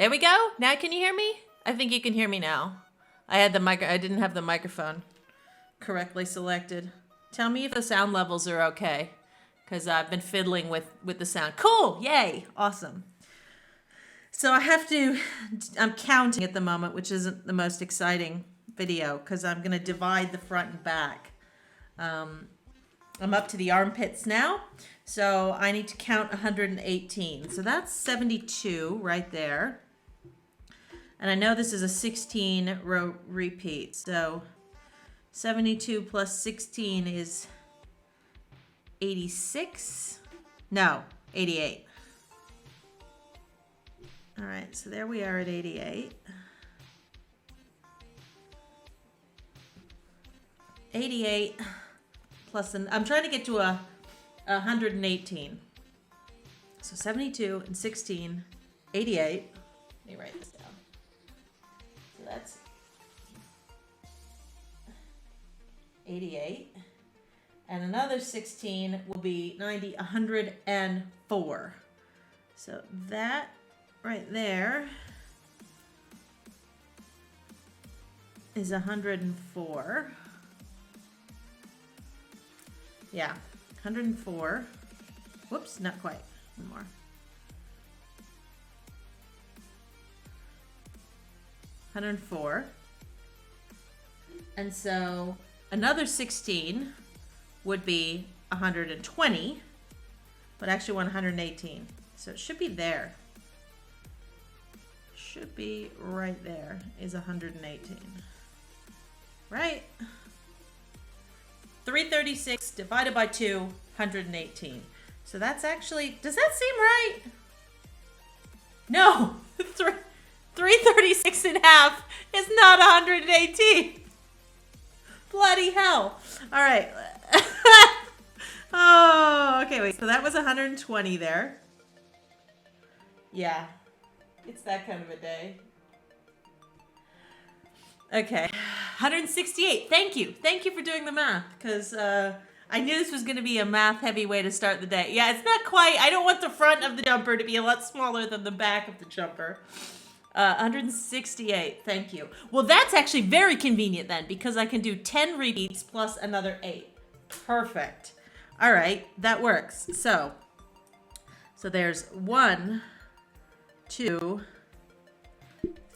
There we go. Now can you hear me? I think you can hear me now. I didn't have the microphone correctly selected. Tell me if the sound levels are okay, because I've been fiddling with the sound. Cool. Yay. Awesome. So I'm counting at the moment, which isn't the most exciting video because I'm going to divide the front and back. I'm up to the armpits now, so I need to count 118. So that's 72 right there. And I know this is a 16 row repeat, so 72 plus 16 is 86. No, 88. All right, so there we are at 88. 88 plus, I'm trying to get to a 118. So 72 and 16, 88. Let me write this down. So that's 88. And another 16 will be 90, 104. So that right there is 104. Yeah, 104. Whoops, not quite. One more. $104. And so another 16 would be 120, but actually 118. So it should be there. Should be right there is 118. Right? 336 divided by 2, 118. So that's actually, does that seem right? No, 336 and a half is not 118. Bloody hell. All right. Oh, okay, wait. So that was 120 there. Yeah, it's that kind of a day. Okay, 168. Thank you. Thank you for doing the math, because I knew this was going to be a math-heavy way to start the day. Yeah, it's not quite. I don't want the front of the jumper to be a lot smaller than the back of the jumper. 168. Thank you. Well, that's actually very convenient then, because I can do 10 repeats plus another 8. Perfect. All right, that works. So there's 1, 2,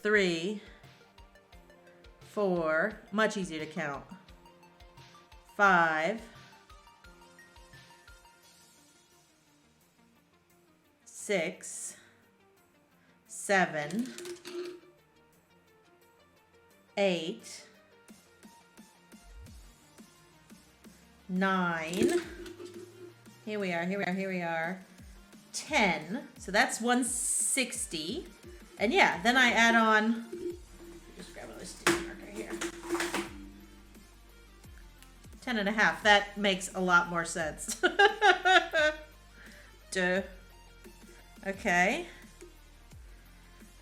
3, 4, much easier to count, 5, 6, 7, 8, 9, here we are, 10, so that's 160, and yeah, then I add on, just grab another sticky marker here, 10 and a half, that makes a lot more sense. Duh. Okay.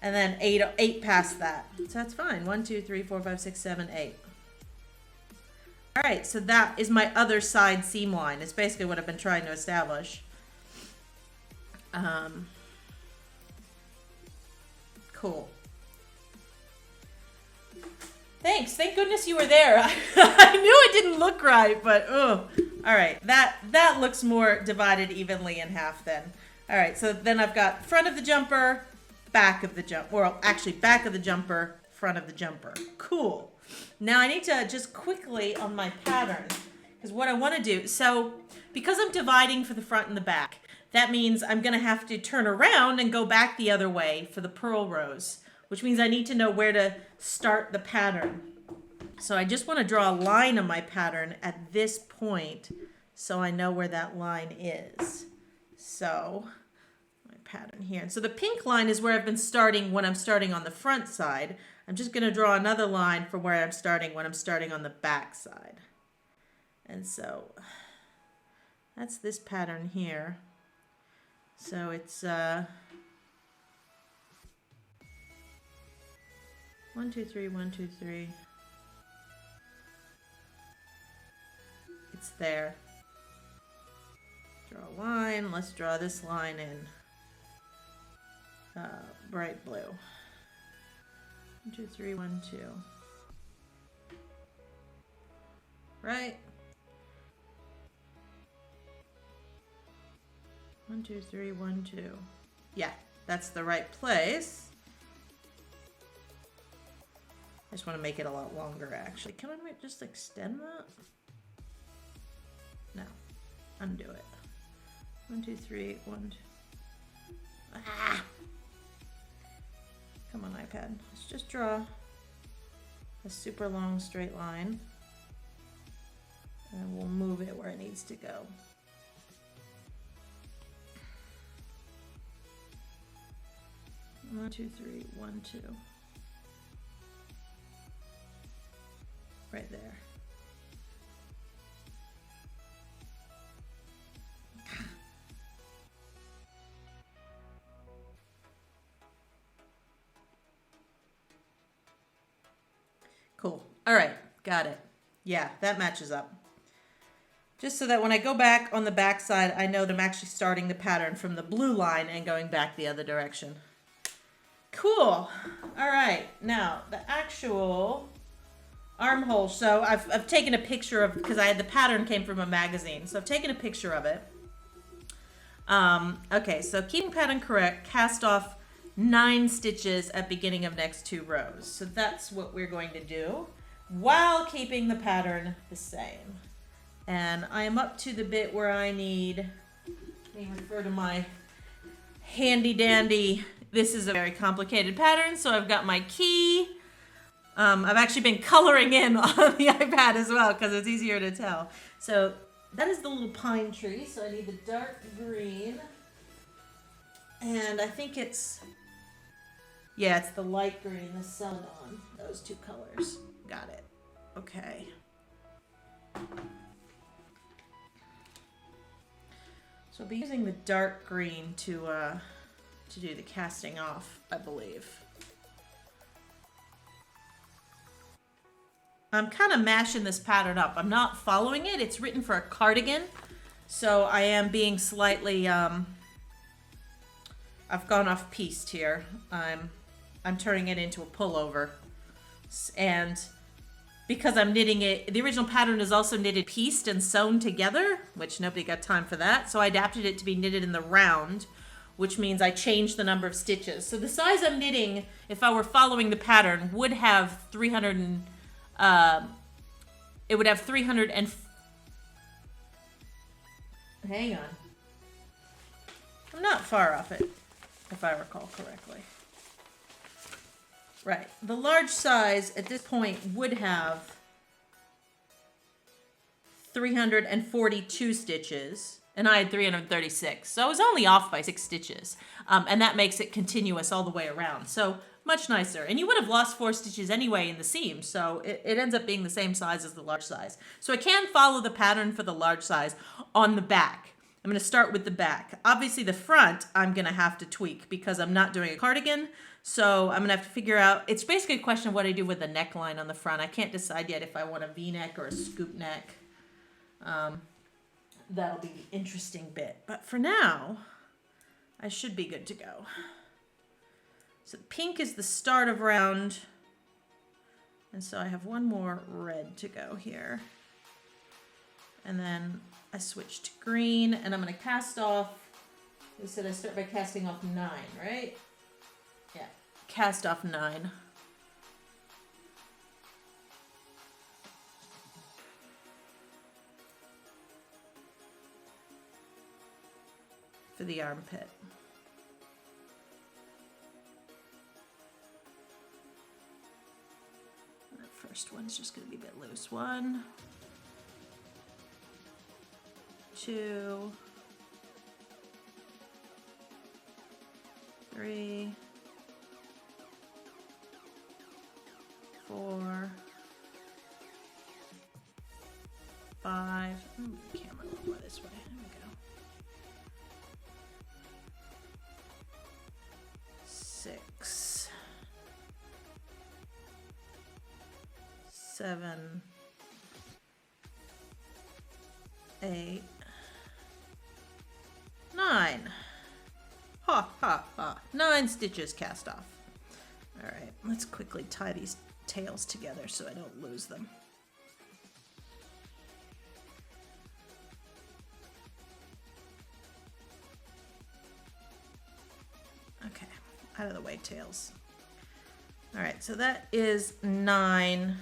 And then 8 past that. So that's fine. 1, 2, 3, 4, 5, 6, 7, 8. All right, so that is my other side seam line. It's basically what I've been trying to establish. Cool. Thanks. Thank goodness you were there. I knew it didn't look right, but oh. All right, that looks more divided evenly in half then. All right, so then I've got front of the jumper, back of the jumper, or actually back of the jumper, front of the jumper. Cool. Now I need to just quickly on my pattern, because what I want to do, so because I'm dividing for the front and the back, that means I'm going to have to turn around and go back the other way for the purl rows, which means I need to know where to start the pattern. So I just want to draw a line on my pattern at this point so I know where that line is. So my pattern here. So the pink line is where I've been starting when I'm starting on the front side. I'm just going to draw another line for where I'm starting when I'm starting on the back side. And so that's this pattern here. So it's 1, 2, 3, 1, 2, 3. It's there. Draw a line. Let's draw this line in. bright blue. 1, 2, 3, 1, 2. Right? 1, 2, 3, 1, 2. Yeah, that's the right place. I just want to make it a lot longer, actually. Can I just extend that? No. Undo it. 1, 2, 3, 1, 2. Ah! Come on, iPad. Let's just draw a super long straight line. And we'll move it where it needs to go. One, 2, 3, 1, 2. Right there. Cool. All right, got it. Yeah, that matches up. Just so that when I go back on the back side, I know that I'm actually starting the pattern from the blue line and going back the other direction. Cool. All right, now the actual armhole. So I've taken a picture of, because the pattern came from a magazine, so I've taken a picture of it. Okay, so keeping pattern correct, cast off 9 stitches at beginning of next 2 rows. So that's what we're going to do while keeping the pattern the same. And I am up to the bit where I need, let me refer to my handy dandy, this is a very complicated pattern, so I've got my key. I've actually been coloring in on the iPad as well because it's easier to tell. So that is the little pine tree, so I need the dark green. And I think it's the light green, the celadon, those 2 colors. Got it. Okay. So I'll be using the dark green to do the casting off, I believe. I'm kind of mashing this pattern up. I'm not following it. It's written for a cardigan, so I am being slightly, I've gone off pieced here. I'm turning it into a pullover. And because I'm knitting it, the original pattern is also knitted pieced and sewn together, which nobody got time for that. So I adapted it to be knitted in the round, which means I changed the number of stitches. So the size I'm knitting, if I were following the pattern, would have 300 and, it would have 300 and, hang on. I'm not far off it, if I recall correctly. Right, the large size at this point would have 342 stitches, and I had 336. So I was only off by 6 stitches, and that makes it continuous all the way around. So much nicer. And you would have lost 4 stitches anyway in the seam, so it ends up being the same size as the large size. So I can follow the pattern for the large size on the back. I'm going to start with the back. Obviously the front I'm going to have to tweak because I'm not doing a cardigan. So I'm going to have to figure out, it's basically a question of what I do with the neckline on the front. I can't decide yet if I want a V-neck or a scoop neck. That'll be the interesting bit. But for now, I should be good to go. So pink is the start of round. And so I have one more red to go here. And then I switch to green, and I'm going to cast off. They said I start by casting off 9, right? Yeah, cast off 9. For the armpit. That first one's just going to be a bit loose. 1, 2, 3, 4, 5. Move the camera a little more this way. There we go. 6, 7, 8, 9. Ha, ha, ha. 9 stitches cast off. All right, let's quickly tie these tails together so I don't lose them. Okay, out of the way, tails. All right, so that is 9.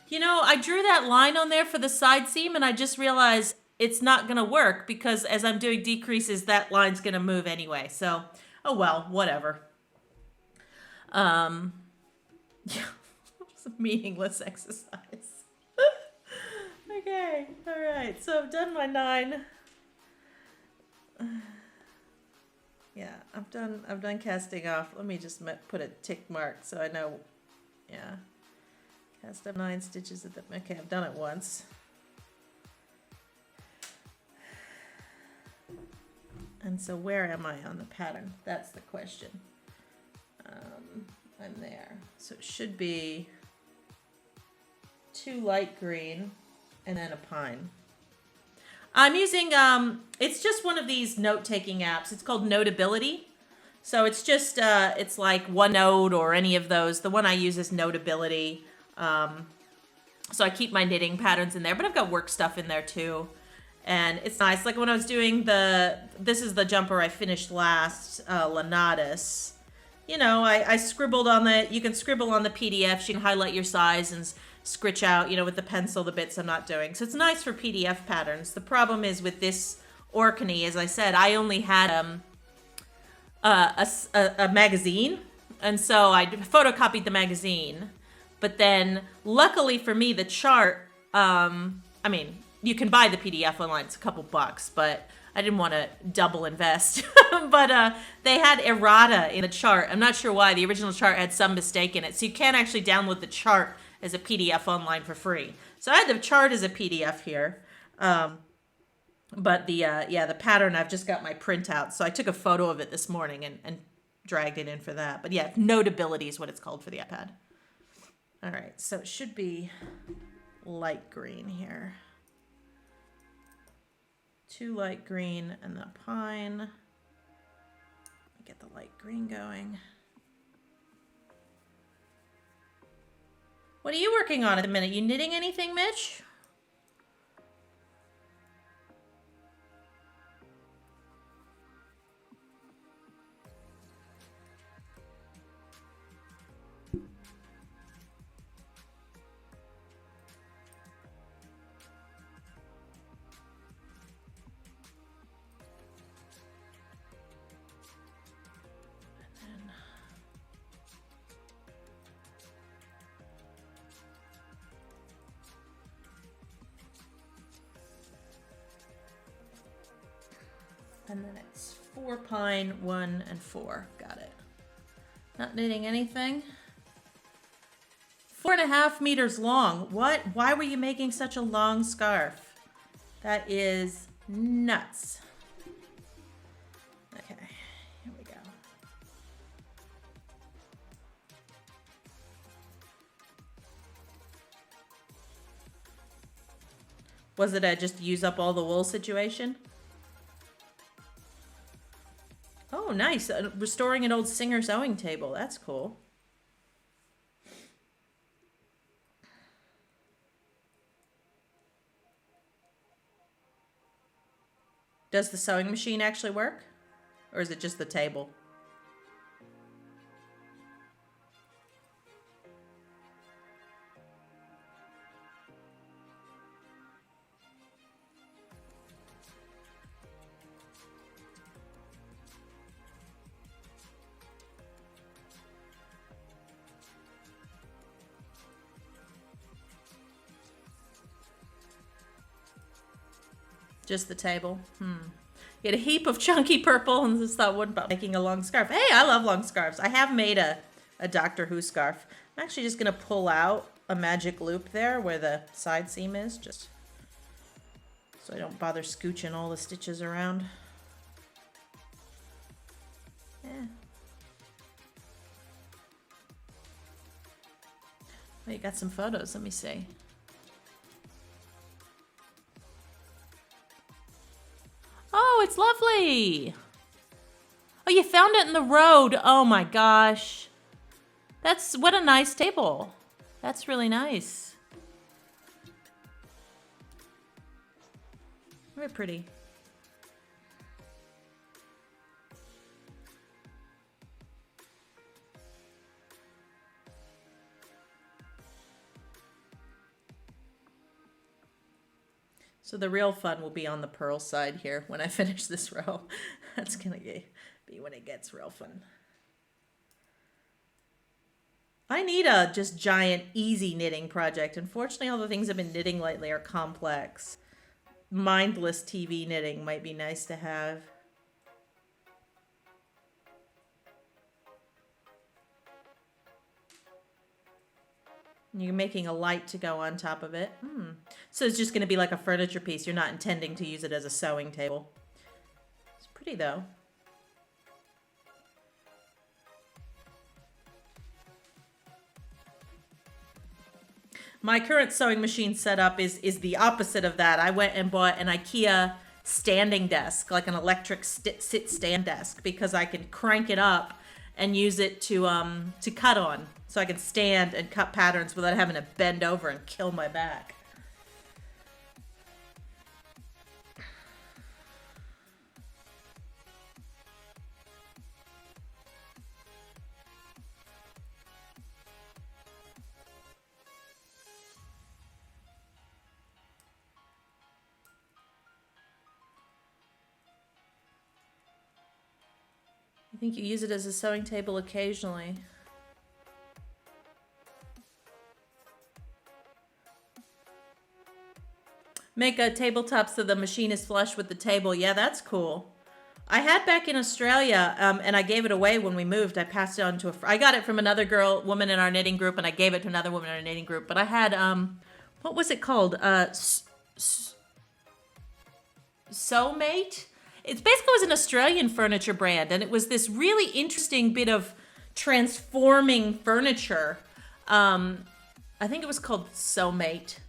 You know, I drew that line on there for the side seam, and I just realized it's not going to work because as I'm doing decreases, that line's going to move anyway. So, oh well, whatever. Yeah, it's a meaningless exercise. Okay, all right, so I've done my 9. Yeah, I've done casting off. Let me just put a tick mark so I know. Yeah, cast up 9 stitches at the. Okay, I've done it once. And so where am I on the pattern? That's the question. I'm there. So it should be 2 light green and then a pine. I'm using, it's just one of these note-taking apps. It's called Notability. So it's just, it's like OneNote or any of those. The one I use is Notability. So I keep my knitting patterns in there, but I've got work stuff in there too. And it's nice. Like when I was doing this is the jumper I finished last, Lanatus. You know, I scribbled on you can scribble on the PDFs. You can highlight your size and scritch out, you know, with the pencil, the bits I'm not doing. So it's nice for PDF patterns. The problem is with this Orkney, as I said, I only had a magazine. And so I photocopied the magazine. But then, luckily for me, the chart, I mean, you can buy the PDF online. It's a couple bucks, but I didn't want to double invest. But they had errata in the chart. I'm not sure why. The original chart had some mistake in it. So you can't actually download the chart as a PDF online for free. So I had the chart as a PDF here. But the pattern, I've just got my printout. So I took a photo of it this morning and dragged it in for that. But yeah, Notability is what it's called for the iPad. All right, so it should be light green here. 2 light green and the pine. Let me get the light green going. What are you working on at the minute? You knitting anything, Mitch? And then it's 4 pine, 1 and 4. Got it. Not knitting anything. 4.5 meters long. What? Why were you making such a long scarf? That is nuts. Okay, here we go. Was it a just use up all the wool situation? Oh, nice. Restoring an old Singer sewing table. That's cool. Does the sewing machine actually work? Or is it just the table? Just the table. You had a heap of chunky purple and just thought, what about making a long scarf? Hey, I love long scarves. I have made a Doctor Who scarf. I'm actually just going to pull out a magic loop there where the side seam is, just so I don't bother scooching all the stitches around. Yeah. Oh, you got some photos. Let me see. Oh, it's lovely. Oh, you found it in the road. Oh my gosh. What a nice table. That's really nice. Very pretty. So the real fun will be on the pearl side here when I finish this row. That's gonna be when it gets real fun. I need a just giant easy knitting project. Unfortunately, all the things I've been knitting lately are complex. Mindless TV knitting might be nice to have. You're making a light to go on top of it. So it's just going to be like a furniture piece. You're not intending to use it as a sewing table. It's pretty though. My current sewing machine setup is the opposite of that. I went and bought an IKEA standing desk, like an electric sit stand desk, because I can crank it up and use it to cut on. So I can stand and cut patterns without having to bend over and kill my back. I think you use it as a sewing table occasionally. Make a tabletop so the machine is flush with the table. Yeah, that's cool. I had back in Australia, and I gave it away when we moved. I passed it on to I got it from another woman in our knitting group, and I gave it to another woman in our knitting group. But I had, what was it called? Soulmate? It basically was an Australian furniture brand, and it was this really interesting bit of transforming furniture. I think it was called Soulmate.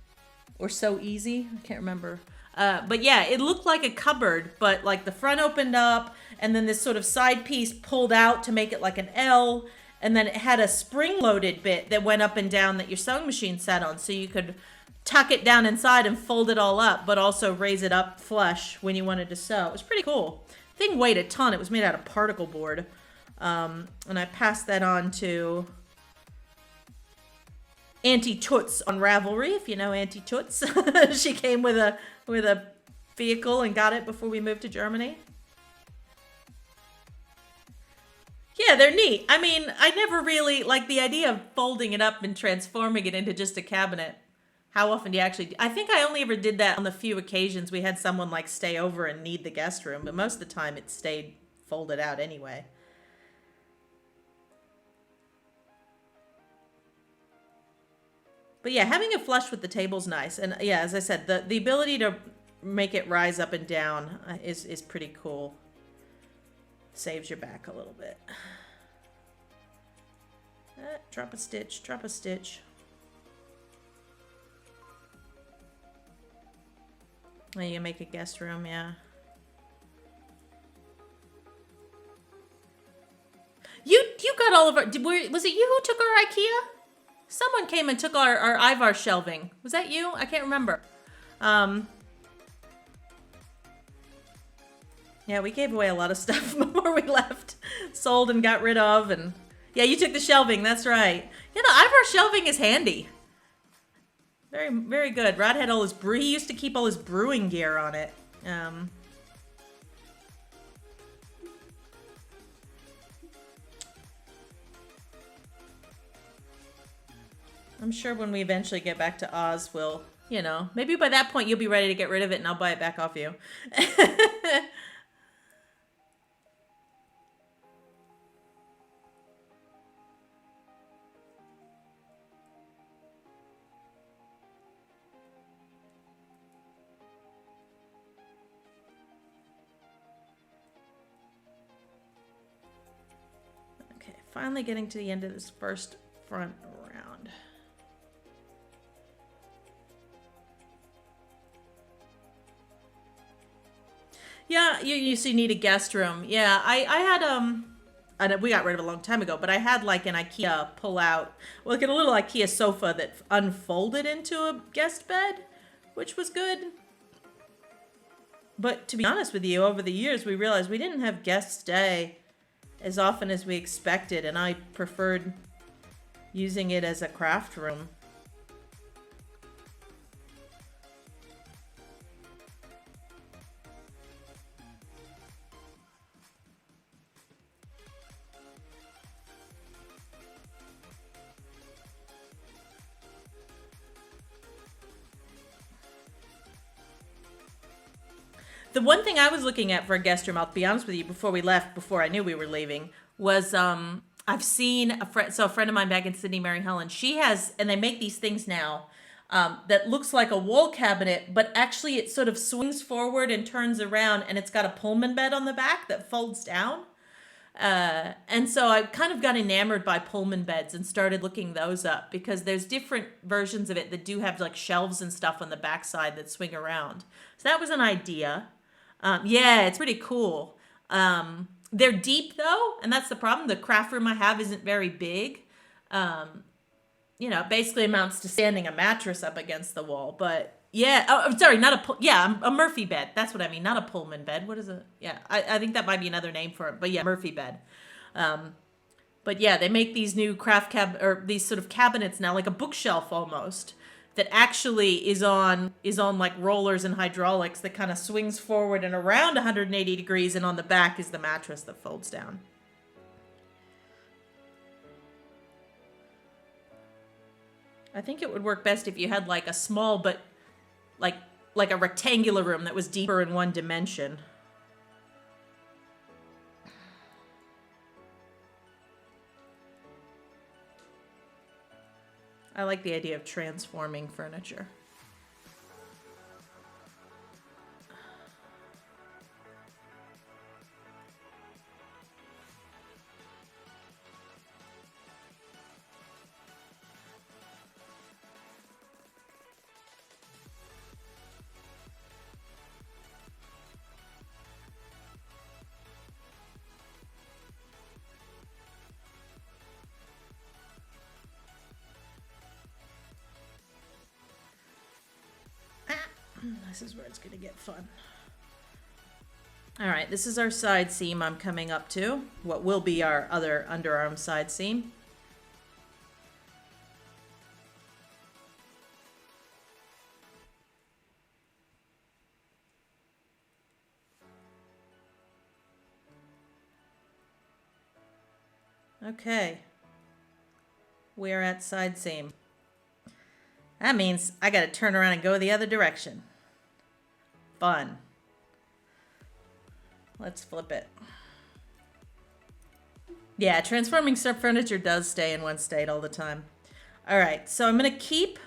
Or So Easy, I can't remember. But yeah, it looked like a cupboard, but like the front opened up, and then this sort of side piece pulled out to make it like an L, and then it had a spring-loaded bit that went up and down that your sewing machine sat on, so you could tuck it down inside and fold it all up, but also raise it up flush when you wanted to sew. It was pretty cool. The thing weighed a ton. It was made out of particle board, and I passed that on to Auntie Toots on Ravelry, if you know Auntie Toots. She came with a vehicle and got it before we moved to Germany. Yeah, they're neat. I mean, I never really like the idea of folding it up and transforming it into just a cabinet. How often do you actually? I think I only ever did that on the few occasions we had someone like stay over and need the guest room, but most of the time it stayed folded out anyway. But yeah, having it flush with the table's nice. And yeah, as I said, the ability to make it rise up and down is pretty cool. Saves your back a little bit. Drop a stitch, drop a stitch. Oh, you can make a guest room, yeah. You got all of our, was it you who took our IKEA? Someone came and took our Ivar shelving. Was that you? I can't remember. Yeah, we gave away a lot of stuff before we left. Sold and got rid of, and yeah, you took the shelving. That's right. You know, Ivar shelving is handy. Very, very good. Rod had all his he used to keep all his brewing gear on it. I'm sure when we eventually get back to Oz, we'll, you know, maybe by that point you'll be ready to get rid of it and I'll buy it back off you. Okay, finally getting to the end of this first front round. Yeah, you used to need a guest room. Yeah, I had I know we got rid of it a long time ago, but I had like an IKEA pull out, well, like a little IKEA sofa that unfolded into a guest bed, which was good. But to be honest with you, over the years we realized we didn't have guests stay as often as we expected, and I preferred using it as a craft room. The one thing I was looking at for a guest room, I'll be honest with you, before we left, before I knew we were leaving, was I've seen a friend, so a friend of mine back in Sydney, Mary Helen, she has, and they make these things now that looks like a wall cabinet, but actually it sort of swings forward and turns around, and it's got a Pullman bed on the back that folds down. And so I kind of got enamored by Pullman beds and started looking those up because there's different versions of it that do have like shelves and stuff on the backside that swing around. So that was an idea. Yeah, it's pretty cool. They're deep though, and that's the problem. The craft room I have isn't very big. It basically amounts to standing a mattress up against the wall. But yeah, I'm sorry, not a Murphy bed. That's what I mean, not a Pullman bed. What is it? Yeah, I think that might be another name for it. But yeah, Murphy bed. But yeah, they make these new or these sort of cabinets now, like a bookshelf almost, that actually is on like rollers and hydraulics that kind of swings forward and around 180 degrees, and on the back is the mattress that folds down. I think it would work best if you had like a small but like a rectangular room that was deeper in one dimension. I like the idea of transforming furniture. This is where it's going to get fun. All right, this is our side seam I'm coming up to. What will be our other underarm side seam. Okay. We're at side seam. That means I got to turn around and go the other direction. Fun. Let's flip it. Yeah, transforming furniture does stay in one state all the time. All right, so I'm going to keep...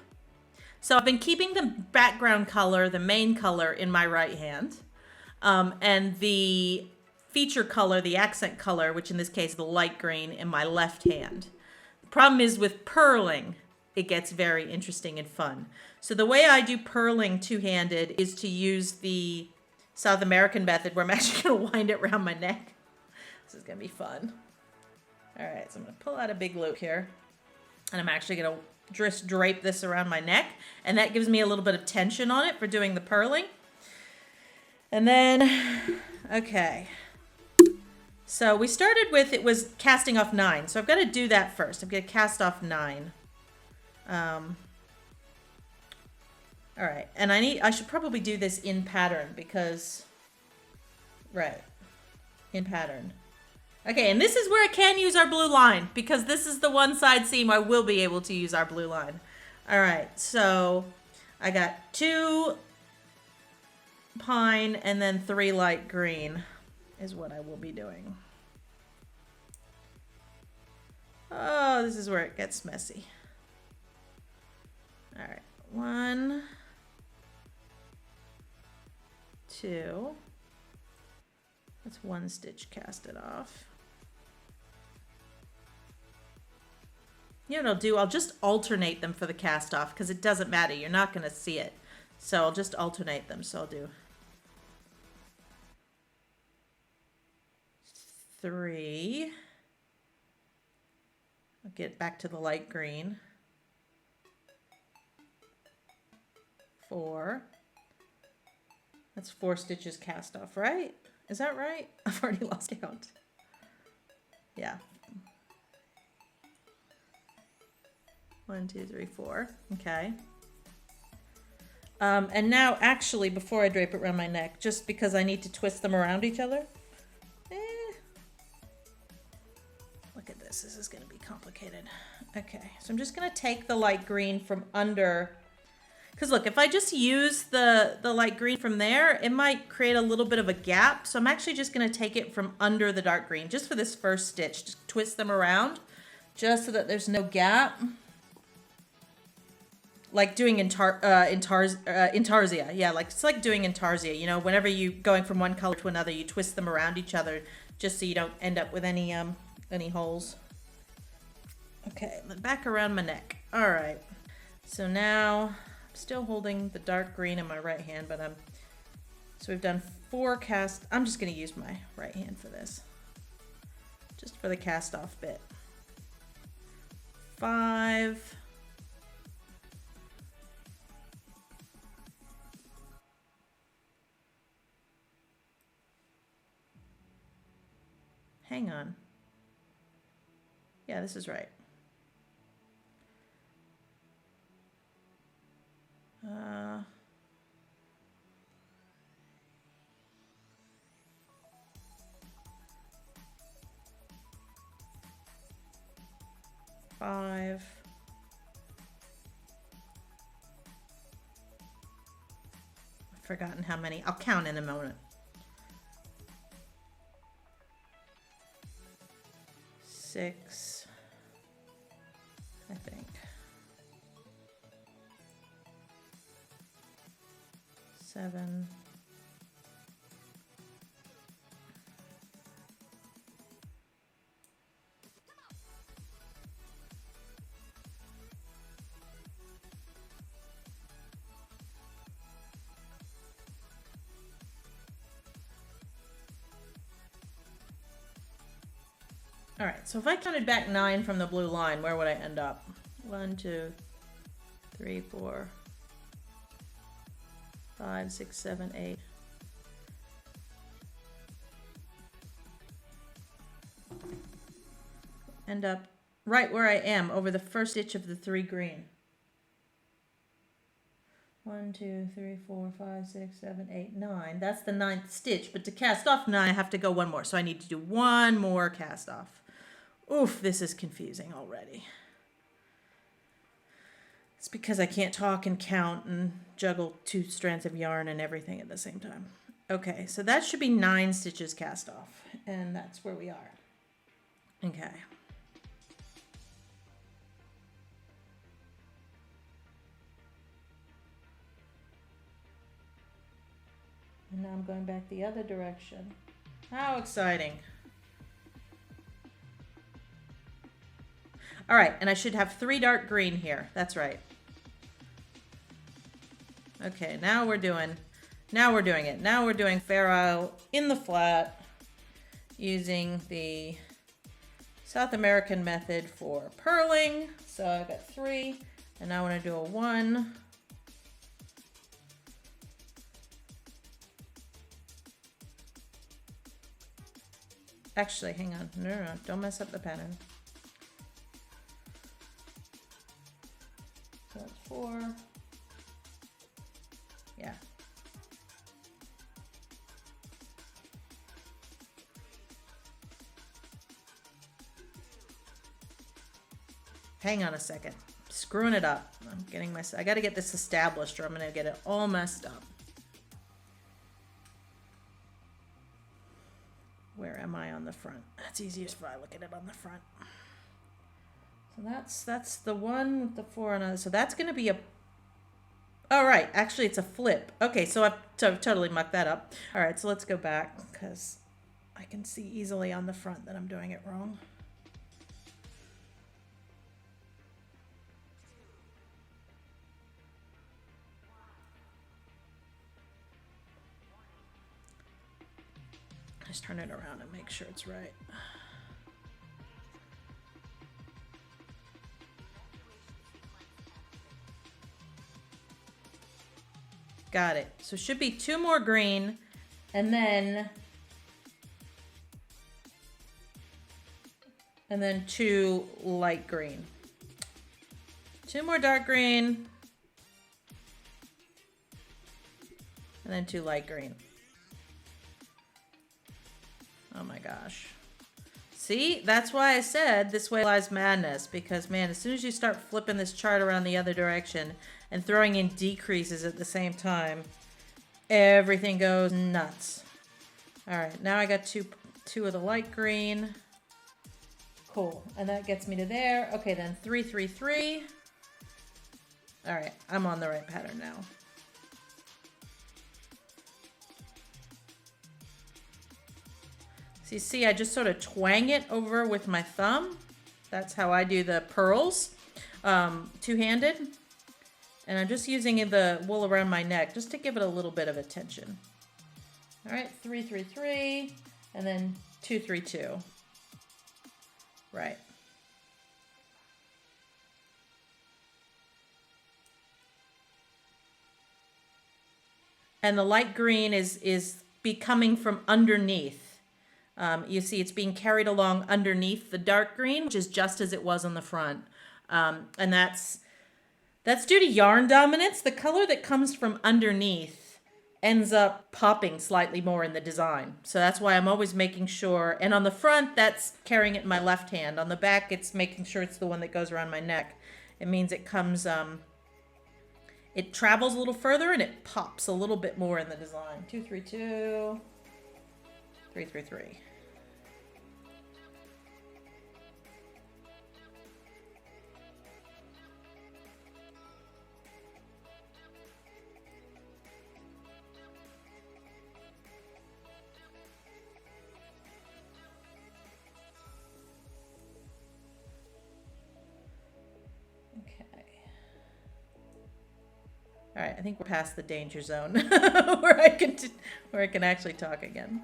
So I've been keeping the background color, the main color, in my right hand. And the feature color, the accent color, which in this case is the light green, in my left hand. The problem is with purling, it gets very interesting and fun. So the way I do purling two-handed is to use the South American method where I'm actually going to wind it around my neck. This is going to be fun. All right, so I'm going to pull out a big loop here. And I'm actually going to just drape this around my neck. And that gives me a little bit of tension on it for doing the purling. And then, okay. So we started with, it was casting off 9. So I've got to do that first. I'm going to cast off 9. All right, and I should probably do this in pattern because, right, in pattern. Okay, and this is where I can use our blue line because this is the one side seam I will be able to use our blue line. All right, so I got 2 pine and then 3 light green is what I will be doing. Oh, this is where it gets messy. All right, 1, 2. That's 1 stitch casted off. You know what I'll do? I'll just alternate them for the cast off because it doesn't matter. You're not going to see it. So I'll just alternate them. So I'll do 3. I'll get back to the light green. 4. That's 4 stitches cast off, right? Is that right? I've already lost count. Yeah. 1, 2, 3, 4. Okay. And now, actually, before I drape it around my neck, just because I need to twist them around each other. Look at this. This is going to be complicated. Okay, so I'm just going to take the light green from under. Because look, if I just use the light green from there, it might create a little bit of a gap. So I'm actually just going to take it from under the dark green, just for this first stitch. Just twist them around, just so that there's no gap. Like doing intarsia. Yeah, like it's like doing intarsia. You know, whenever you're going from one color to another, you twist them around each other just so you don't end up with any holes. Okay, then back around my neck. All right. So now I'm still holding the dark green in my right hand, but so we've done 4 cast. I'm just going to use my right hand for this. Just for the cast off bit. 5. Hang on. Yeah, this is right. 5. I've forgotten how many. I'll count in a moment. 6, I think. 7. 8. All right, so if I counted back 9 from the blue line, where would I end up? 1, 2, 3, 4, 5, 6, 7, 8. End up right where I am over the first stitch of the 3 green. 1, 2, 3, 4, 5, 6, 7, 8, 9. That's the 9th stitch, but to cast off 9, I have to go 1 more. So I need to do 1 more cast off. Oof, this is confusing already. It's because I can't talk and count and juggle 2 strands of yarn and everything at the same time. Okay, so that should be 9 stitches cast off, and that's where we are. Okay. And now I'm going back the other direction. How exciting. All right, and I should have 3 dark green here. That's right. Okay, now we're doing it. Now we're doing Fair Isle in the flat using the South American method for purling. So I've got 3, and now I want to do a 1. Actually, hang on. No, don't mess up the pattern. So that's 4. Yeah. Hang on a second. Screwing it up. I got to get this established or I'm going to get it all messed up. Where am I on the front? That's easiest if I look at it on the front. So that's the one with the 4 on it. So that's going to be a... Oh, right. Actually, it's a flip. Okay, so I've totally mucked that up. All right, so let's go back because I can see easily on the front that I'm doing it wrong. Just turn it around and make sure it's right. Got it. So should be 2 more green, and then 2 light green. 2 more dark green, and then 2 light green. Oh my gosh. See, that's why I said this way lies madness, because man, as soon as you start flipping this chart around the other direction and throwing in decreases at the same time, everything goes nuts. All right, now I got two of the light green. Cool, and that gets me to there. Okay, then 3, 3, 3. All right, I'm on the right pattern now. So you see, I just sort of twang it over with my thumb. That's how I do the pearls, two-handed. And I'm just using the wool around my neck just to give it a little bit of attention. All right, 3, 3, 3, and then 2, 3, 2. Right. And the light green is becoming from underneath. You see it's being carried along underneath the dark green, which is just as it was on the front. And that's due to yarn dominance. The color that comes from underneath ends up popping slightly more in the design. So that's why I'm always making sure. And on the front, that's carrying it in my left hand. On the back, it's making sure it's the one that goes around my neck. It means it comes, it travels a little further and it pops a little bit more in the design. 2, 3, 2, 3, 3, 3. All right, I think we're past the danger zone where I can actually talk again.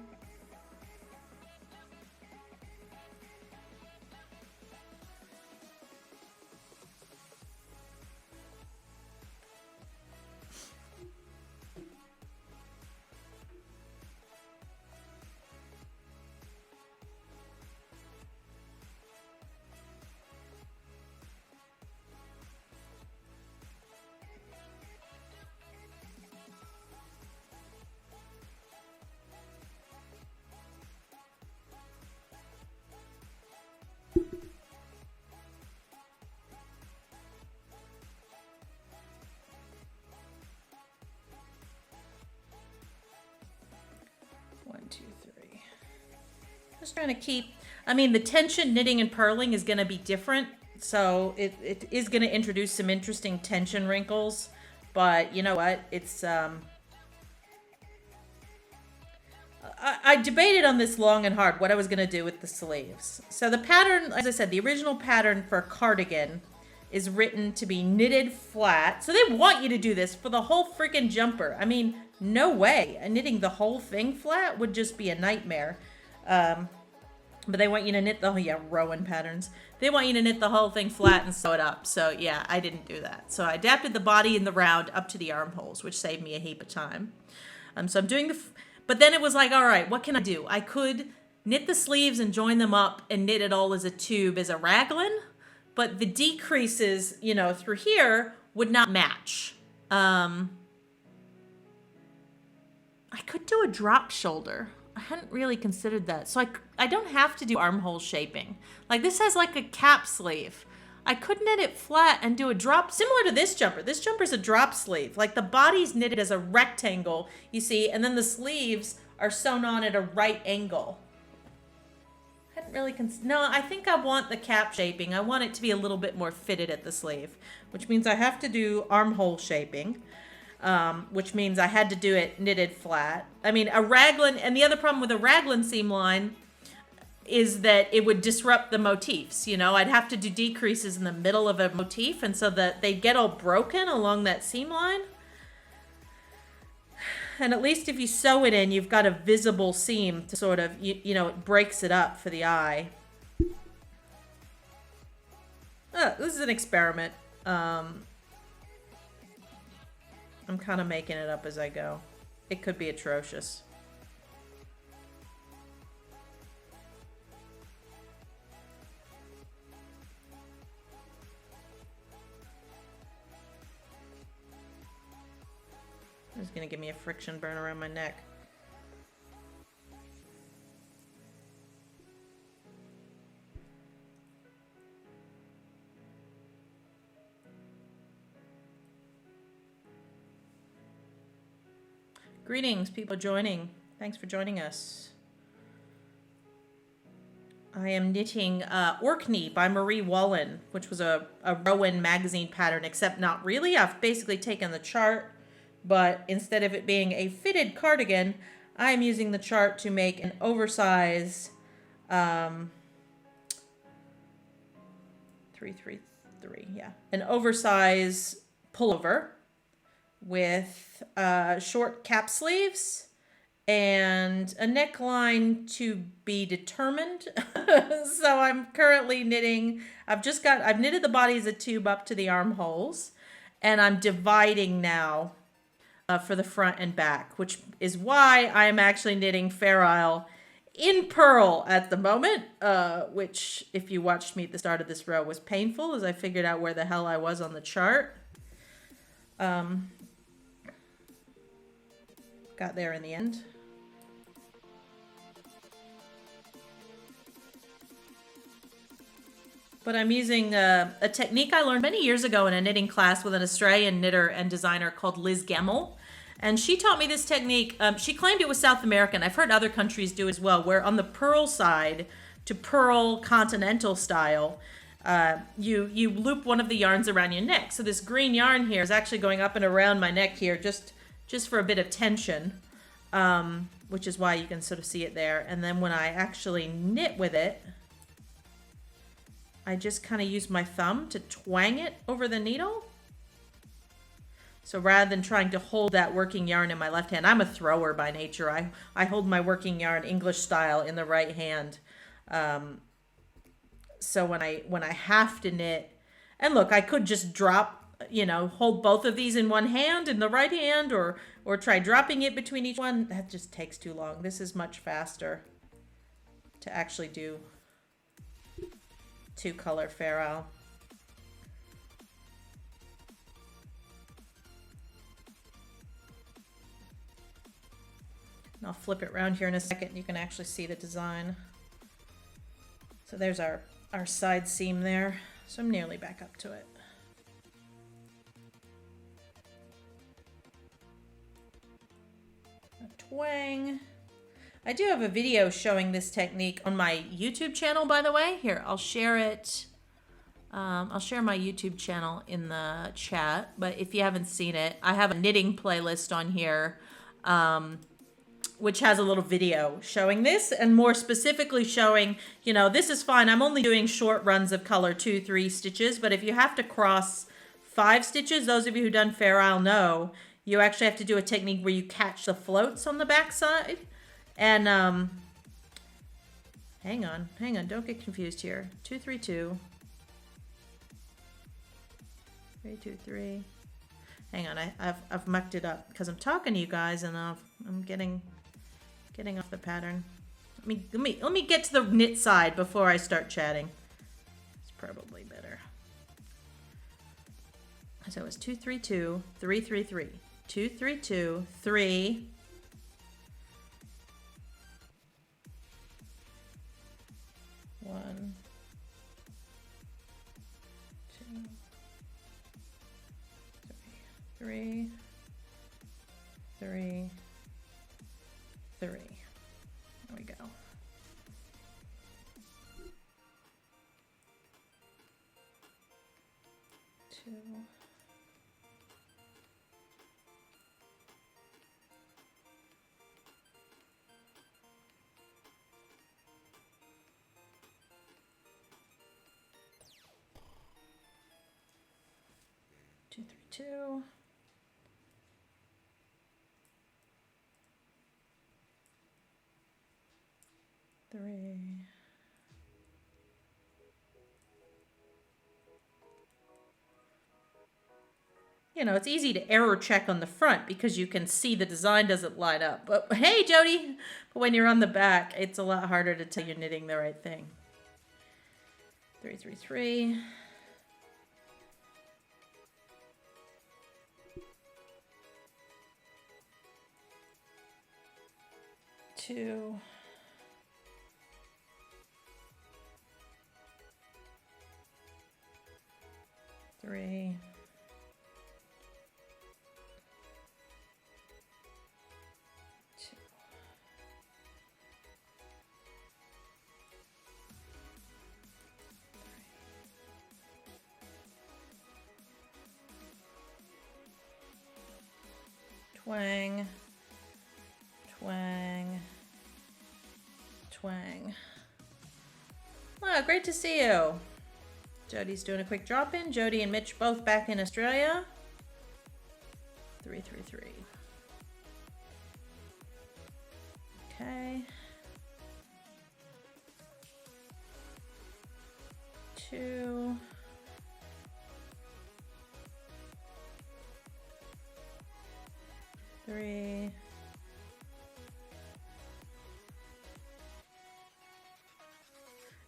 Just trying to keep, I mean, the tension knitting and purling is going to be different. So it is going to introduce some interesting tension wrinkles. But you know what? It's, I debated on this long and hard what I was going to do with the sleeves. So the pattern, as I said, the original pattern for a cardigan is written to be knitted flat. So they want you to do this for the whole freaking jumper. I mean, no way. Knitting the whole thing flat would just be a nightmare. But they want you to knit the whole, yeah, Rowan patterns. They want you to knit the whole thing flat and sew it up. So yeah, I didn't do that. So I adapted the body and the round up to the armholes, which saved me a heap of time. So I'm doing but then it was like, all right, what can I do? I could knit the sleeves and join them up and knit it all as a tube as a raglan, but the decreases, you know, through here would not match. I could do a drop shoulder. I hadn't really considered that. So I don't have to do armhole shaping. Like this has like a cap sleeve. I could knit it flat and do a drop similar to this jumper. This jumper's a drop sleeve. Like the body's knitted as a rectangle, you see, and then the sleeves are sewn on at a right angle. I hadn't really no, I think I want the cap shaping. I want it to be a little bit more fitted at the sleeve, which means I have to do armhole shaping. Which means I had to do it knitted flat. I mean, a raglan, and the other problem with a raglan seam line is that it would disrupt the motifs. You know, I'd have to do decreases in the middle of a motif, and so that they'd get all broken along that seam line. And at least if you sew it in, you've got a visible seam to sort of, you know, it breaks it up for the eye. This is an experiment. I'm kind of making it up as I go. It could be atrocious. It's gonna give me a friction burn around my neck. Greetings, people joining. Thanks for joining us. I am knitting Orkney by Marie Wallen, which was a Rowan magazine pattern, except not really. I've basically taken the chart, but instead of it being a fitted cardigan, I'm using the chart to make an oversized 333, yeah, an oversized pullover with short cap sleeves and a neckline to be determined. So I'm currently knitting, I've knitted the body as a tube up to the armholes, and I'm dividing now for the front and back, which is why I'm actually knitting Fair Isle in purl at the moment, which, if you watched me at the start of this row, was painful as I figured out where the hell I was on the chart. Got there in the end. But I'm using a technique I learned many years ago in a knitting class with an Australian knitter and designer called Liz Gemmell. And she taught me this technique. She claimed it was South American. I've heard other countries do as well, where on the purl side, to purl continental style, you loop one of the yarns around your neck. So this green yarn here is actually going up and around my neck here just for a bit of tension, which is why you can sort of see it there. And then when I actually knit with it, I just kind of use my thumb to twang it over the needle. So rather than trying to hold that working yarn in my left hand, I'm a thrower by nature. I hold my working yarn English style in the right hand. So when I have to knit, and look, I could just drop, hold both of these in one hand in the right hand, or try dropping it between each one. That just takes too long. This is much faster to actually do two-color Fair Isle. And I'll flip it around here in a second. You can actually see the design. So there's our side seam there. So I'm nearly back up to it. A twang. I do have a video showing this technique on my YouTube channel, by the way. Here, I'll share it. I'll share my YouTube channel in the chat. But if you haven't seen it, I have a knitting playlist on here, which has a little video showing this, and more specifically showing, this is fine. I'm only doing short runs of color 2-3 stitches, but if you have to cross 5 stitches, those of you who've done Fair Isle know, you actually have to do a technique where you catch the floats on the back side. And hang on, don't get confused here. 2, 3, 2. 3, 2, 3. Hang on, I've mucked it up because I'm talking to you guys and I'm getting off the pattern. Let me get to the knit side before I start chatting. It's probably better. So it's 2, 3, 2, 3, 3, 3. 2, 3, 2, 3. 1, 2, 3, 3, 3. There we go. Two. 2, 3, 2. 3. You know, it's easy to error check on the front because you can see the design doesn't line up. But hey, Jody, but when you're on the back, it's a lot harder to tell you're knitting the right thing. 3, 3, 3. 2. 3. 2. 3. Twang. Twang. Twang. Wow, great to see you. Jody's doing a quick drop in. Jody and Mitch both back in Australia. 3, 3, 3. Okay. 2. 3.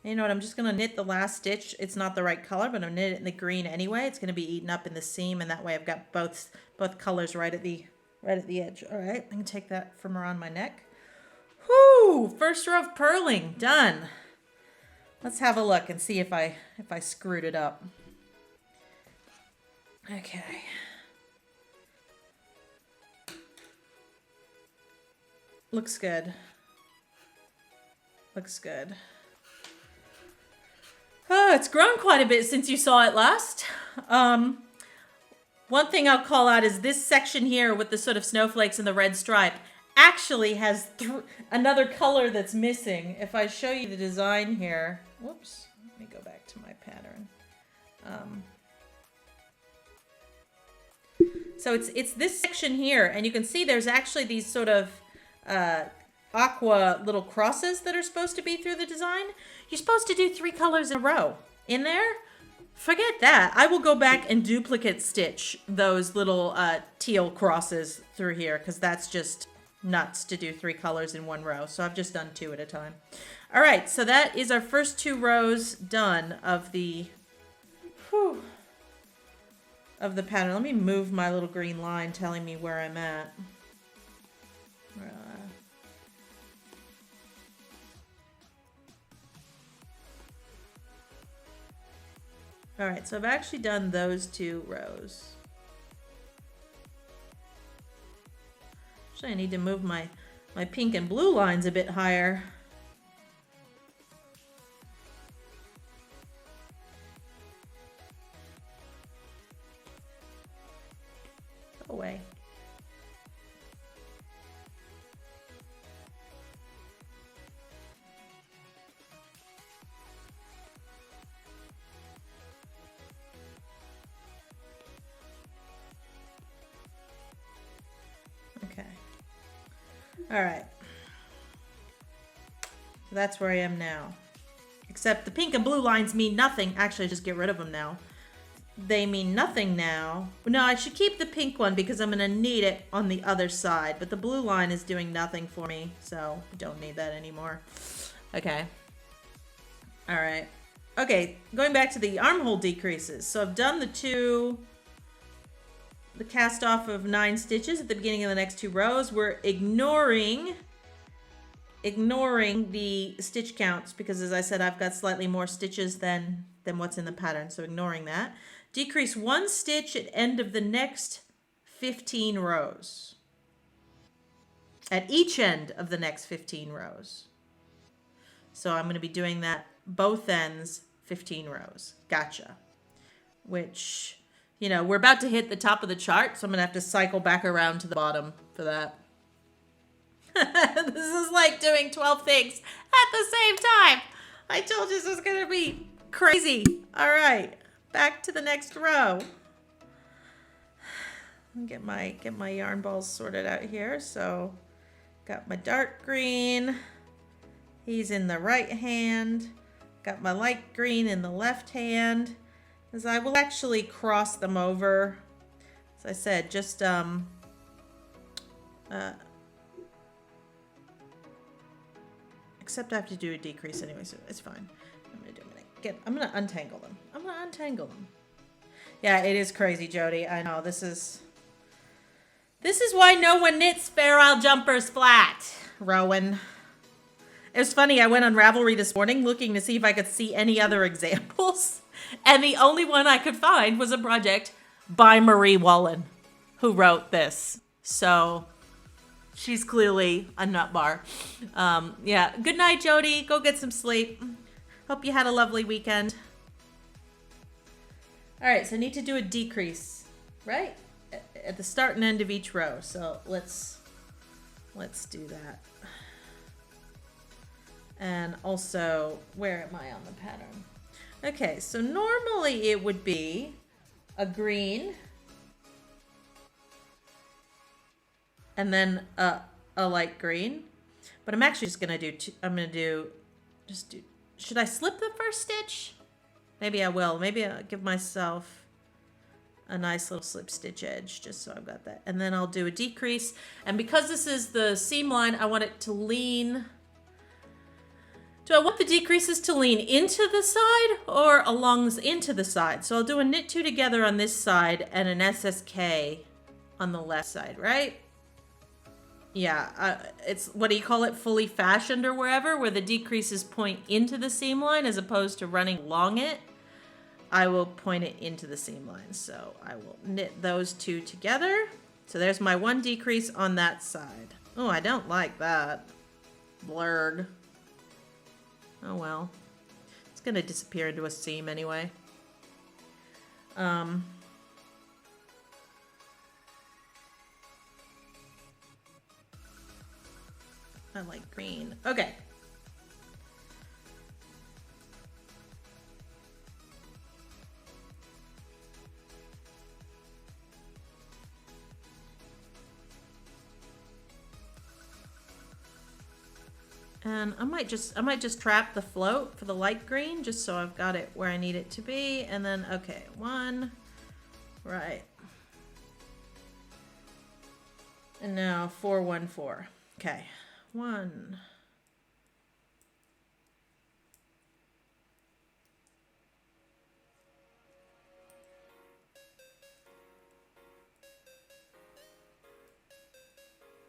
You know what, I'm just going to knit the last stitch. It's not the right color, but I'm knit it in the green anyway. It's going to be eaten up in the seam, and that way I've got both colors right at the edge. All right, I can take that from around my neck. Whoo! First row of purling, done. Let's have a look and see if I screwed it up. Okay. Looks good. Looks good. Oh, it's grown quite a bit since you saw it last. One thing I'll call out is this section here with the sort of snowflakes and the red stripe actually has another color that's missing. If I show you the design here, whoops, let me go back to my pattern. So it's this section here, and you can see there's actually these sort of aqua little crosses that are supposed to be through the design. You're supposed to do 3 colors in a row. In there, forget that. I will go back and duplicate stitch those little teal crosses through here because that's just nuts to do 3 colors in one row. So I've just done 2 at a time. All right, so that is our first 2 rows done of the pattern. Let me move my little green line telling me where I'm at. All right, so I've actually done those 2 rows. Actually, I need to move my pink and blue lines a bit higher. Go away. Okay. All right. So that's where I am now. Except the pink and blue lines mean nothing. Actually, just get rid of them now. They mean nothing now. No, I should keep the pink one because I'm going to need it on the other side. But the blue line is doing nothing for me, so I don't need that anymore. Okay. All right. Okay, going back to the armhole decreases. So I've done the cast off of 9 stitches at the beginning of the next 2 rows. We're ignoring the stitch counts because, as I said, I've got slightly more stitches than what's in the pattern, so ignoring that. Decrease 1 stitch at end of the next 15 rows. At each end of the next 15 rows. So I'm going to be doing that both ends, 15 rows. Gotcha. Which, you know, we're about to hit the top of the chart, so I'm going to have to cycle back around to the bottom for that. This is like doing 12 things at the same time. I told you this was going to be crazy. All right, back to the next row. Get my yarn balls sorted out here. So got my dark green He's in the right hand. Got my light green in the left hand. As I will actually cross them over. As I said, just except I have to do a decrease anyway, so it's fine. I'm gonna untangle them. Yeah, it is crazy, Jody. I know this is why no one knits Fair Isle jumpers flat, Rowan. It was funny. I went on Ravelry this morning looking to see if I could see any other examples, and the only one I could find was a project by Marie Wallen, who wrote this. So she's clearly a nut bar. Yeah. Good night, Jody. Go get some sleep. Hope you had a lovely weekend. All right, so I need to do a decrease, right? At the start and end of each row. So let's do that. And also, where am I on the pattern? Okay, so normally it would be a green and then a light green, but I'm actually just gonna do should I slip the first stitch? Maybe I will. Maybe I'll give myself a nice little slip stitch edge just so I've got that. And then I'll do a decrease. And because this is the seam line, I want it to lean. Do I want the decreases to lean into the side or into the side? So I'll do a knit two together on this side and an SSK on the left side, right? Yeah, it's, what do you call it, fully fashioned or wherever, where the decreases point into the seam line as opposed to running along it. I will point it into the seam line. So I will knit those two together. So there's my one decrease on that side. Oh, I don't like that. Blurred. Oh well. It's gonna disappear into a seam anyway. I like green. Okay. And I might just trap the float for the light green just so I've got it where I need it to be. And then, okay, one, right. And now 414. Okay, one.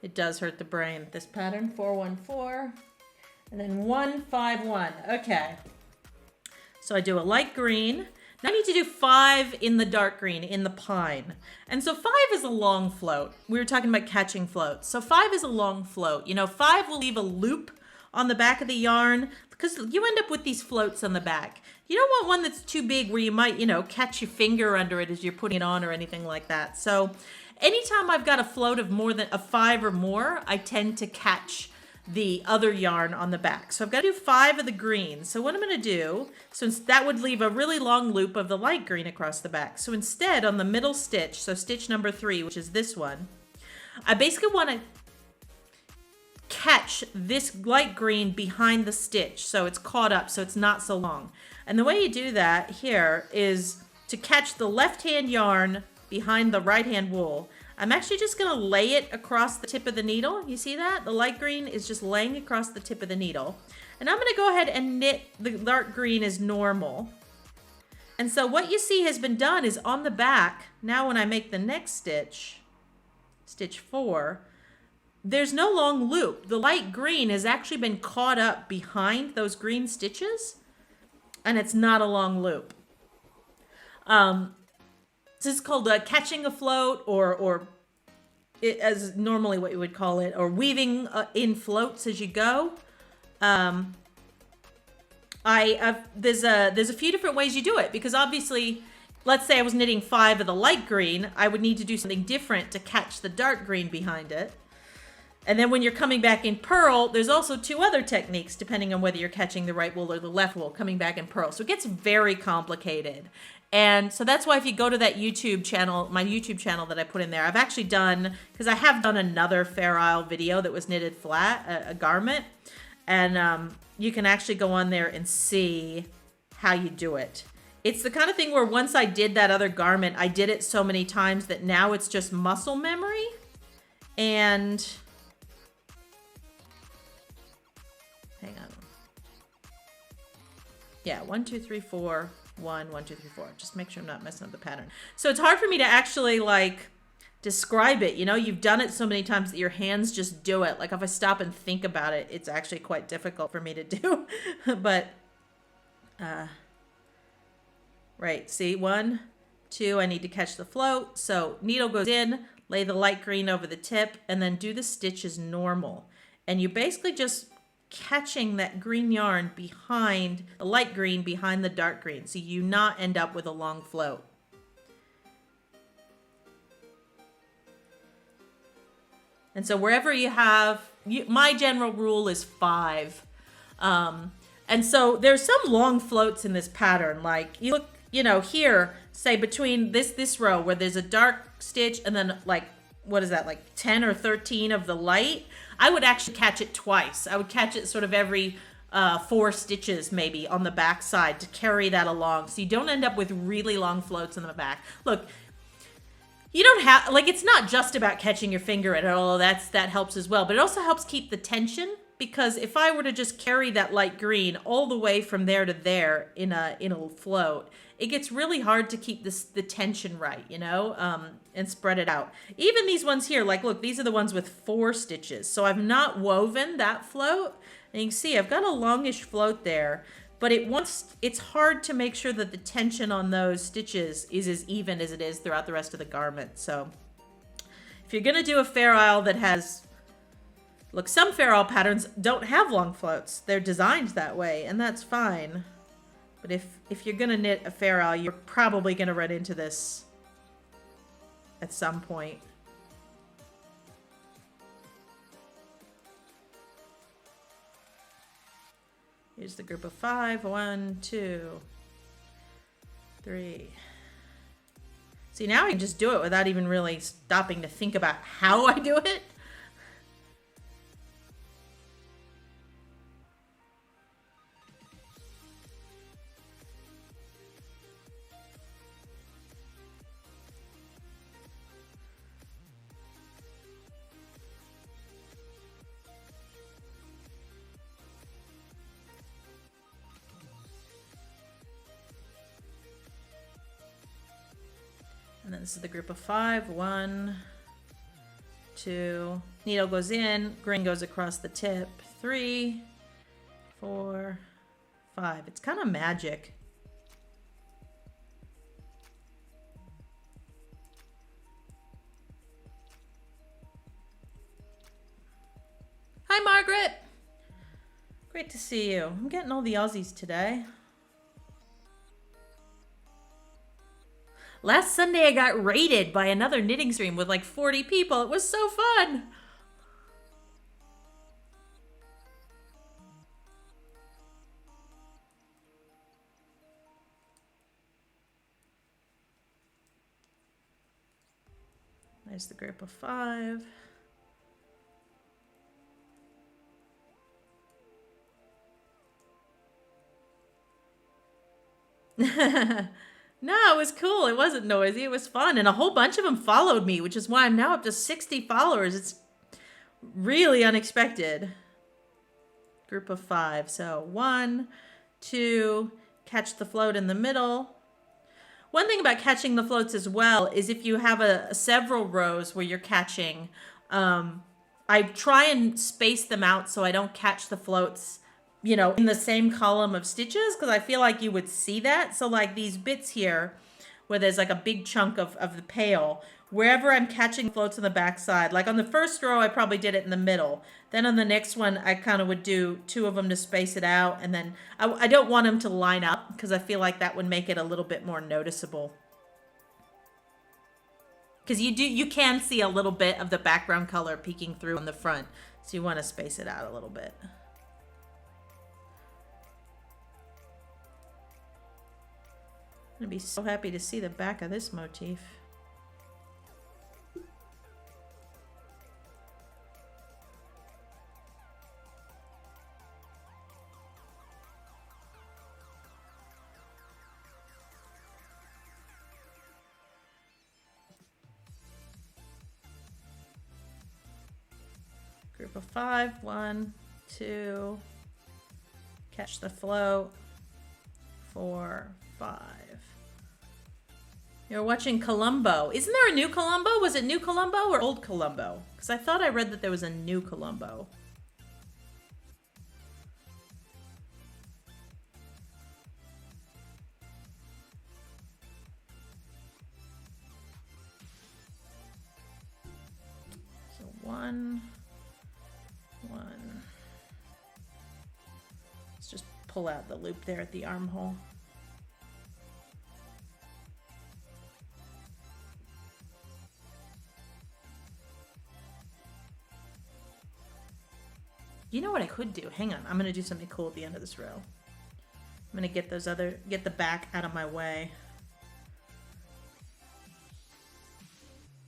It does hurt the brain. This pattern, 414. And then 151. Okay. So I do a light green. Now I need to do 5 in the dark green, in the pine. And so 5 is a long float. We were talking about catching floats. So 5 is a long float. You know, 5 will leave a loop on the back of the yarn because you end up with these floats on the back. You don't want one that's too big where you might, you know, catch your finger under it as you're putting it on or anything like that. So anytime I've got a float of more than a 5 or more, I tend to catch the other yarn on the back. So I've got to do 5 of the green. So what I'm going to do, since that would leave a really long loop of the light green across the back. So instead on the middle stitch, so stitch number 3, which is this one, I basically want to catch this light green behind the stitch so it's caught up, so it's not so long. And the way you do that here is to catch the left hand yarn behind the right hand wool. I'm actually just going to lay it across the tip of the needle. You see that? The light green is just laying across the tip of the needle. And I'm going to go ahead and knit the dark green as normal. And so what you see has been done is on the back, now when I make the next stitch, stitch 4, there's no long loop. The light green has actually been caught up behind those green stitches, and it's not a long loop. This is called catching a float, or as normally what you would call it, or weaving in floats as you go. There's a few different ways you do it, because obviously, let's say I was knitting 5 of the light green, I would need to do something different to catch the dark green behind it. And then when you're coming back in purl, there's also 2 other techniques depending on whether you're catching the right wool or the left wool coming back in purl. So it gets very complicated. And so that's why if you go to that YouTube channel, my YouTube channel that I put in there, I've actually done, because I have done another Fair Isle video that was knitted flat, a garment. And you can actually go on there and see how you do it. It's the kind of thing where once I did that other garment, I did it so many times that now it's just muscle memory. And hang on. Yeah, 1, 2, 3, 4, 1, 1, 2, 3, 4. Just make sure I'm not messing up the pattern. So it's hard for me to actually like describe it. You know, you've done it so many times that your hands just do it. Like if I stop and think about it, it's actually quite difficult for me to do. But right, see, 1, 2, I need to catch the float. So needle goes in, lay the light green over the tip, and then do the stitch as normal. And you basically just catching that green yarn behind, the light green behind the dark green, so you not end up with a long float. And so wherever you have, my general rule is 5. And so there's some long floats in this pattern. Like you look, you know, here, say between this row where there's a dark stitch and then like, what is that, like 10 or 13 of the light, I would actually catch it twice. I would catch it sort of every 4 stitches maybe on the back side to carry that along, so you don't end up with really long floats in the back. Look, you don't have, like, it's not just about catching your finger at all. That helps as well, but it also helps keep the tension, because if I were to just carry that light green all the way from there to there in a float, it gets really hard to keep the tension right, you know, and spread it out. Even these ones here, like, look, these are the ones with 4 stitches. So I've not woven that float. And you can see I've got a longish float there, but it's hard to make sure that the tension on those stitches is as even as it is throughout the rest of the garment. So if you're going to do a Fair Isle that has, look, some Fair Isle patterns don't have long floats. They're designed that way, and that's fine. But if you're going to knit a Fair Isle, you're probably going to run into this at some point. Here's the group of 5. 1, 2, 3. See, now I can just do it without even really stopping to think about how I do it. And then this is the group of 5. 1, 2. Needle goes in, green goes across the tip. 3, 4, 5. It's kind of magic. Hi, Margaret. Great to see you. I'm getting all the Aussies today. Last Sunday I got raided by another knitting stream with like 40 people. It was so fun. There's the group of 5. No, it was cool. It wasn't noisy. It was fun. And a whole bunch of them followed me, which is why I'm now up to 60 followers. It's really unexpected. Group of 5. So 1, 2, catch the float in the middle. One thing about catching the floats as well is if you have several rows where you're catching, I try and space them out so I don't catch the floats, you know, in the same column of stitches, because I feel like you would see that. So like these bits here where there's like a big chunk of the pail, wherever I'm catching floats on the back side, like on the first row I probably did it in the middle, then on the next one I kind of would do 2 of them to space it out, and then I don't want them to line up because I feel like that would make it a little bit more noticeable, because you can see a little bit of the background color peeking through on the front, so you want to space it out a little bit. I'm gonna be so happy to see the back of this motif. group of 5. 1, 2, catch the float. 4, 5. You're watching Columbo. Isn't there a new Columbo? Was it new Columbo or old Columbo? Because I thought I read that there was a new Columbo. So 1, 1. Let's just pull out the loop there at the armhole. You know what I could do? Hang on. I'm going to do something cool at the end of this row. I'm going to get the back out of my way.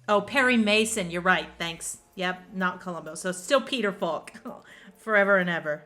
Oh, Perry Mason. You're right. Thanks. Yep. Not Columbo. So still Peter Falk. Forever and ever.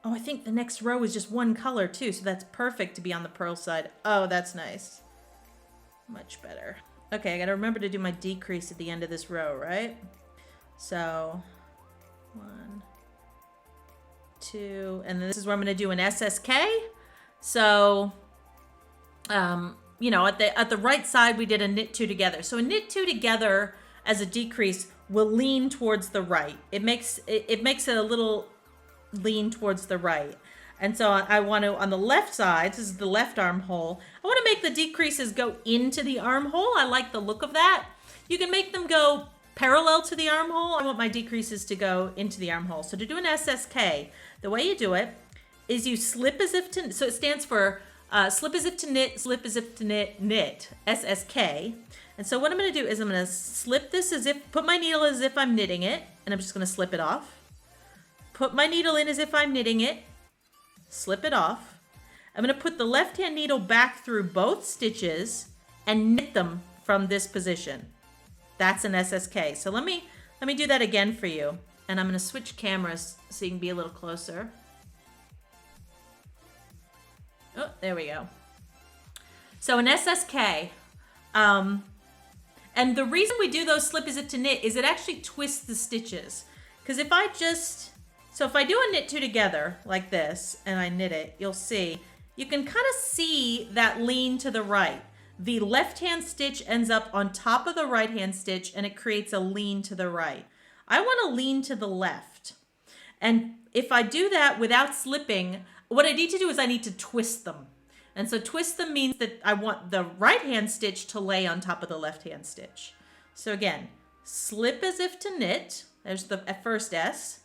Oh, I think the next row is just one color too, so that's perfect to be on the pearl side. Oh, that's nice. Much better. Okay, I gotta remember to do my decrease at the end of this row, right? So, 1, 2, and then this is where I'm gonna do an SSK. So, you know, at the right side, we did a knit 2 together. So a knit 2 together as a decrease will lean towards the right. It makes it a little lean towards the right. And so I want to, on the left side, this is the left armhole, I want to make the decreases go into the armhole. I like the look of that. You can make them go parallel to the armhole. I want my decreases to go into the armhole. So to do an SSK, the way you do it is you slip as if to, so it stands for slip as if to knit, slip as if to knit, knit, SSK. And so what I'm going to do is I'm going to slip this as if, put my needle as if I'm knitting it, and I'm just going to slip it off. Put my needle in as if I'm knitting it, slip it off. I'm going to put the left hand needle back through both stitches and knit them from this position. That's an SSK. So let me do that again for you. And I'm going to switch cameras so you can be a little closer. Oh, there we go. So an SSK, and the reason we do those slip as if to knit is it actually twists the stitches. Because if I just, so if I do a knit 2 together like this and I knit it, you'll see, you can kind of see that lean to the right. The left hand stitch ends up on top of the right hand stitch and it creates a lean to the right. I want to lean to the left. And if I do that without slipping, what I need to do is I need to twist them. And so twist them means that I want the right hand stitch to lay on top of the left hand stitch. So again, slip as if to knit. There's the first S.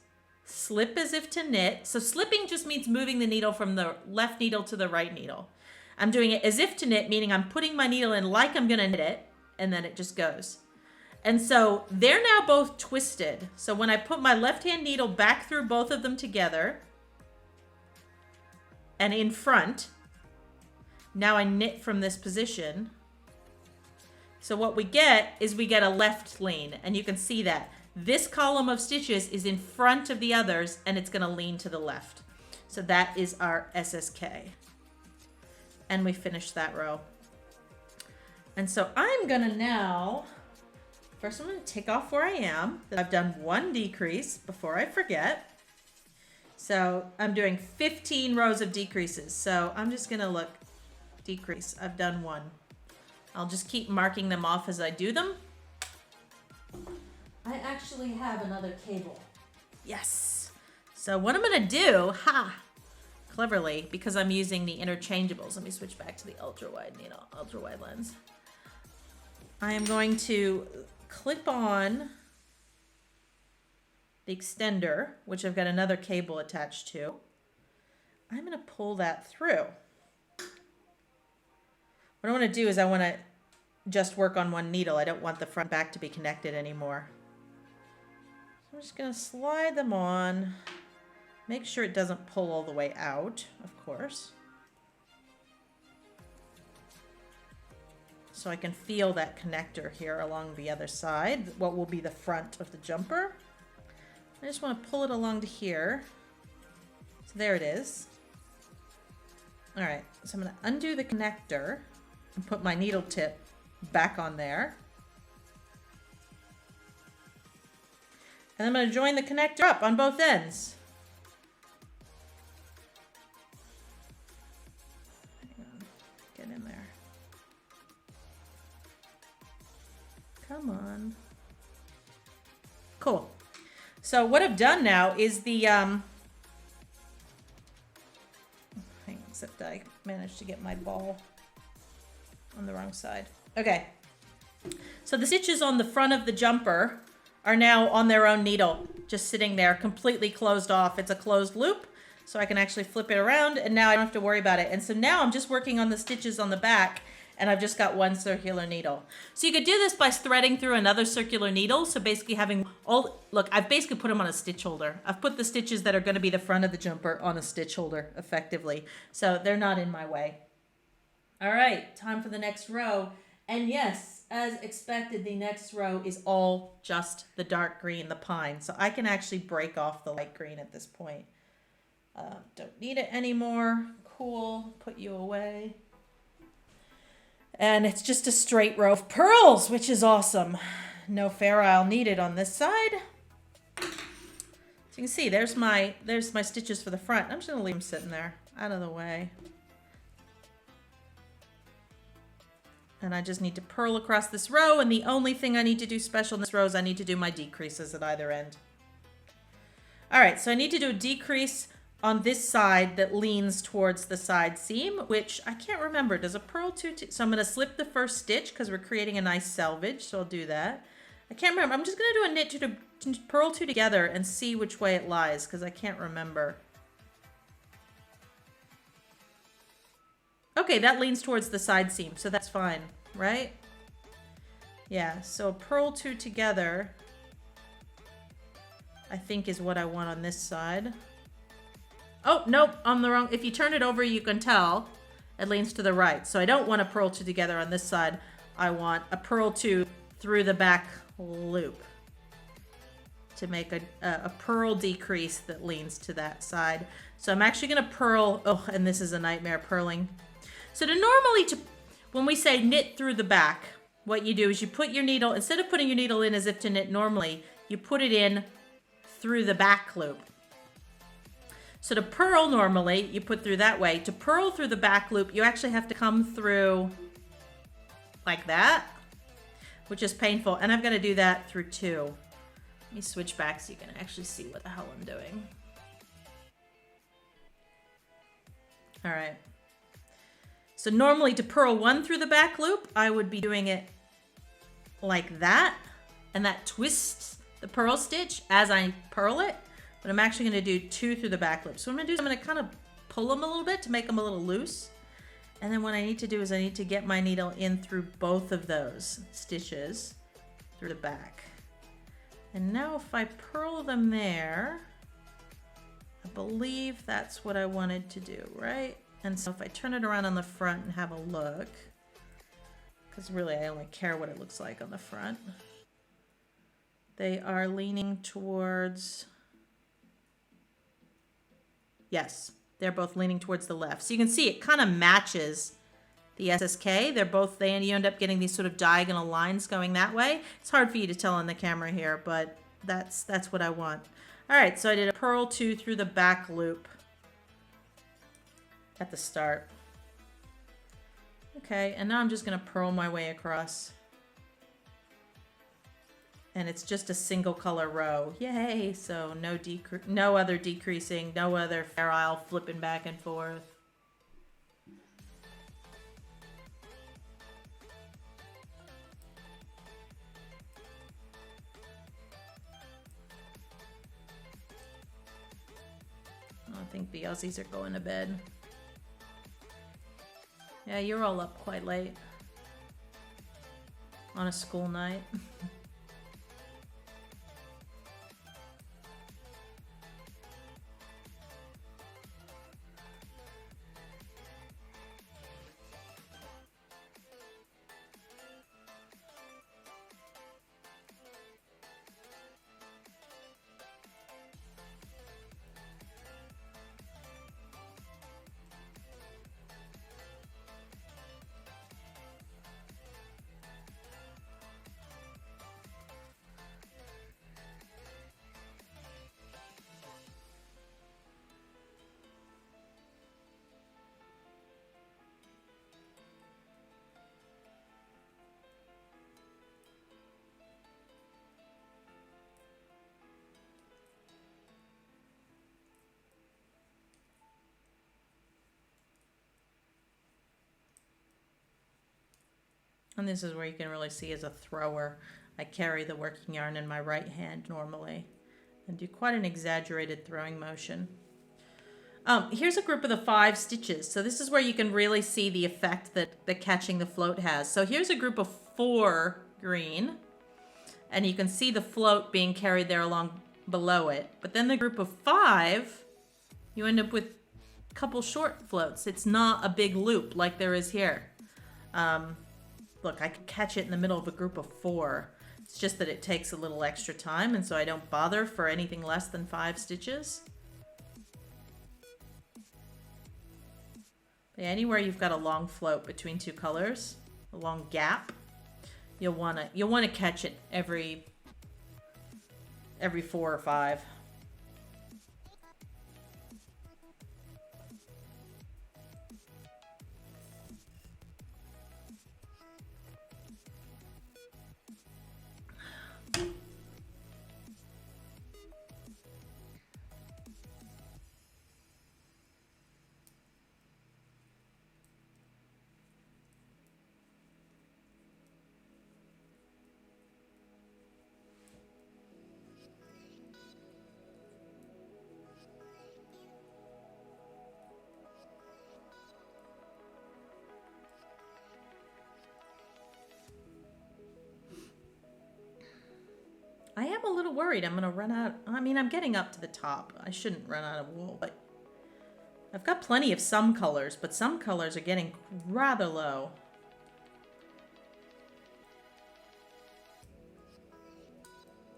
Slip as if to knit. So slipping just means moving the needle from the left needle to the right needle. I'm doing it as if to knit, meaning I'm putting my needle in like I'm going to knit it, and then it just goes. And so they're now both twisted. So when I put my left hand needle back through both of them together and in front, now I knit from this position. So what we get is we get a left lean, and you can see that. This column of stitches is in front of the others, and it's going to lean to the left. So that is our SSK. And we finished that row. And so I'm going to now, first I'm going to take off where I am. I've done one decrease before I forget. So I'm doing 15 rows of decreases. So I'm just going to look, decrease. I've done one. I'll just keep marking them off as I do them. I actually have another cable. Yes. So what I'm going to do, cleverly, because I'm using the interchangeables. Let me switch back to the ultra wide lens. I am going to clip on the extender, which I've got another cable attached to. I'm going to pull that through. What I want to do is I want to just work on one needle. I don't want the front back to be connected anymore. So I'm just going to slide them on. Make sure it doesn't pull all the way out, of course. so I can feel that connector here along the other side, what will be the front of the jumper. I just want to pull it along to here. So there it is. All right, so I'm going to undo the connector and put my needle tip back on there. And I'm going to join the connector up on both ends. Hang on, get in there. Come on. Cool. So what I've done now is the, except I managed to get my ball on the wrong side. Okay. So the stitches on the front of the jumper are now on their own needle, just sitting there completely closed off. It's a closed loop, so I can actually flip it around, and now I don't have to worry about it. And so now I'm just working on the stitches on the back, and I've just got one circular needle. So you could do this by threading through another circular needle. So basically having look, I've basically put them on a stitch holder. I've put the stitches that are gonna be the front of the jumper on a stitch holder effectively. So they're not in my way. All right, time for the next row. And yes, as expected, the next row is all just the dark green, the pine. So I can actually break off the light green at this point. Don't need it anymore. Cool, put you away. And it's just a straight row of pearls, which is awesome. No fair isle needed on this side. So you can see there's my stitches for the front. I'm just gonna leave them sitting there, out of the way. And I just need to purl across this row, and the only thing I need to do special in this row is I need to do my decreases at either end. All right, so I need to do a decrease on this side that leans towards the side seam, which I can't remember. Does a purl two, so I'm gonna slip the first stitch because we're creating a nice selvage, so I'll do that. I can't remember. I'm just gonna do a knit two to purl two together and see which way it lies because I can't remember. Okay, that leans towards the side seam, so that's fine, right? Yeah, so purl two together, I think is what I want on this side. Oh, nope, I'm the wrong. If you turn it over, you can tell it leans to the right. So I don't want a purl two together on this side. I want a purl two through the back loop to make a purl decrease that leans to that side. So I'm actually gonna purl, oh, and this is a nightmare purling. So when we say knit through the back, what you do is you put your needle, instead of putting your needle in as if to knit normally, you put it in through the back loop. So to purl normally, you put through that way. To purl through the back loop, you actually have to come through like that, which is painful. And I've got to do that through two. Let me switch back so you can actually see what the hell I'm doing. All right. So normally to purl one through the back loop, I would be doing it like that. And that twists the purl stitch as I purl it. But I'm actually going to do two through the back loop. So what I'm going to do is I'm going to kind of pull them a little bit to make them a little loose. And then what I need to do is I need to get my needle in through both of those stitches through the back. And now if I purl them there, I believe that's what I wanted to do, right? And so if I turn it around on the front and have a look, because really I only care what it looks like on the front. They are leaning towards... Yes, they're both leaning towards the left. So you can see it kind of matches the SSK. You end up getting these sort of diagonal lines going that way. It's hard for you to tell on the camera here, but that's what I want. All right, so I did a purl two through the back loop at the start. Okay, and now I'm just gonna purl my way across. And it's just a single color row. Yay! So no other decreasing, no other fair isle flipping back and forth. I think the Aussies are going to bed. Yeah, you're all up quite late on a school night. And this is where you can really see as a thrower. I carry the working yarn in my right hand normally and do quite an exaggerated throwing motion. Here's a group of the 5 stitches. So this is where you can really see the effect that the catching the float has. So here's a group of 4 green, and you can see the float being carried there along below it. But then the group of 5, you end up with a couple short floats. It's not a big loop like there is here. Look, I could catch it in the middle of a group of 4. It's just that it takes a little extra time, and so I don't bother for anything less than 5 stitches. But anywhere you've got a long float between 2 colors, a long gap, you'll wanna catch it every 4 or 5. I am a little worried I'm gonna run out. I mean, I'm getting up to the top. I shouldn't run out of wool, but I've got plenty of some colors, but some colors are getting rather low.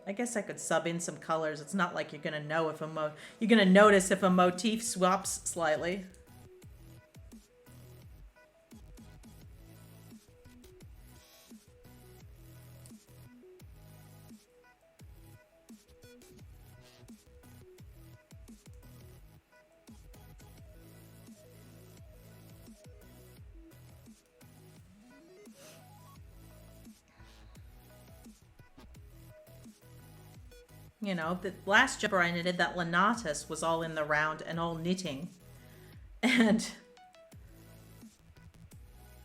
I guess I could sub in some colors. It's not like you're gonna know if you're gonna notice if a motif swaps slightly. You know, the last jumper I knitted, that Lenatus, was all in the round and all knitting. And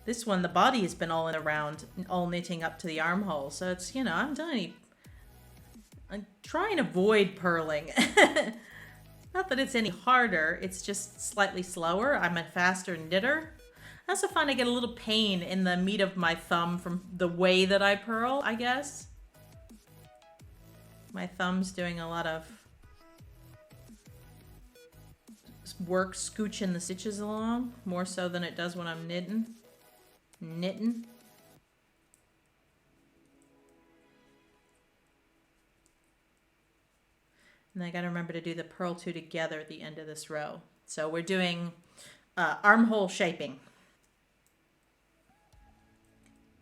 this one, the body has been all in the round, all knitting up to the armhole. So it's, you know, I'm trying to avoid purling. Not that it's any harder, it's just slightly slower. I'm a faster knitter. I also find I get a little pain in the meat of my thumb from the way that I purl, I guess. My thumb's doing a lot of work scooching the stitches along, more so than it does when I'm knitting. And I gotta remember to do the purl 2 together at the end of this row. So we're doing armhole shaping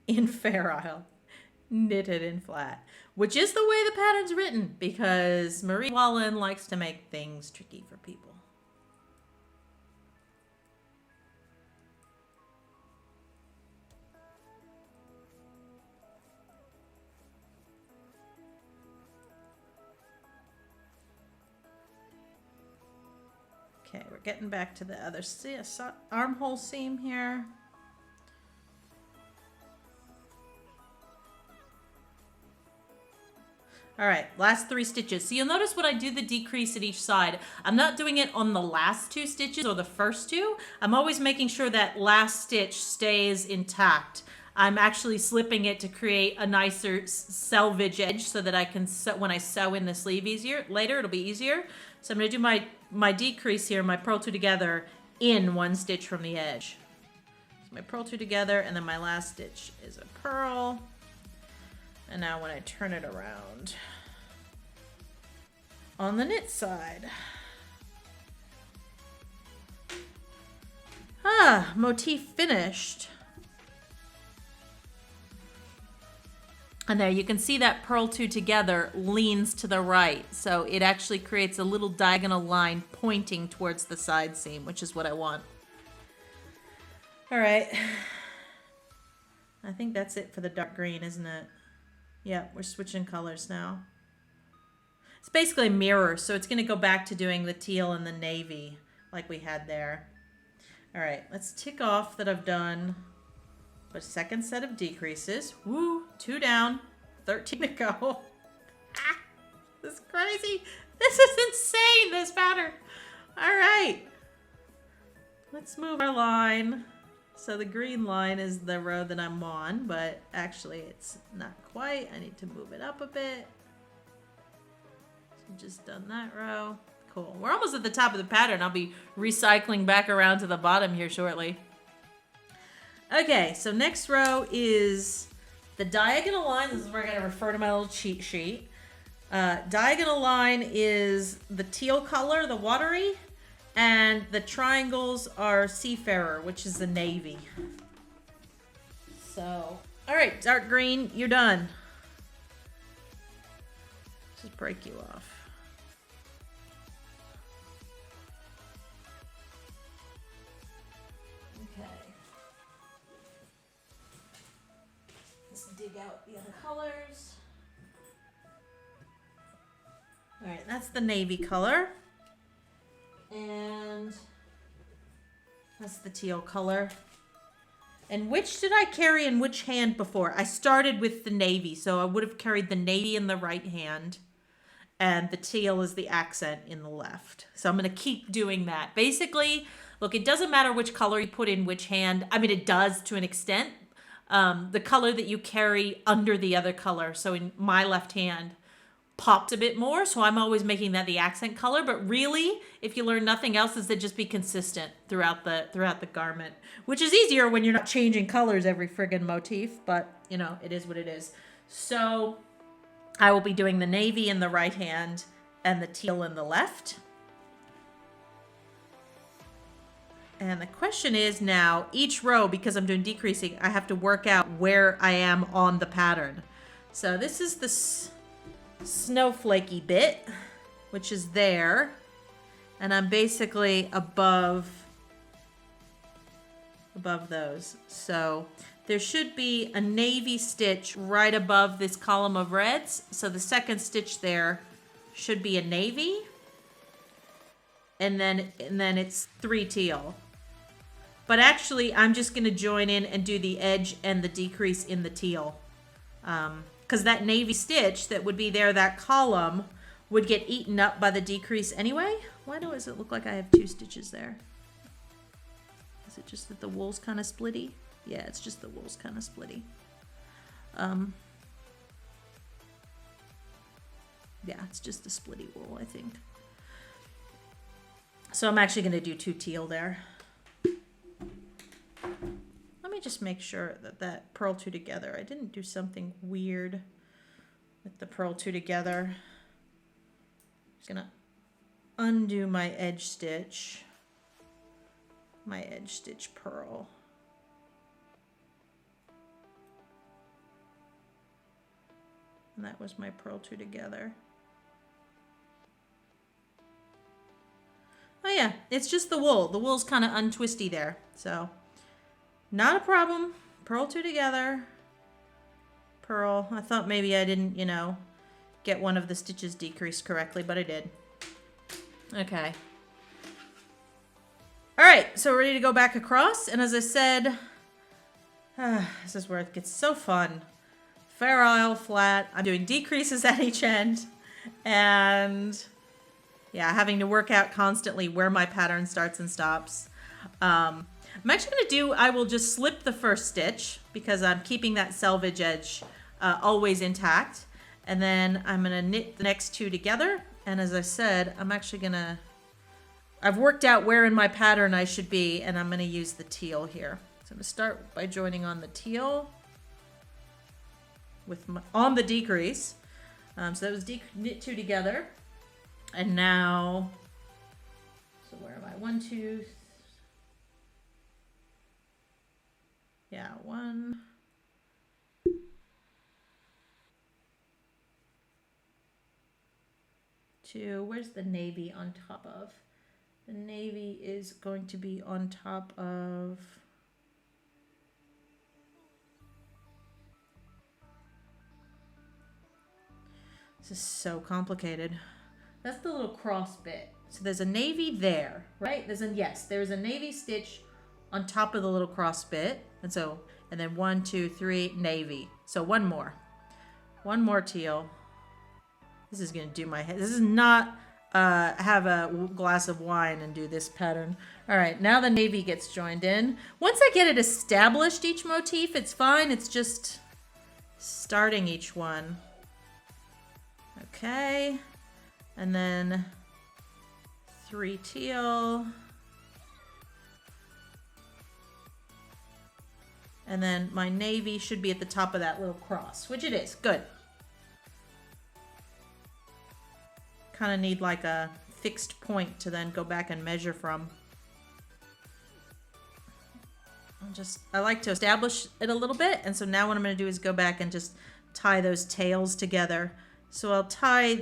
in Fair Isle. Knitted in flat, which is the way the pattern's written, because Marie Wallen likes to make things tricky for people. Okay, we're getting back to the other armhole seam here. All right, last 3 stitches. So you'll notice when I do the decrease at each side, I'm not doing it on the last 2 stitches or the first 2. I'm always making sure that last stitch stays intact. I'm actually slipping it to create a nicer selvage edge so that I can sew, when I sew in the sleeve later, it'll be easier. So I'm gonna do my decrease here, my purl 2 together in 1 stitch from the edge. So my purl 2 together, and then my last stitch is a purl. And now when I turn it around on the knit side. Motif finished. And there you can see that purl 2 together leans to the right. So it actually creates a little diagonal line pointing towards the side seam, which is what I want. All right. I think that's it for the dark green, isn't it? Yeah, we're switching colors now. It's basically a mirror, so it's going to go back to doing the teal and the navy like we had there. All right, let's tick off that I've done Put a second set of decreases. Woo, 2 down, 13 to go. Ah, this is crazy. This is insane, this pattern. All right. Let's move our line. So the green line is the row that I'm on, but actually it's not quite. I need to move it up a bit. So just done that row. Cool. We're almost at the top of the pattern. I'll be recycling back around to the bottom here shortly. Okay, so next row is the diagonal line. This is where I gotta refer to my little cheat sheet. Diagonal line is the teal color, the watery, and the triangles are seafarer, which is the navy. So, all right, dark green, you're done. Just break you off. Okay. Let's dig out the other colors. All right, that's the navy color. And that's the teal color. And which did I carry in which hand before? I started with the navy, so I would have carried the navy in the right hand, and the teal is the accent in the left. So I'm going to keep doing that. Basically, look, it doesn't matter which color you put in which hand. I mean, it does to an extent. The color that you carry under the other color. So in my left hand, pops a bit more, so I'm always making that the accent color. But really, if you learn nothing else, is to just be consistent throughout the garment, which is easier when you're not changing colors every friggin' motif. But you know, it is what it is. So I will be doing the navy in the right hand and the teal in the left. And the question is now, each row, because I'm doing decreasing, I have to work out where I am on the pattern. So this is the snowflakey bit, which is there, and I'm basically above those. So there should be a navy stitch right above this column of reds, so the second stitch there should be a navy, and then it's 3 teal. But actually I'm just going to join in and do the edge and the decrease in the teal, because that navy stitch that would be there, that column, would get eaten up by the decrease anyway. Why does it look like I have 2 stitches there? Is it just that the wool's kind of splitty? Yeah, it's just the wool's kind of splitty. Yeah, it's just the splitty wool, I think. So I'm actually going to do 2 teal there. Let me just make sure that purl 2 together. I didn't do something weird with the purl 2 together. I'm just gonna undo my edge stitch purl. And that was my purl 2 together. Oh yeah, it's just the wool. The wool's kind of untwisty there, so not a problem. Purl 2 together. Purl. I thought maybe I didn't, you know, get one of the stitches decreased correctly, but I did. Okay. All right, so we're ready to go back across. And as I said, this is where it gets so fun. Fair Isle flat. I'm doing decreases at each end. And yeah, having to work out constantly where my pattern starts and stops. I'm actually going to I will just slip the first stitch because I'm keeping that selvage edge always intact. And then I'm going to knit the next 2 together. And as I said, I've worked out where in my pattern I should be, and I'm going to use the teal here. So I'm going to start by joining on the teal on the decrease. So that was knit 2 together. And now, so where am I? 1, 2, yeah, 1, 2. Where's the navy on top of? The navy is going to be on top of, this is so complicated. That's the little cross bit. So there's a navy there, right? There's a navy stitch on top of the little cross bit. And then 1, 2, 3, navy. So one more teal. This is gonna do my head. This is not have a glass of wine and do this pattern. All right, now the navy gets joined in. Once I get it established, each motif, it's fine. It's just starting each one. Okay, and then 3 teal. And then my navy should be at the top of that little cross, which it is. Good. Kind of need like a fixed point to then go back and measure from. I like to establish it a little bit, and so now what I'm going to do is go back and just tie those tails together. So I'll tie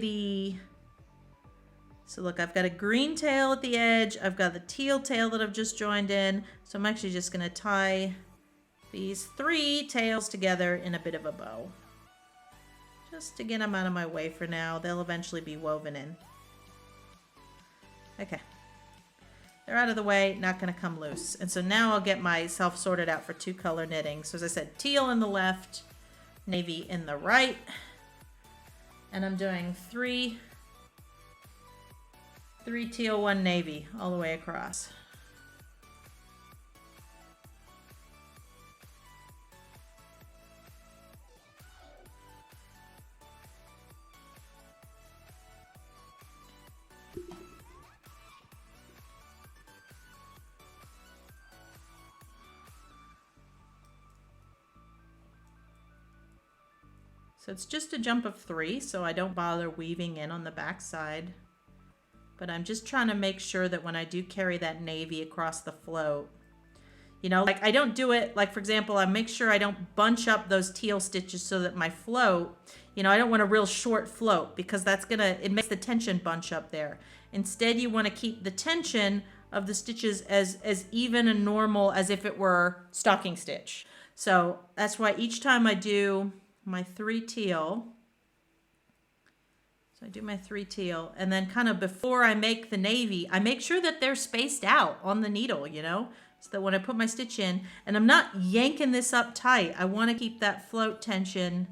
so look, I've got a green tail at the edge, I've got the teal tail that I've just joined in, so I'm actually just going to tie these 3 tails together in a bit of a bow. Just to get them out of my way for now. They'll eventually be woven in. Okay. They're out of the way, not going to come loose. And so now I'll get myself sorted out for 2 color knitting. So as I said, teal in the left, navy in the right. And I'm doing 3 teal, 1 navy all the way across. So it's just a jump of 3, so I don't bother weaving in on the back side. But I'm just trying to make sure that when I do carry that navy across the float, you know, like I don't do it, like for example, I make sure I don't bunch up those teal stitches so that my float, you know, I don't want a real short float because it makes the tension bunch up there. Instead, you want to keep the tension of the stitches as even and normal as if it were stocking stitch. So that's why each time I do my 3 teal. So I do my 3 teal, and then kind of before I make the navy, I make sure that they're spaced out on the needle, you know, so that when I put my stitch in, and I'm not yanking this up tight, I want to keep that float tension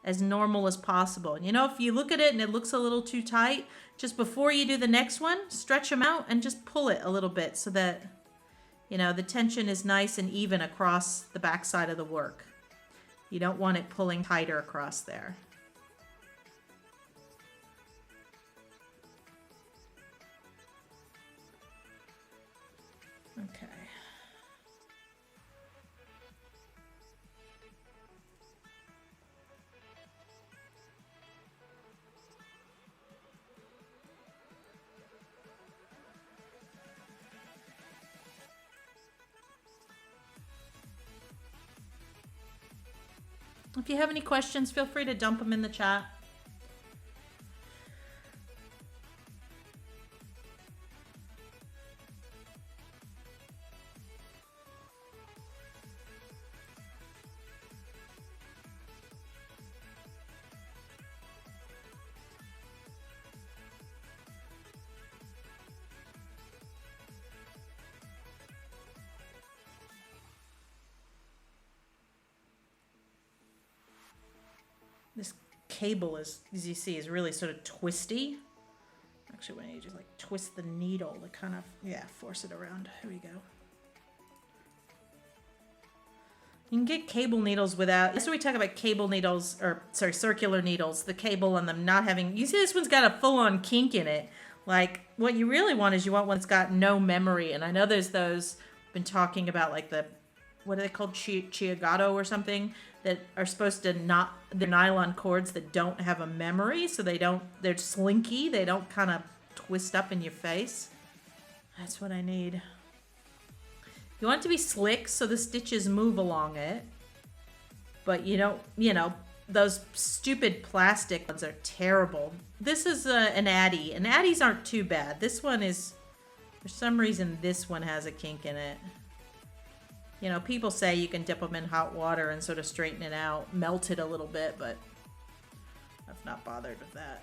as normal as possible. And you know, if you look at it and it looks a little too tight, just before you do the next one, stretch them out and just pull it a little bit so that, you know, the tension is nice and even across the back side of the work. You don't want it pulling tighter across there. Okay. If you have any questions, feel free to dump them in the chat. This cable is, as you see, is really sort of twisty. Actually, when you just like twist the needle to kind of, yeah, force it around. Here we go. You can get cable needles without, that's when we talk about cable needles, or sorry, circular needles, the cable and them not having, you see this one's got a full-on kink in it. Like, what you really want is you want one that's got no memory. And I know there's those, been talking about like the, what are they called, Chiagato or something, that are supposed to not, they're nylon cords that don't have a memory, so they're slinky, they don't kind of twist up in your face. That's what I need. You want it to be slick so the stitches move along it, but you don't, you know, those stupid plastic ones are terrible. This is an Addy, and Addies aren't too bad. This one is, for some reason, this one has a kink in it. You know, people say you can dip them in hot water and sort of straighten it out, melt it a little bit, but I've not bothered with that.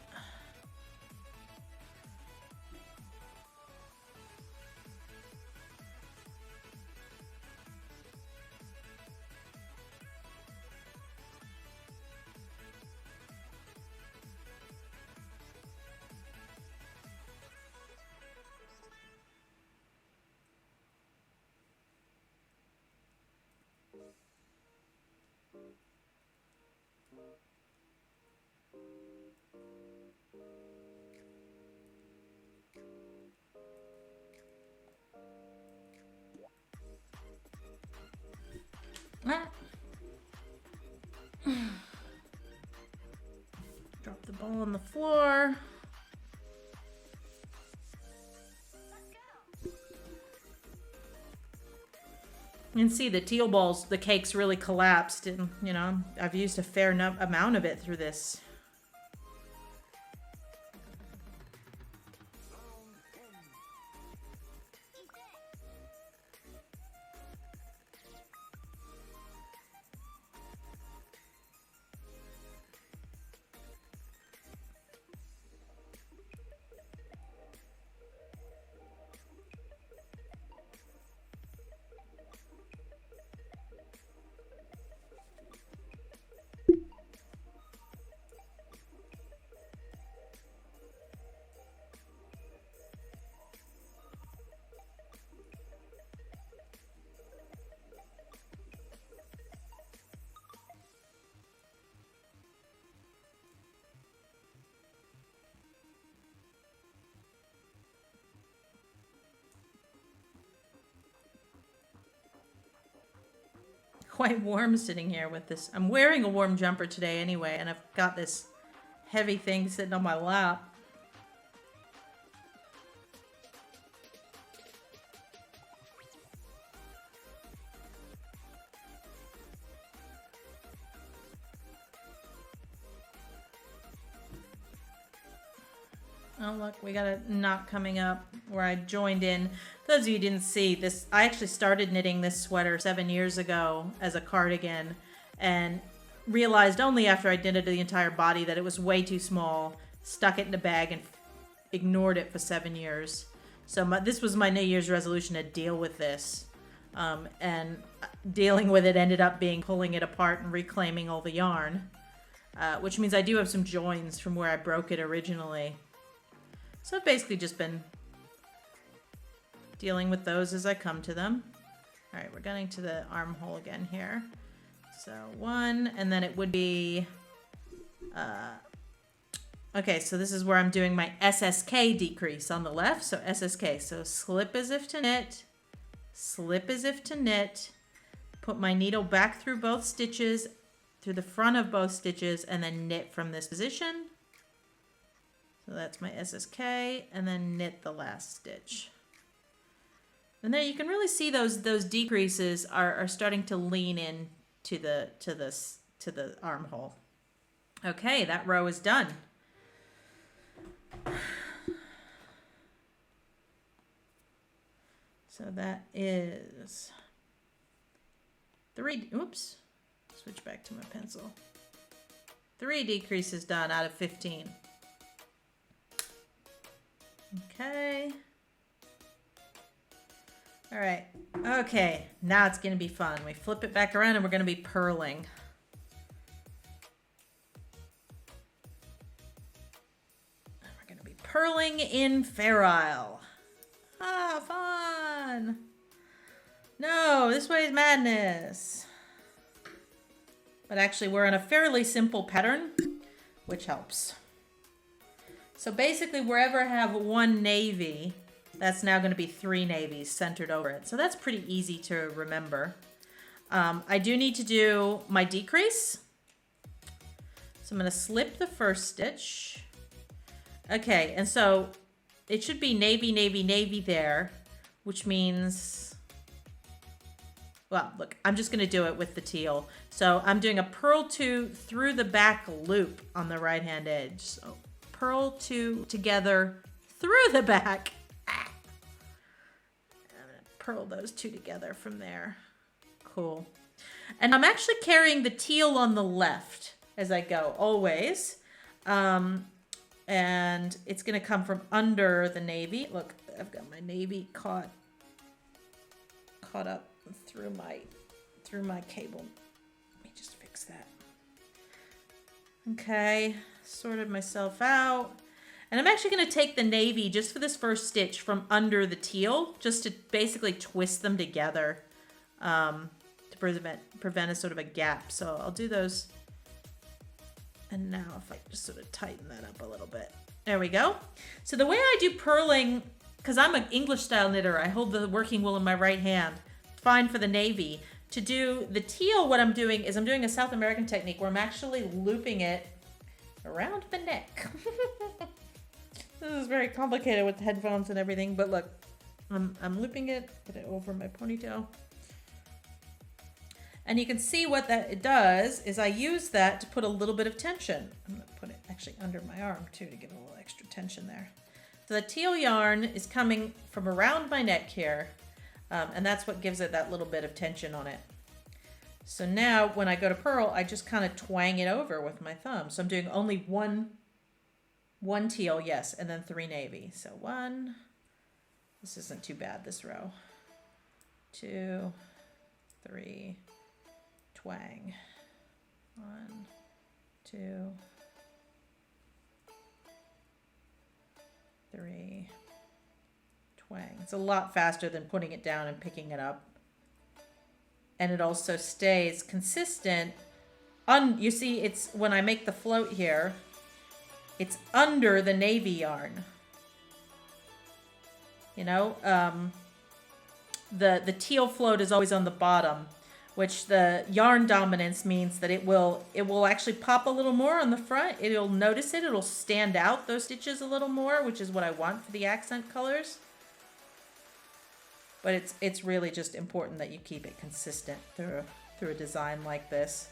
Ah. Drop the ball on the floor. You can see the teal balls, the cake's really collapsed, and you know, I've used a fair amount of it through this. Quite warm sitting here with this. I'm wearing a warm jumper today anyway, and I've got this heavy thing sitting on my lap. Oh look, we got a knot coming up where I joined in. Those of you who didn't see this, I actually started knitting this sweater 7 years ago as a cardigan and realized only after I knitted the entire body that it was way too small, stuck it in a bag and ignored it for 7 years. So this was my New Year's resolution to deal with this. And dealing with it ended up being pulling it apart and reclaiming all the yarn, which means I do have some joins from where I broke it originally. So I've basically just been dealing with those as I come to them. All right, we're getting to the armhole again here. So 1, and then it would be, okay, so this is where I'm doing my SSK decrease on the left. So SSK, so slip as if to knit, slip as if to knit, put my needle back through both stitches, through the front of both stitches, and then knit from this position. So that's my SSK, and then knit the last stitch. And there you can really see those decreases are starting to lean in to the armhole. Okay, that row is done. So that is 3, oops, switch back to my pencil. 3 decreases done out of 15. Okay. All right. Okay, now it's going to be fun. We flip it back around and we're going to be purling. And we're going to be purling in Fair Isle. Ah, fun. No, this way is madness. But actually, we're in a fairly simple pattern, which helps. So basically, wherever I have 1 navy, that's now going to be 3 navies centered over it. So that's pretty easy to remember. I do need to do my decrease. So I'm going to slip the first stitch. Okay, and so it should be navy, navy, navy there, which means, well, look, I'm just going to do it with the teal. So I'm doing a purl 2 through the back loop on the right-hand edge. So purl 2 together through the back. I'm gonna purl those 2 together from there. Cool. And I'm actually carrying the teal on the left as I go, always. And it's gonna come from under the navy. Look, I've got my navy caught up through my cable. Let me just fix that. Okay, sorted myself out. And I'm actually going to take the navy just for this first stitch from under the teal, just to basically twist them together to prevent a sort of a gap. So I'll do those. And now if I just sort of tighten that up a little bit. There we go. So the way I do purling, because I'm an English style knitter, I hold the working wool in my right hand. Fine for the navy. to do the teal, what I'm doing is I'm doing a South American technique where I'm actually looping it around the neck. This is very complicated with the headphones and everything, but look, I'm looping it, put it over my ponytail. And you can see what that it does is I use that to put a little bit of tension. I'm gonna put it actually under my arm too to give it a little extra tension there. So the teal yarn is coming from around my neck here, and that's what gives it that little bit of tension on it. So now when I go to purl, I just kind of twang it over with my thumb. So I'm doing only one teal, yes, and then 3 navy. So 1, this isn't too bad, this row. 2, 3, twang. 1, 2, 3, twang. It's a lot faster than putting it down and picking it up. And it also stays consistent. You see, it's when I make the float here, it's under the navy yarn. You know, the teal float is always on the bottom, which the yarn dominance means that it will actually pop a little more on the front. It'll notice it. It'll stand out those stitches a little more, which is what I want for the accent colors. But it's really just important that you keep it consistent through a design like this.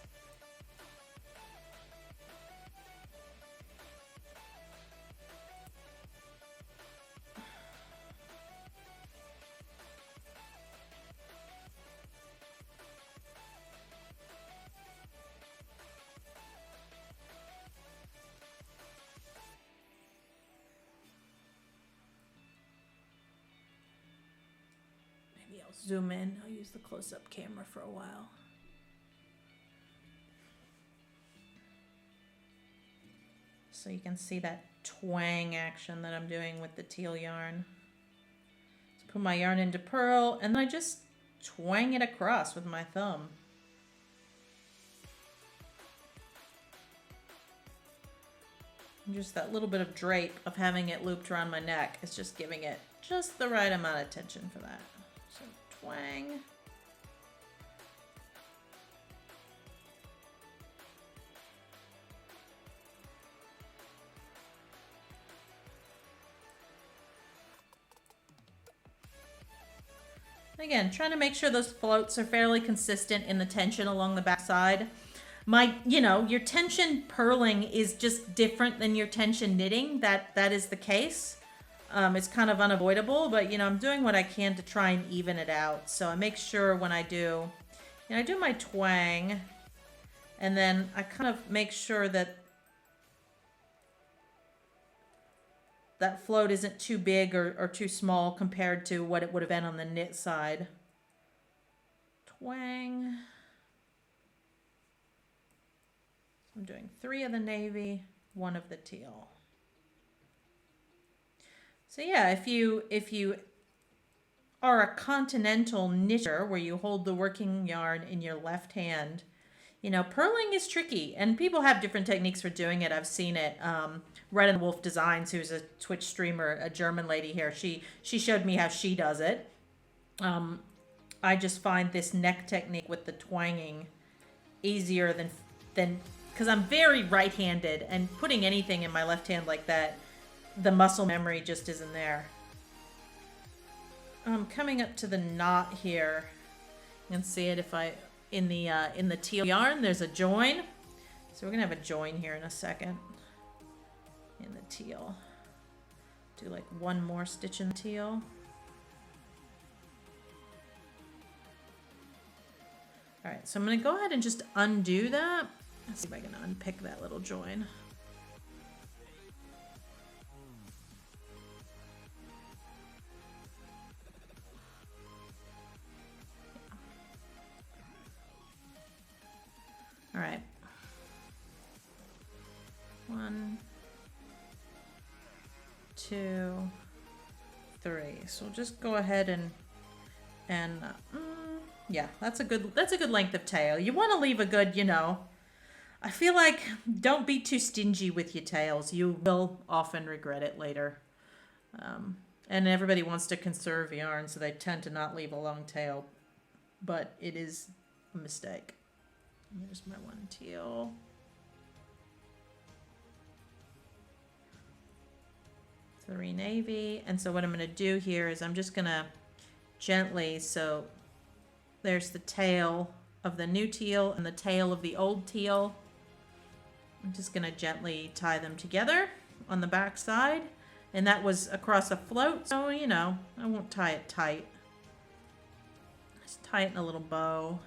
I'll zoom in. I'll use the close-up camera for a while. So you can see that twang action that I'm doing with the teal yarn. So put my yarn into purl, and then I just twang it across with my thumb. And just that little bit of drape of having it looped around my neck is just giving it just the right amount of tension for that. So twang. Again, trying to make sure those floats are fairly consistent in the tension along the back side. Your tension purling is just different than your tension knitting. That is the case. It's kind of unavoidable, but I'm doing what I can to try and even it out. So I make sure when I do, I do my twang, and then I kind of make sure that that float isn't too big or too small compared to what it would have been on the knit side. Twang. I'm doing 3 of the navy, 1 of the teal. So yeah, if you are a continental knitter where you hold the working yarn in your left hand, purling is tricky, and people have different techniques for doing it. I've seen it. Red and Wolf Designs, who's a Twitch streamer, a German lady here, she showed me how she does it. I just find this neck technique with the twanging easier than because I'm very right-handed, and putting anything in my left hand like that, the muscle memory just isn't there. Coming up to the knot here, you can see it in the teal yarn. There's a join, so we're gonna have a join here in a second. In the teal, do like 1 more stitch in the teal. All right, so I'm gonna go ahead and just undo that. Let's see if I can unpick that little join. All right. 1, 2, 3. So we'll just go ahead and yeah, that's a good length of tail. You want to leave a good, I feel like don't be too stingy with your tails. You will often regret it later. And everybody wants to conserve yarn, so they tend to not leave a long tail. But it is a mistake. There's my one teal. Three navy. And so what I'm going to do here is I'm just going to gently, so there's the tail of the new teal and the tail of the old teal. I'm just going to gently tie them together on the back side. And that was across a float, so, you know, I won't tie it tight. Just tie it in a little bow.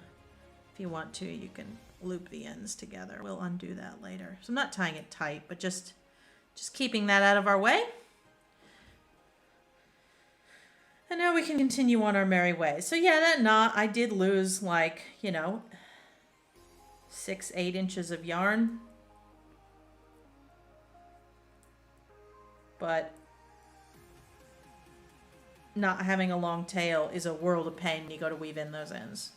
If you want to, you can loop the ends together. We'll undo that later. So I'm not tying it tight, but just keeping that out of our way. And now we can continue on our merry way. So yeah, that knot, I did lose like, you know, 6-8 inches of yarn. But not having a long tail is a world of pain when you go to weave in those ends.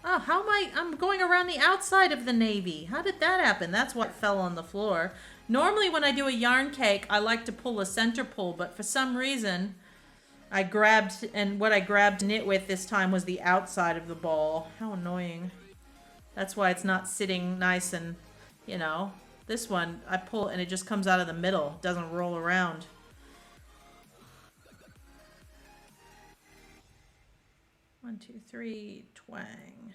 Oh, how am I'm going around the outside of the navy. How did that happen? That's what fell on the floor. Normally when I do a yarn cake, I like to pull a center pull, but for some reason I grabbed, and what I grabbed to knit with this time was the outside of the ball. How annoying. That's why it's not sitting nice and, you know, this one I pull and it just comes out of the middle. It doesn't roll around. One, two, three, twang.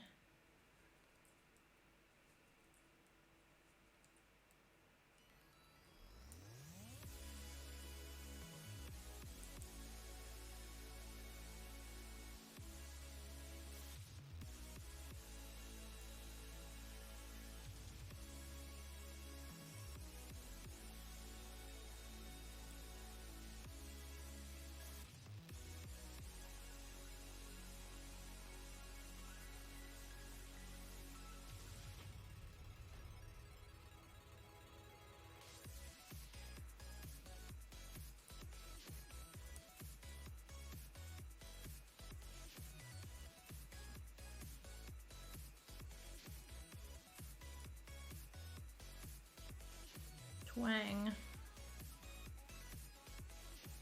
Twang.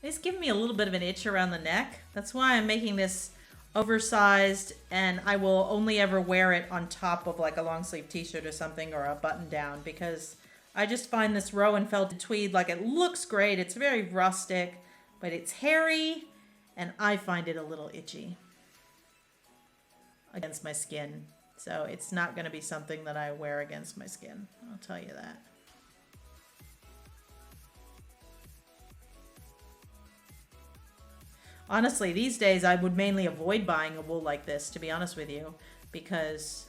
It's giving me a little bit of an itch around the neck. That's why I'm making this oversized, and I will only ever wear it on top of like a long sleeve t-shirt or something, or a button down, because I just find this Rowan felted tweed, like, it looks great. It's very rustic, but it's hairy, and I find it a little itchy against my skin. So it's not going to be something that I wear against my skin. I'll tell you that. Honestly, these days I would mainly avoid buying a wool like this, to be honest with you, because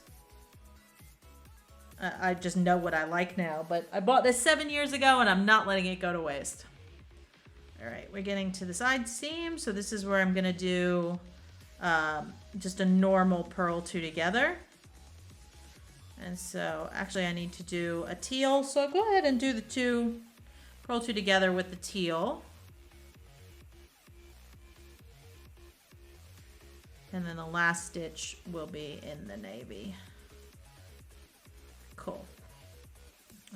I just know what I like now. But I bought this 7 years ago and I'm not letting it go to waste. All right, we're getting to the side seam. So this is where I'm going to do just a normal purl two together. And so actually I need to do a teal. So I'll go ahead and do the purl two together with the teal. And then the last stitch will be in the navy. Cool.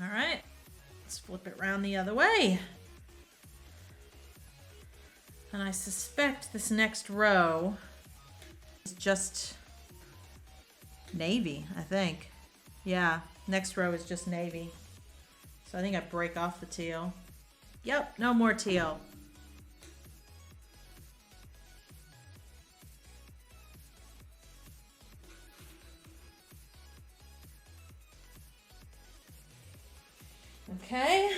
All right, let's flip it around the other way. And I suspect this next row is just navy, I think. Yeah, next row is just navy. So I think I break off the teal. Yep, no more teal. Okay,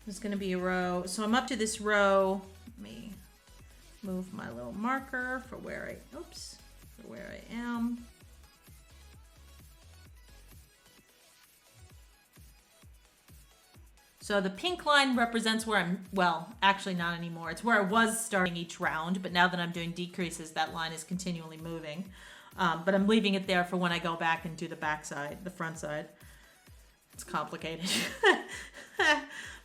there's going to be a row. So I'm up to this row. Let me move my little marker for where I am. So the pink line represents where I'm, well, actually not anymore. It's where I was starting each round, but now that I'm doing decreases, that line is continually moving. But I'm leaving it there for when I go back and do the back side, the front side. It's complicated.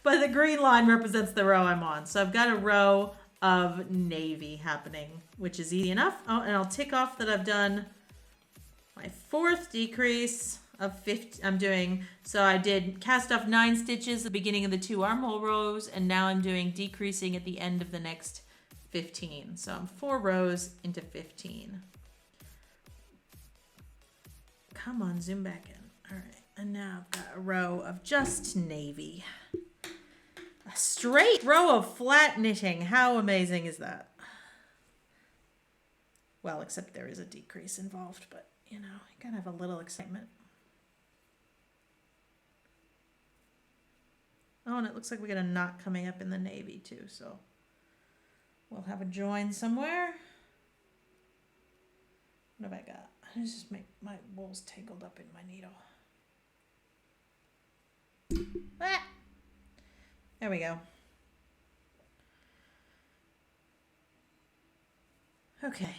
But the green line represents the row I'm on. So I've got a row of navy happening, which is easy enough. Oh, and I'll tick off that I've done my 4th decrease of 50. So I did cast off 9 stitches at the beginning of the 2 armhole rows, and now I'm doing decreasing at the end of the next 15. So I'm 4 rows into 15. Come on, zoom back in. All right, and now I've got a row of just navy. A straight row of flat knitting. How amazing is that? Well, except there is a decrease involved, but you know, you gotta have a little excitement. Oh, and it looks like we got a knot coming up in the navy too, so we'll have a join somewhere. What have I got? Let's just make my wool's tangled up in my needle. Ah! There we go. Okay.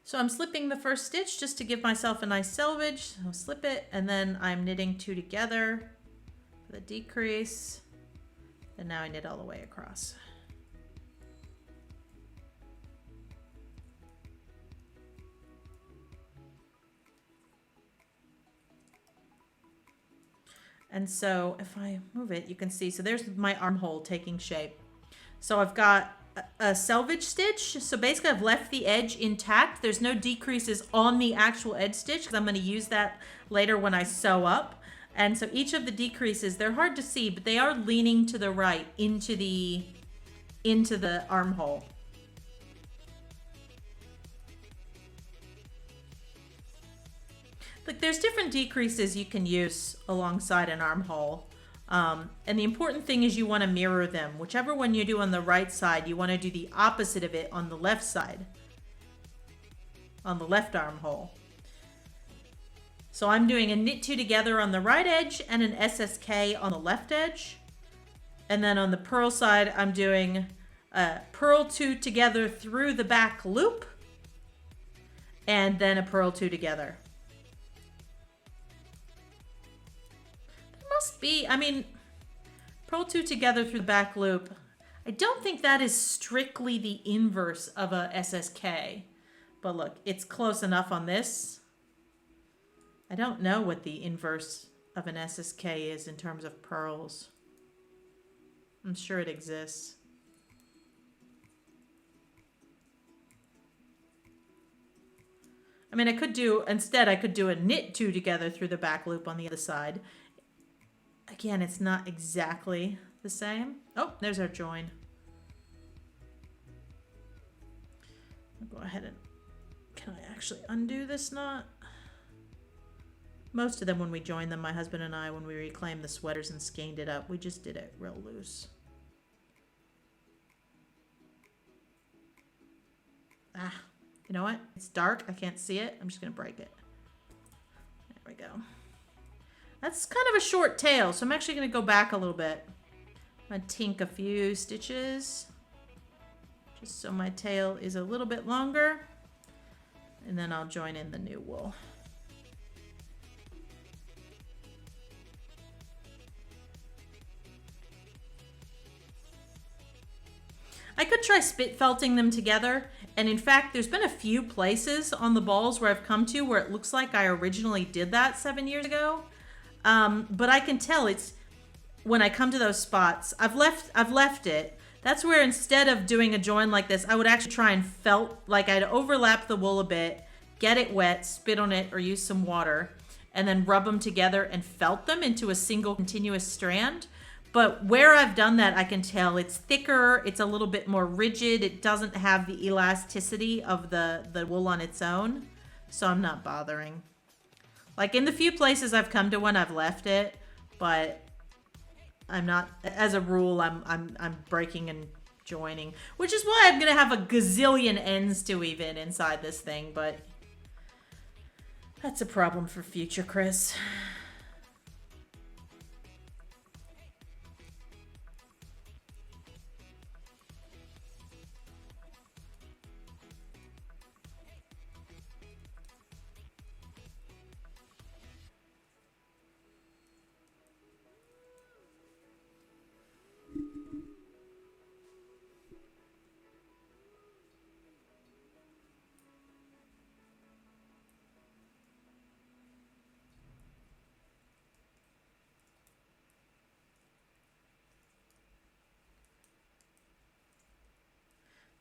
So I'm slipping the first stitch just to give myself a nice selvage. So I'll slip it, and then I'm knitting 2 together for the decrease. And now I knit all the way across. And so if I move it, you can see, so there's my armhole taking shape. So I've got a selvage stitch. So basically I've left the edge intact. There's no decreases on the actual edge stitch because I'm going to use that later when I sew up. And so each of the decreases, they're hard to see, but they are leaning to the right into the armhole. Like there's different decreases you can use alongside an armhole. And the important thing is you want to mirror them. Whichever one you do on the right side, you want to do the opposite of it on the left side, on the left armhole. So I'm doing a knit 2 together on the right edge and an SSK on the left edge. And then on the purl side, I'm doing a purl 2 together through the back loop and then a purl 2 together. Must be, I mean, purl 2 together through the back loop. I don't think that is strictly the inverse of a SSK, but look, it's close enough on this. I don't know what the inverse of an SSK is in terms of purls. I'm sure it exists. I mean, I could do a knit 2 together through the back loop on the other side. Again, it's not exactly the same. Oh, there's our join. I'll go ahead and, can I actually undo this knot? Most of them, when we joined them, my husband and I, when we reclaimed the sweaters and skeined it up, we just did it real loose. Ah, you know what? It's dark, I can't see it. I'm just gonna break it. There we go. That's kind of a short tail, so I'm actually going to go back a little bit. I'm going to tink a few stitches, just so my tail is a little bit longer, and then I'll join in the new wool. I could try spit felting them together, and in fact, there's been a few places on the balls where I've come to where it looks like I originally did that 7 years ago. But I can tell it's when I come to those spots, I've left it. That's where instead of doing a join like this, I would actually try and felt, like I'd overlap the wool a bit, get it wet, spit on it or use some water, and then rub them together and felt them into a single continuous strand. But where I've done that, I can tell it's thicker, it's a little bit more rigid, it doesn't have the elasticity of the wool on its own, so I'm not bothering. Like in the few places I've come to one, I've left it, but I'm not, as a rule, I'm breaking and joining, which is why I'm gonna have a gazillion ends to weave in inside this thing, but that's a problem for future Kris.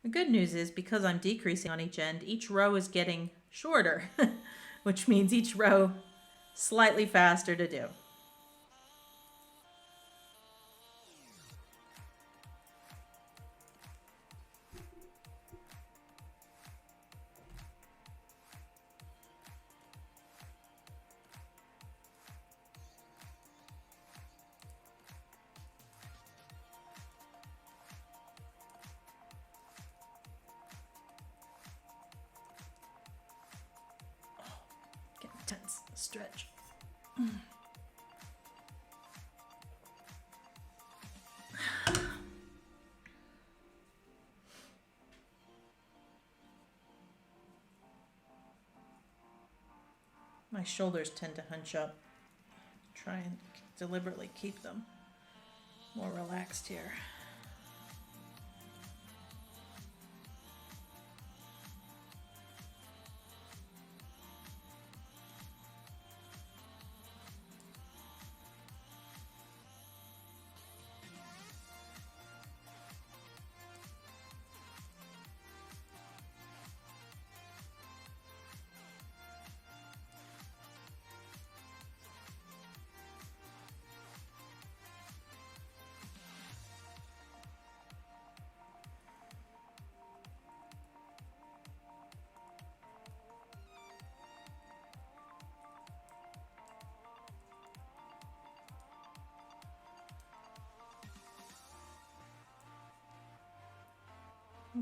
The good news is because I'm decreasing on each end, each row is getting shorter, which means each row slightly faster to do. Get intense, stretch. My shoulders tend to hunch up. Try and deliberately keep them more relaxed here.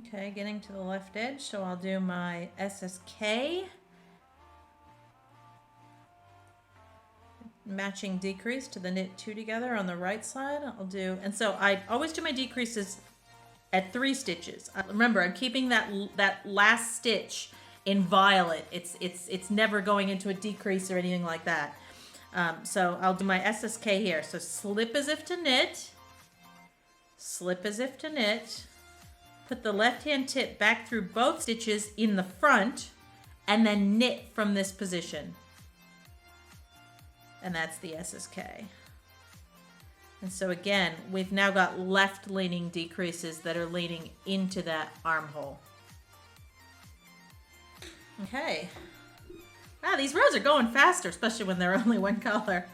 Okay, getting to the left edge, so I'll do my SSK. Matching decrease to the knit 2 together on the right side. I'll do, and so I always do my decreases at 3 stitches. Remember, I'm keeping that last stitch in violet. It's never going into a decrease or anything like that. So I'll do my SSK here. So slip as if to knit, slip as if to knit, put the left hand tip back through both stitches in the front, and then knit from this position. And that's the SSK. And so again, we've now got left leaning decreases that are leaning into that armhole. Okay. Wow, these rows are going faster, especially when they're only one color.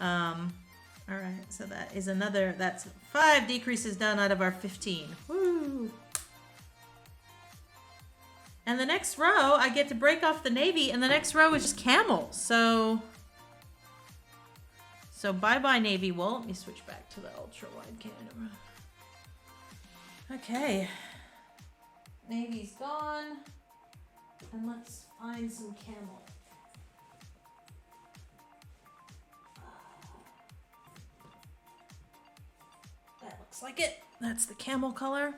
All right, so that is another, that's 5 decreases done out of our 15. Woo! And the next row, I get to break off the navy, and the next row is just camel. So bye-bye navy wool. Let me switch back to the ultra-wide camera. Okay. Navy's gone. And let's find some camel. That looks like it. That's the camel color.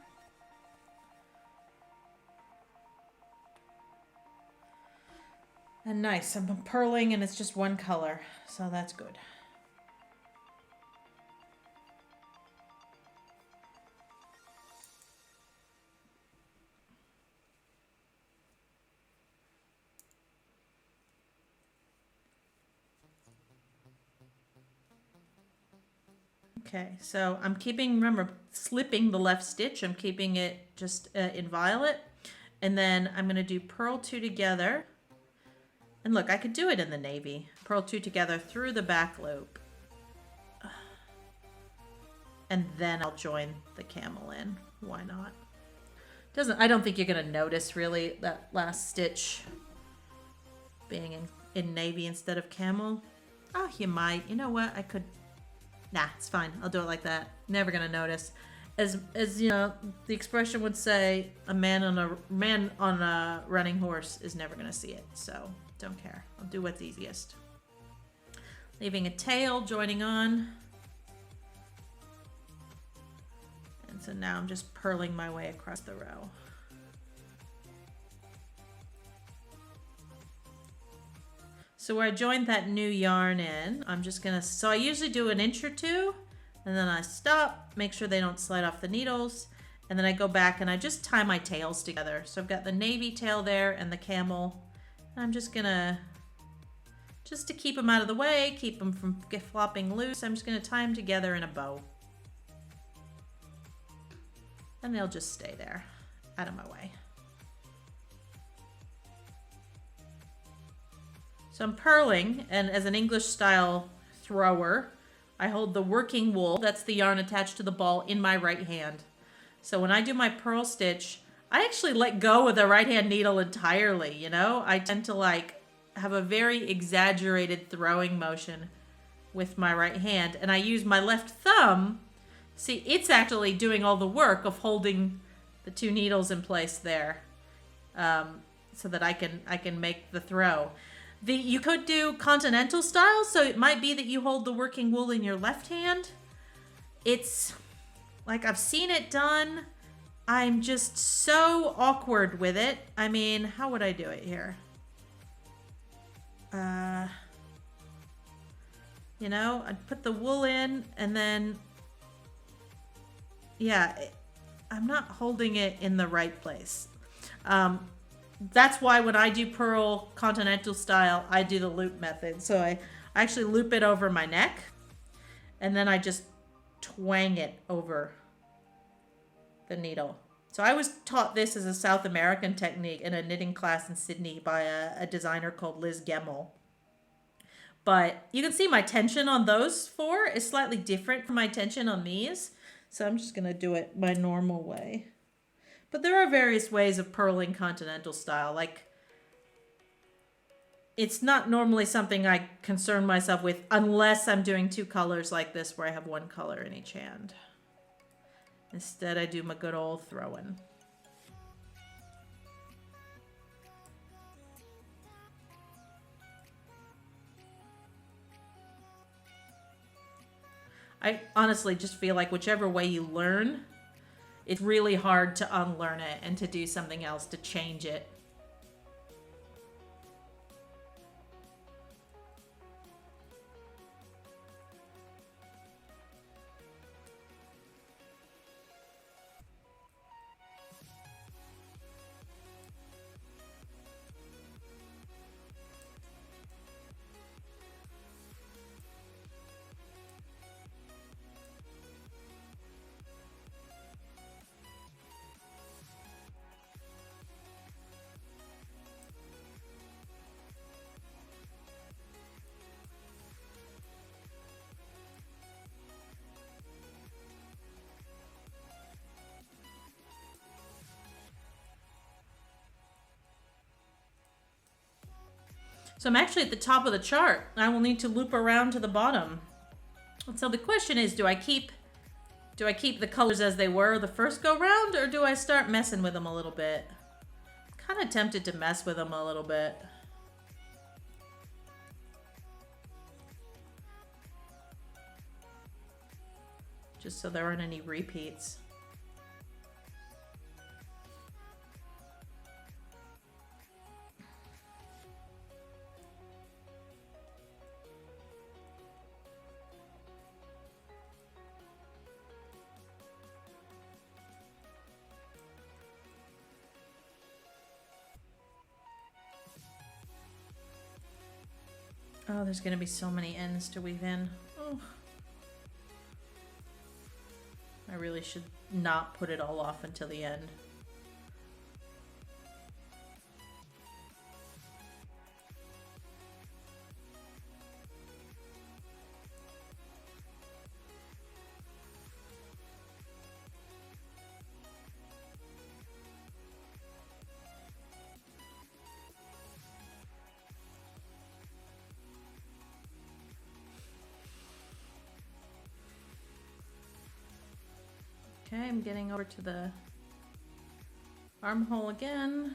And nice. I'm purling and it's just one color, so that's good. Okay, so I'm keeping, remember, slipping the left stitch. I'm keeping it just in violet. And then I'm going to do purl 2 together. And look, I could do it in the navy. Purl 2 together through the back loop. And then I'll join the camel in. Why not? I don't think you're going to notice really that last stitch being in navy instead of camel. Oh, you might. You know what? I could... Nah, it's fine. I'll do it like that. Never gonna notice. As you know, the expression would say, a man on a running horse is never gonna see it. So don't care. I'll do what's easiest. Leaving a tail, joining on. And so now I'm just purling my way across the row. So where I joined that new yarn in, I'm just gonna, so I usually do an inch or 2, and then I stop, make sure they don't slide off the needles, and then I go back and I just tie my tails together. So I've got the navy tail there and the camel. And I'm just gonna, just to keep them out of the way, keep them from flopping loose, I'm just gonna tie them together in a bow. And they'll just stay there. out of my way. So I'm purling, and as an English style thrower, I hold the working wool, that's the yarn attached to the ball, in my right hand. So when I do my purl stitch, I actually let go of the right hand needle entirely, you know? I tend to like have a very exaggerated throwing motion with my right hand, and I use my left thumb. See, it's actually doing all the work of holding the two needles in place there, so that I can make the throw. You could do continental style, so it might be that you hold the working wool in your left hand. It's like, I've seen it done. I'm just so awkward with it. I mean, how would I do it here? You know, I'd put the wool in, and then, yeah, I'm not holding it in the right place. That's why when I do purl continental style, I do the loop method. So I actually loop it over my neck, and then I just twang it over the needle. So I was taught this as a South American technique in a knitting class in Sydney by a designer called Liz Gemmell. But you can see my tension on those four is slightly different from my tension on these. So I'm just going to do it my normal way. But there are various ways of purling continental style. Like, it's not normally something I concern myself with unless I'm doing two colors like this where I have one color in each hand. Instead, I do my good old throwing. I honestly just feel like whichever way you learn, it's really hard to unlearn it and to do something else to change it. So I'm actually at the top of the chart. I will need to loop around to the bottom. And so the question is, do I keep the colors as they were the first go round, or do I start messing with them a little bit? I'm kind of tempted to mess with them a little bit. Just so there aren't any repeats. Oh, there's gonna be so many ends to weave in. Oh. I really should not put it all off until the end. Okay, I'm getting over to the armhole again.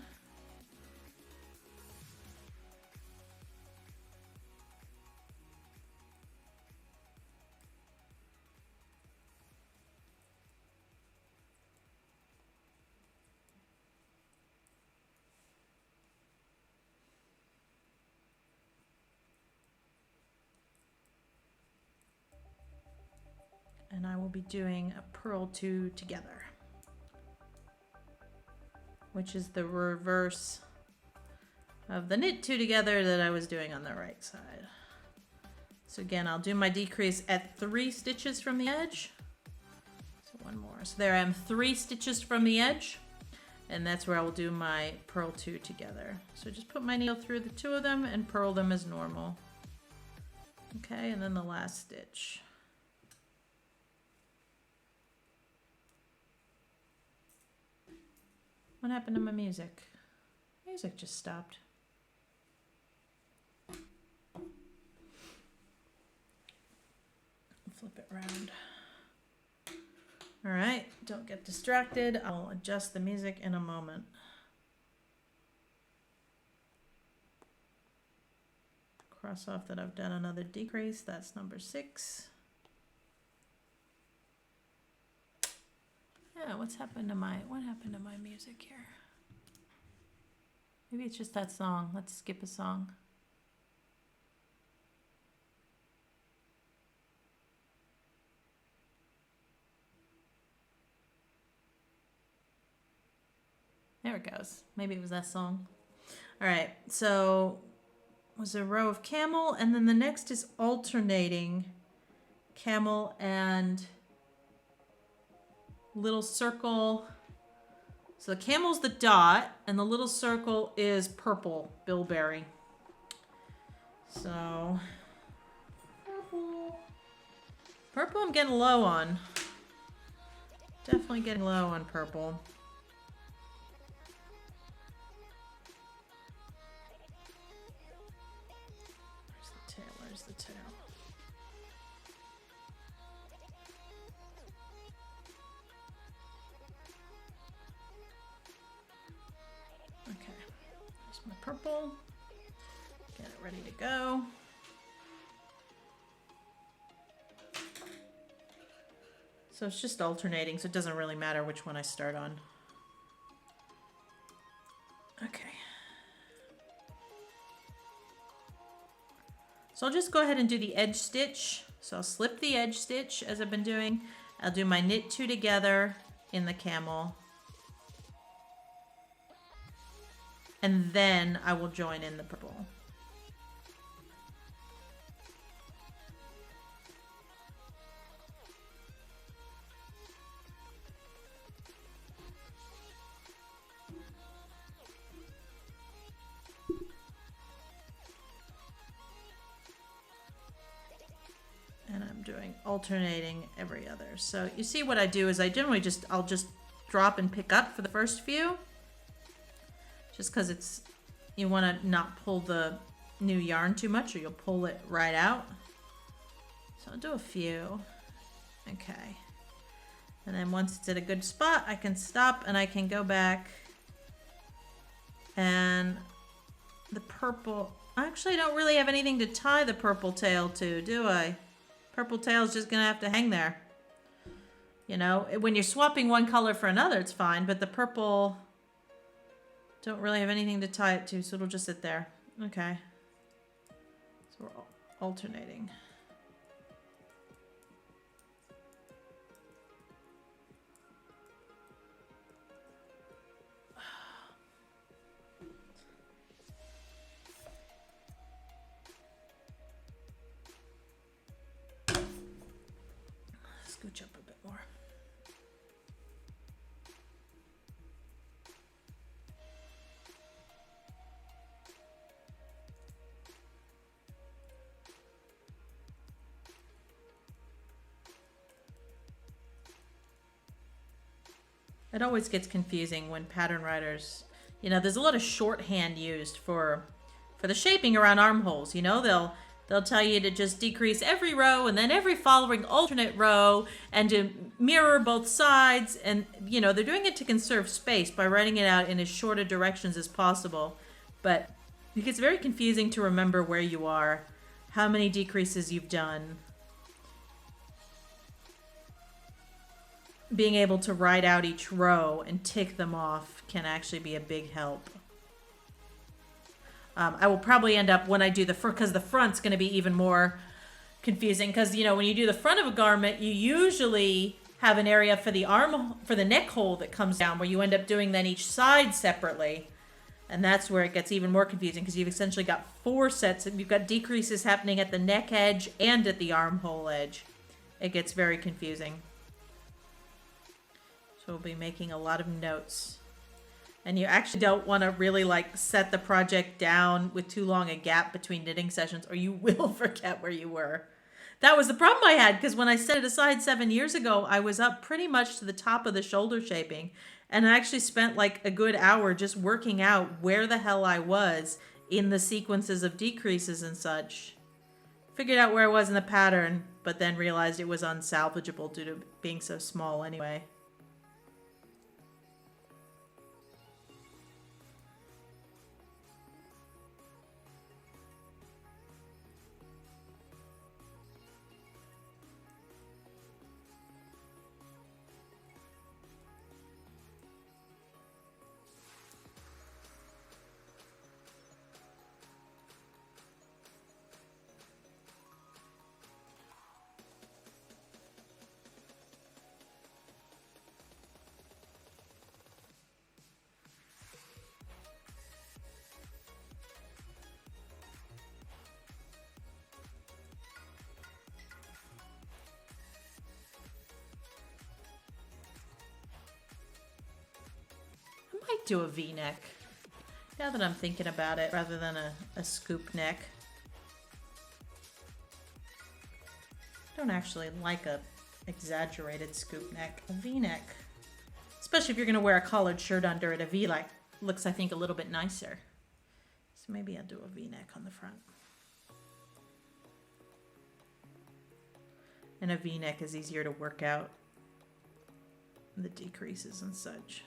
And I will be doing a purl two together, which is the reverse of the knit two together that I was doing on the right side. So again, I'll do my decrease at 3 stitches from the edge. So one more. So there I am, 3 stitches from the edge. And that's where I will do my purl 2 together. So just put my needle through the 2 of them and purl them as normal. Okay, and then the last stitch. What happened to my music? Music just stopped. Flip it around. All right, don't get distracted. I'll adjust the music in a moment. Cross off that I've done another decrease. That's number 6. Yeah, what happened to my music here? Maybe it's just that song. Let's skip a song. There it goes. Maybe it was that song. All right, so was a row of camel, and then the next is alternating camel and little circle. So the camel's the dot, and the little circle is purple bilberry. So purple I'm getting low on. Definitely getting low on purple. Where's the tail? Okay, there's my purple. Get it ready to go. So it's just alternating, so it doesn't really matter which one I start on. Okay. So I'll just go ahead and do the edge stitch. So I'll slip the edge stitch as I've been doing. I'll do my knit 2 together in the camel. And then I will join in the purple. And I'm doing alternating every other. So you see what I do is I generally I'll just drop and pick up for the first few. Just because it's, you want to not pull the new yarn too much or you'll pull it right out. So I'll do a few. Okay. And then once it's at a good spot, I can stop and I can go back. And the purple, I actually don't really have anything to tie the purple tail to, do I? Purple tail is just going to have to hang there. You know, when you're swapping one color for another, it's fine, but the purple, don't really have anything to tie it to, so it'll just sit there. Okay. So we're alternating. Scooch up a bit more. It always gets confusing when pattern writers, you know, there's a lot of shorthand used for the shaping around armholes. You know, they'll tell you to just decrease every row and then every following alternate row and to mirror both sides. And, you know, they're doing it to conserve space by writing it out in as short a directions as possible. But it gets very confusing to remember where you are, how many decreases you've done. Being able to write out each row and tick them off can actually be a big help. I will probably end up, when I do the front, because the front's going to be even more confusing, because, you know, when you do the front of a garment, you usually have an area for the neck hole that comes down, where you end up doing then each side separately. And that's where it gets even more confusing, because you've essentially got 4 sets. You've got decreases happening at the neck edge and at the armhole edge. It gets very confusing. So we'll be making a lot of notes. and you actually don't want to really like set the project down with too long a gap between knitting sessions, or you will forget where you were. That was the problem I had, because when I set it aside 7 years ago, I was up pretty much to the top of the shoulder shaping, and I actually spent like a good hour just working out where the hell I was in the sequences of decreases and such. Figured out where I was in the pattern, but then realized it was unsalvageable due to being so small anyway. I might do a V-neck, now that I'm thinking about it, rather than a scoop neck. I don't actually like a exaggerated scoop neck. A V-neck, especially if you're going to wear a collared shirt under it, a V-neck looks, I think, a little bit nicer. So maybe I'll do a V-neck on the front. And a V-neck is easier to work out, the decreases and such.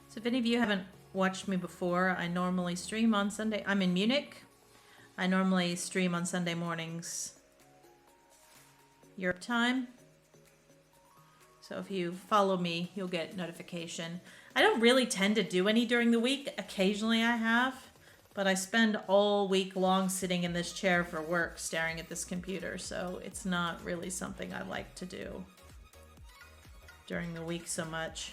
So if any of you haven't watched me before, I normally stream on Sunday. I'm in Munich. I normally stream on Sunday mornings, Europe time. So if you follow me, you'll get notification. I don't really tend to do any during the week. Occasionally I have, but I spend all week long sitting in this chair for work, staring at this computer. So it's not really something I like to do during the week so much.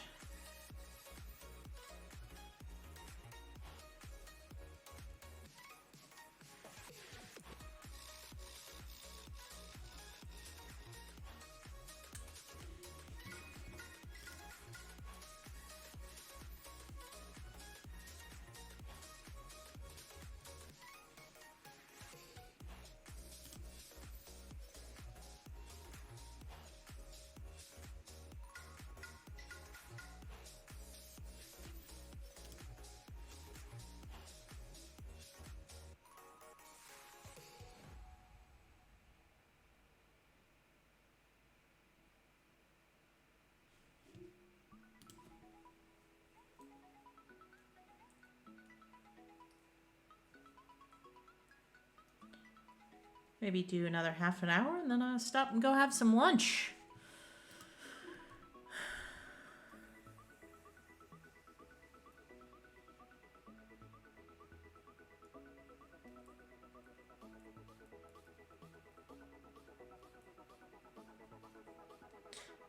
Maybe do another half an hour and then I'll stop and go have some lunch.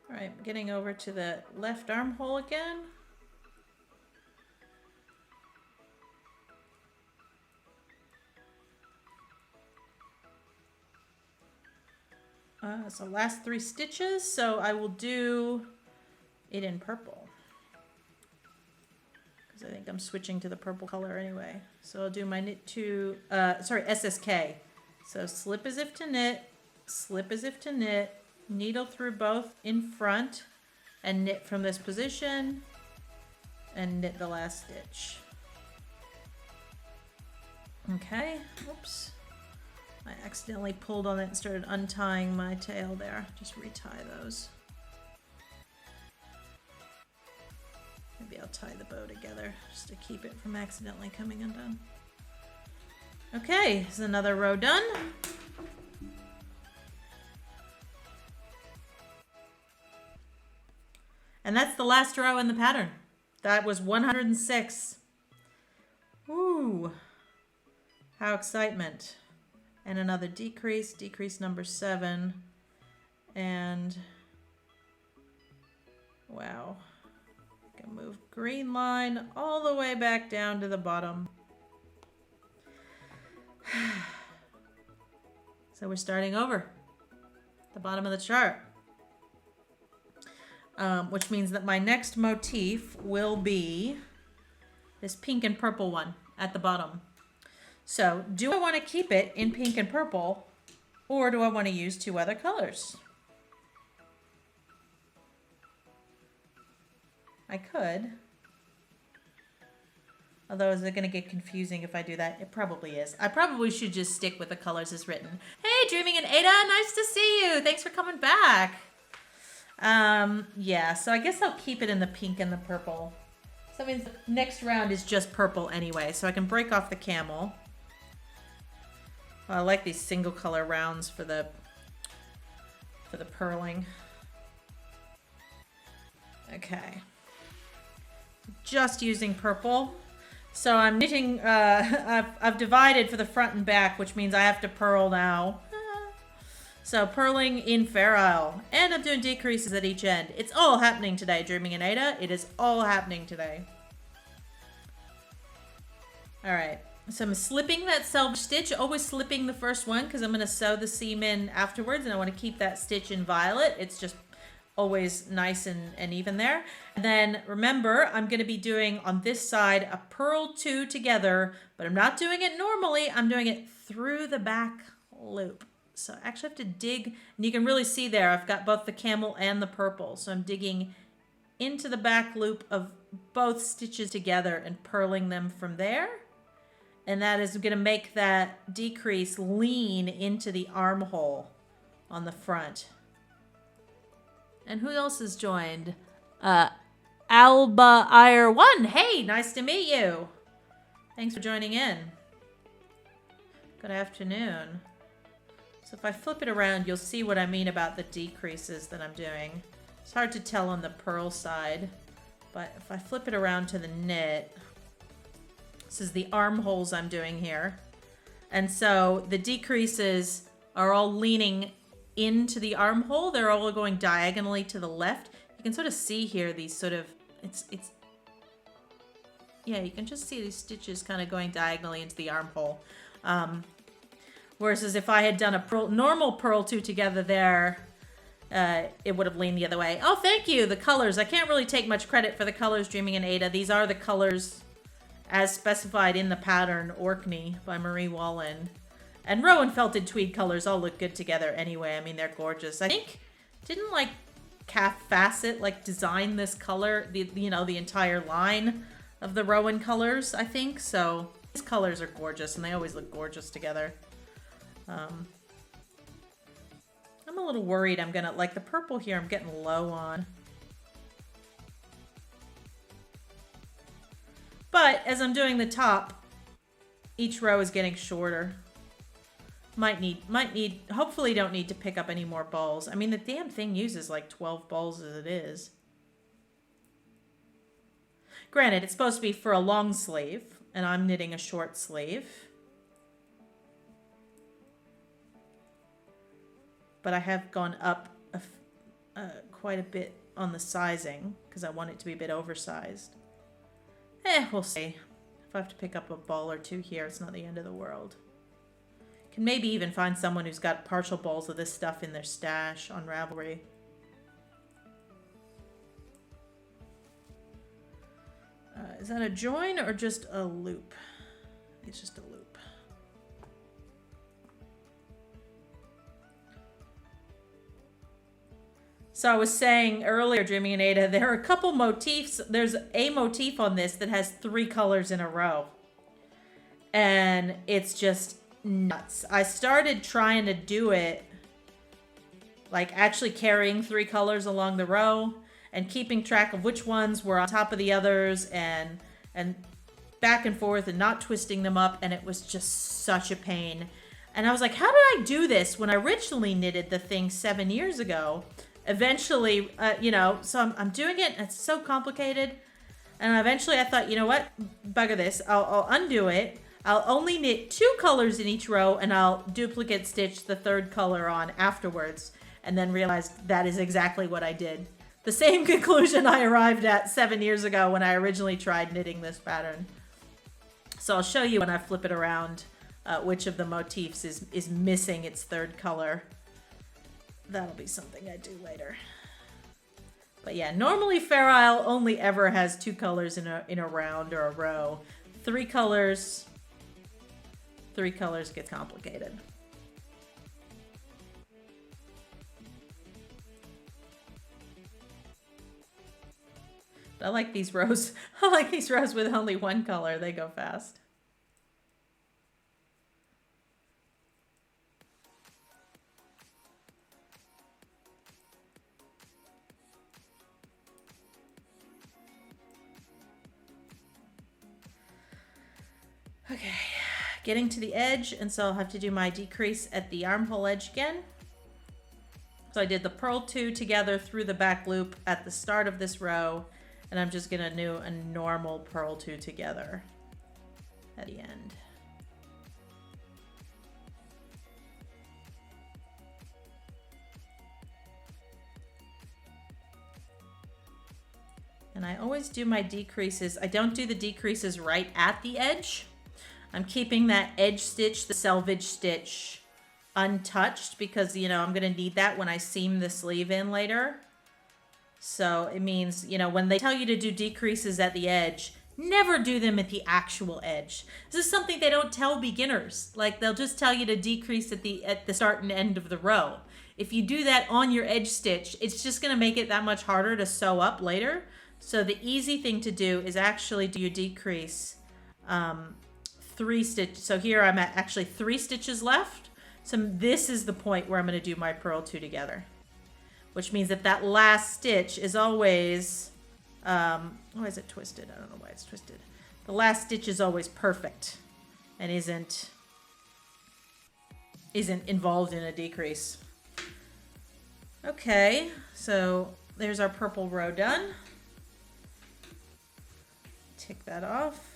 All right, getting over to the left armhole again. So last 3 stitches, so I will do it in purple, because I think I'm switching to the purple color anyway. So I'll do my knit to, SSK. So slip as if to knit, slip as if to knit, needle through both in front, and knit from this position, and knit the last stitch. Okay, oops. I accidentally pulled on it and started untying my tail there. Just retie those. Maybe I'll tie the bow together just to keep it from accidentally coming undone. Okay, there's another row done. And that's the last row in the pattern. That was 106. Woo! How excitement. And another decrease, decrease number 7. And wow, I'm move green line all the way back down to the bottom. So we're starting over the bottom of the chart, which means that my next motif will be this pink and purple one at the bottom. So do I want to keep it in pink and purple, or do I want to use two other colors? I could. Although, is it going to get confusing if I do that? It probably is. I probably should just stick with the colors as written. Hey, Dreaming in Ada, nice to see you. Thanks for coming back. Yeah, so I guess I'll keep it in the pink and the purple. So that means the next round is just purple anyway, so I can break off the camel. Well, I like these single color rounds for the purling. Okay. Just using purple. So I'm knitting, I've divided for the front and back, which means I have to purl now. So purling in Fair Isle. And I'm doing decreases at each end. It's all happening today, Dreaming in Ada. It is all happening today. All right. So I'm slipping that selvage stitch, always slipping the first one because I'm going to sew the seam in afterwards, and I want to keep that stitch in violet. It's just always nice and even there. And then remember, I'm going to be doing on this side a purl 2 together, but I'm not doing it normally. I'm doing it through the back loop. So I actually have to dig, and you can really see there, I've got both the camel and the purple. So I'm digging into the back loop of both stitches together and purling them from there. And that is going to make that decrease lean into the armhole on the front. And who else has joined? Alba Ire 1. Hey, nice to meet you. Thanks for joining in. Good afternoon. So if I flip it around, you'll see what I mean about the decreases that I'm doing. It's hard to tell on the purl side, but if I flip it around to the knit, this is the armholes I'm doing here. And so the decreases are all leaning into the armhole. They're all going diagonally to the left. You can sort of see here these sort of, yeah, you can just see these stitches kind of going diagonally into the armhole. Whereas if I had done a normal purl 2 together there, it would have leaned the other way. Oh, thank you. The colors. I can't really take much credit for the colors, Dreaming in Ada. These are the colors as specified in the pattern Orkney by Marie Wallen. And Rowan Felted Tweed colors all look good together anyway. I mean, they're gorgeous. I think, didn't like Calf Facet like design this color, the entire line of the Rowan colors, I think. So these colors are gorgeous and they always look gorgeous together. I'm a little worried I'm gonna, like the purple here, I'm getting low on. But as I'm doing the top, each row is getting shorter. Might need, hopefully don't need to pick up any more balls. I mean, the damn thing uses like 12 balls as it is. Granted, it's supposed to be for a long sleeve, and I'm knitting a short sleeve. But I have gone up quite a bit on the sizing because I want it to be a bit oversized. We'll see. If I have to pick up a ball or two here, it's not the end of the world. Can maybe even find someone who's got partial balls of this stuff in their stash on Ravelry. Is that a join or just a loop? It's just a loop. So I was saying earlier, Dreaming in Ada, there are a couple motifs. There's a motif on this that has 3 colors in a row. And it's just nuts. I started trying to do it, like actually carrying 3 colors along the row and keeping track of which ones were on top of the others and back and forth and not twisting them up. And it was just such a pain. And I was like, how did I do this when I originally knitted the thing 7 years ago? Eventually, so I'm doing it, and it's so complicated. And eventually I thought, you know what? Bugger this. I'll undo it. I'll only knit 2 colors in each row, and I'll duplicate stitch the 3rd color on afterwards. And then realized that is exactly what I did. The same conclusion I arrived at 7 years ago when I originally tried knitting this pattern. So I'll show you when I flip it around which of the motifs is missing its third color. That'll be something I do later. But yeah, normally Fair Isle only ever has 2 colors in a round or a row. 3 colors gets complicated. I like these rows. I like these rows with only 1 color. They go fast. Okay, getting to the edge, and so I'll have to do my decrease at the armhole edge again. So I did the purl 2 together through the back loop at the start of this row, and I'm just gonna do a normal purl 2 together at the end. And I always do my decreases. I don't do the decreases right at the edge. I'm keeping that edge stitch, the selvage stitch, untouched because, you know, I'm going to need that when I seam the sleeve in later. So it means, you know, when they tell you to do decreases at the edge, never do them at the actual edge. This is something they don't tell beginners. Like, they'll just tell you to decrease at the start and end of the row. If you do that on your edge stitch, it's just going to make it that much harder to sew up later. So the easy thing to do is actually do your decrease 3 stitches. So here I'm at actually 3 stitches left. So this is the point where I'm going to do my purl 2 together, which means that that last stitch is always, why is it twisted? I don't know why it's twisted. The last stitch is always perfect and isn't involved in a decrease. Okay, so there's our purple row done. Tick that off.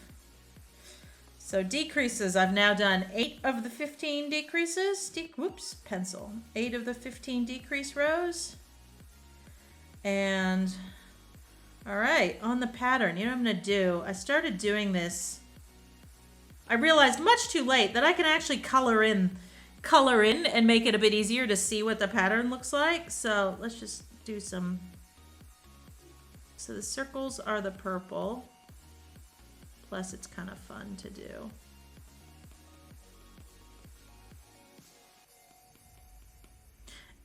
So decreases, I've now done 8 of the 15 decreases. Whoops, pencil. 8 of the 15 decrease rows. And, all right, on the pattern, you know what I'm gonna do? I started doing this. I realized much too late that I can actually color in and make it a bit easier to see what the pattern looks like. So let's just do some. So the circles are the purple. Plus it's kind of fun to do.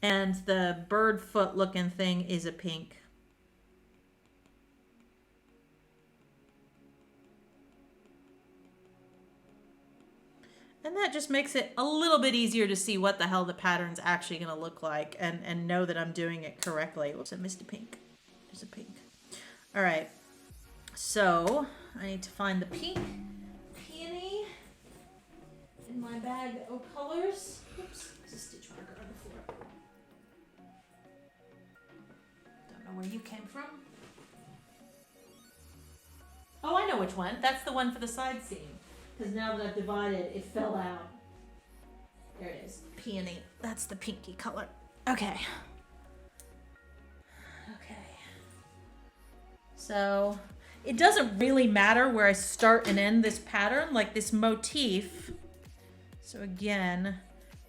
And the bird foot looking thing is a pink. And that just makes it a little bit easier to see what the hell the pattern's actually going to look like and know that I'm doing it correctly. Whoops, I missed a pink. There's a pink. All right. So I need to find the pink peony in my bag of colors. Oops, there's a stitch marker on the floor. Don't know where you came from. Oh, I know which one. That's the one for the side seam. Because now that I've divided, it fell out. There it is. Peony. That's the pinky color. Okay. Okay. So it doesn't really matter where I start and end this pattern, like this motif. So again,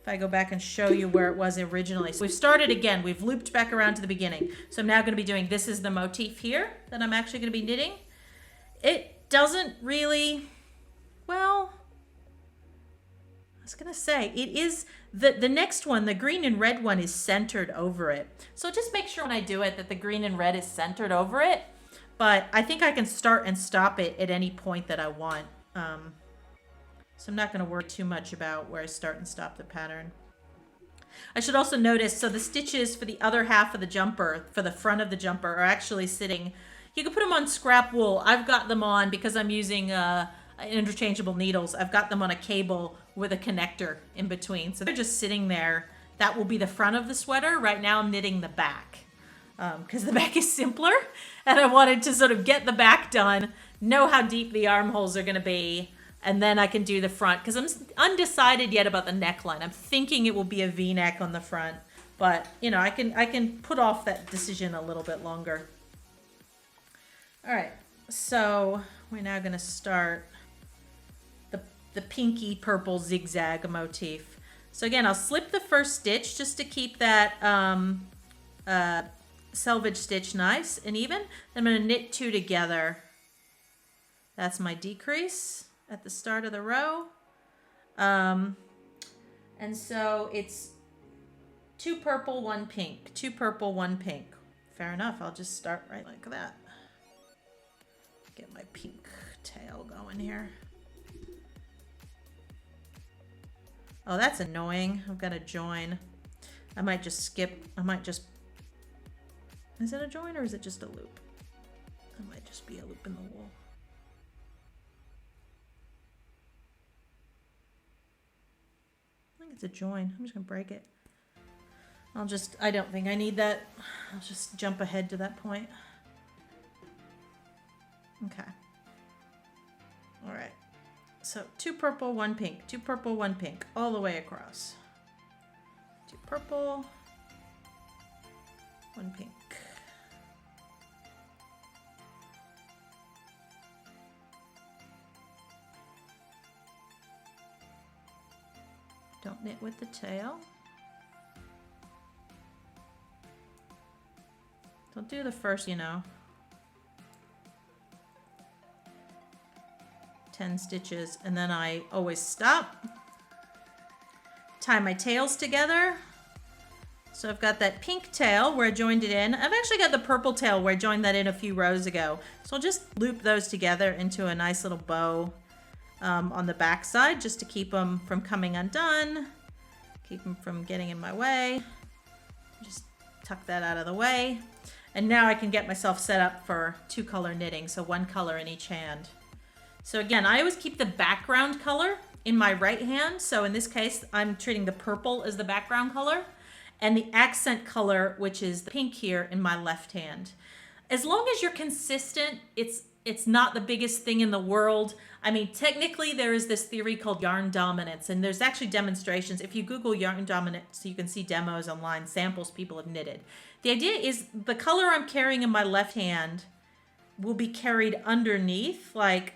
if I go back and show you where it was originally. So we've started again. We've looped back around to the beginning. So I'm now going to be doing, this is the motif here that I'm actually going to be knitting. It doesn't really... Well, I was going to say, it is, the next one, the green and red one is centered over it. So just make sure when I do it that the green and red is centered over it. But I think I can start and stop it at any point that I want. So I'm not going to worry too much about where I start and stop the pattern. I should also notice, so the stitches for the other half of the jumper, for the front of the jumper, are actually sitting, you can put them on scrap wool. I've got them on, because I'm using interchangeable needles, I've got them on a cable with a connector in between. So they're just sitting there. That will be the front of the sweater. Right now I'm knitting the back because the back is simpler, and I wanted to sort of get the back done, know how deep the armholes are going to be, and then I can do the front, because I'm undecided yet about the neckline. I'm thinking it will be a V-neck on the front, But, you know, I can put off that decision a little bit longer. All right, so we're now going to start the pinky purple zigzag motif. So again, I'll slip the first stitch just to keep that selvage stitch nice and even. I'm going to knit 2 together. That's my decrease at the start of the row. And so it's 2 purple, 1 pink, 2 purple, 1 pink. Fair enough, I'll just start right like that. Get my pink tail going here. Oh, that's annoying. I've got to join. I might just skip. Is it a join or is it just a loop? It might just be a loop in the wool. I think it's a join. I'm just going to break it. I don't think I need that. I'll just jump ahead to that point. Okay. All right. So 2 purple, 1 pink, 2 purple, 1 pink, all the way across. 2 purple, 1 pink. Don't knit with the tail. Don't do the first, 10 stitches, and then I always stop, tie my tails together. So I've got that pink tail where I joined it in. I've actually got the purple tail where I joined that in a few rows ago. So I'll just loop those together into a nice little bow on the back side, just to keep them from coming undone, keep them from getting in my way. Just tuck that out of the way. And now I can get myself set up for 2 color knitting, so 1 color in each hand. So again, I always keep the background color in my right hand. So in this case, I'm treating the purple as the background color and the accent color, which is the pink here, in my left hand. As long as you're consistent, it's not the biggest thing in the world. I mean, technically there is this theory called yarn dominance, and there's actually demonstrations. If you Google yarn dominance, you can see demos online, samples people have knitted. The idea is the color I'm carrying in my left hand will be carried underneath, like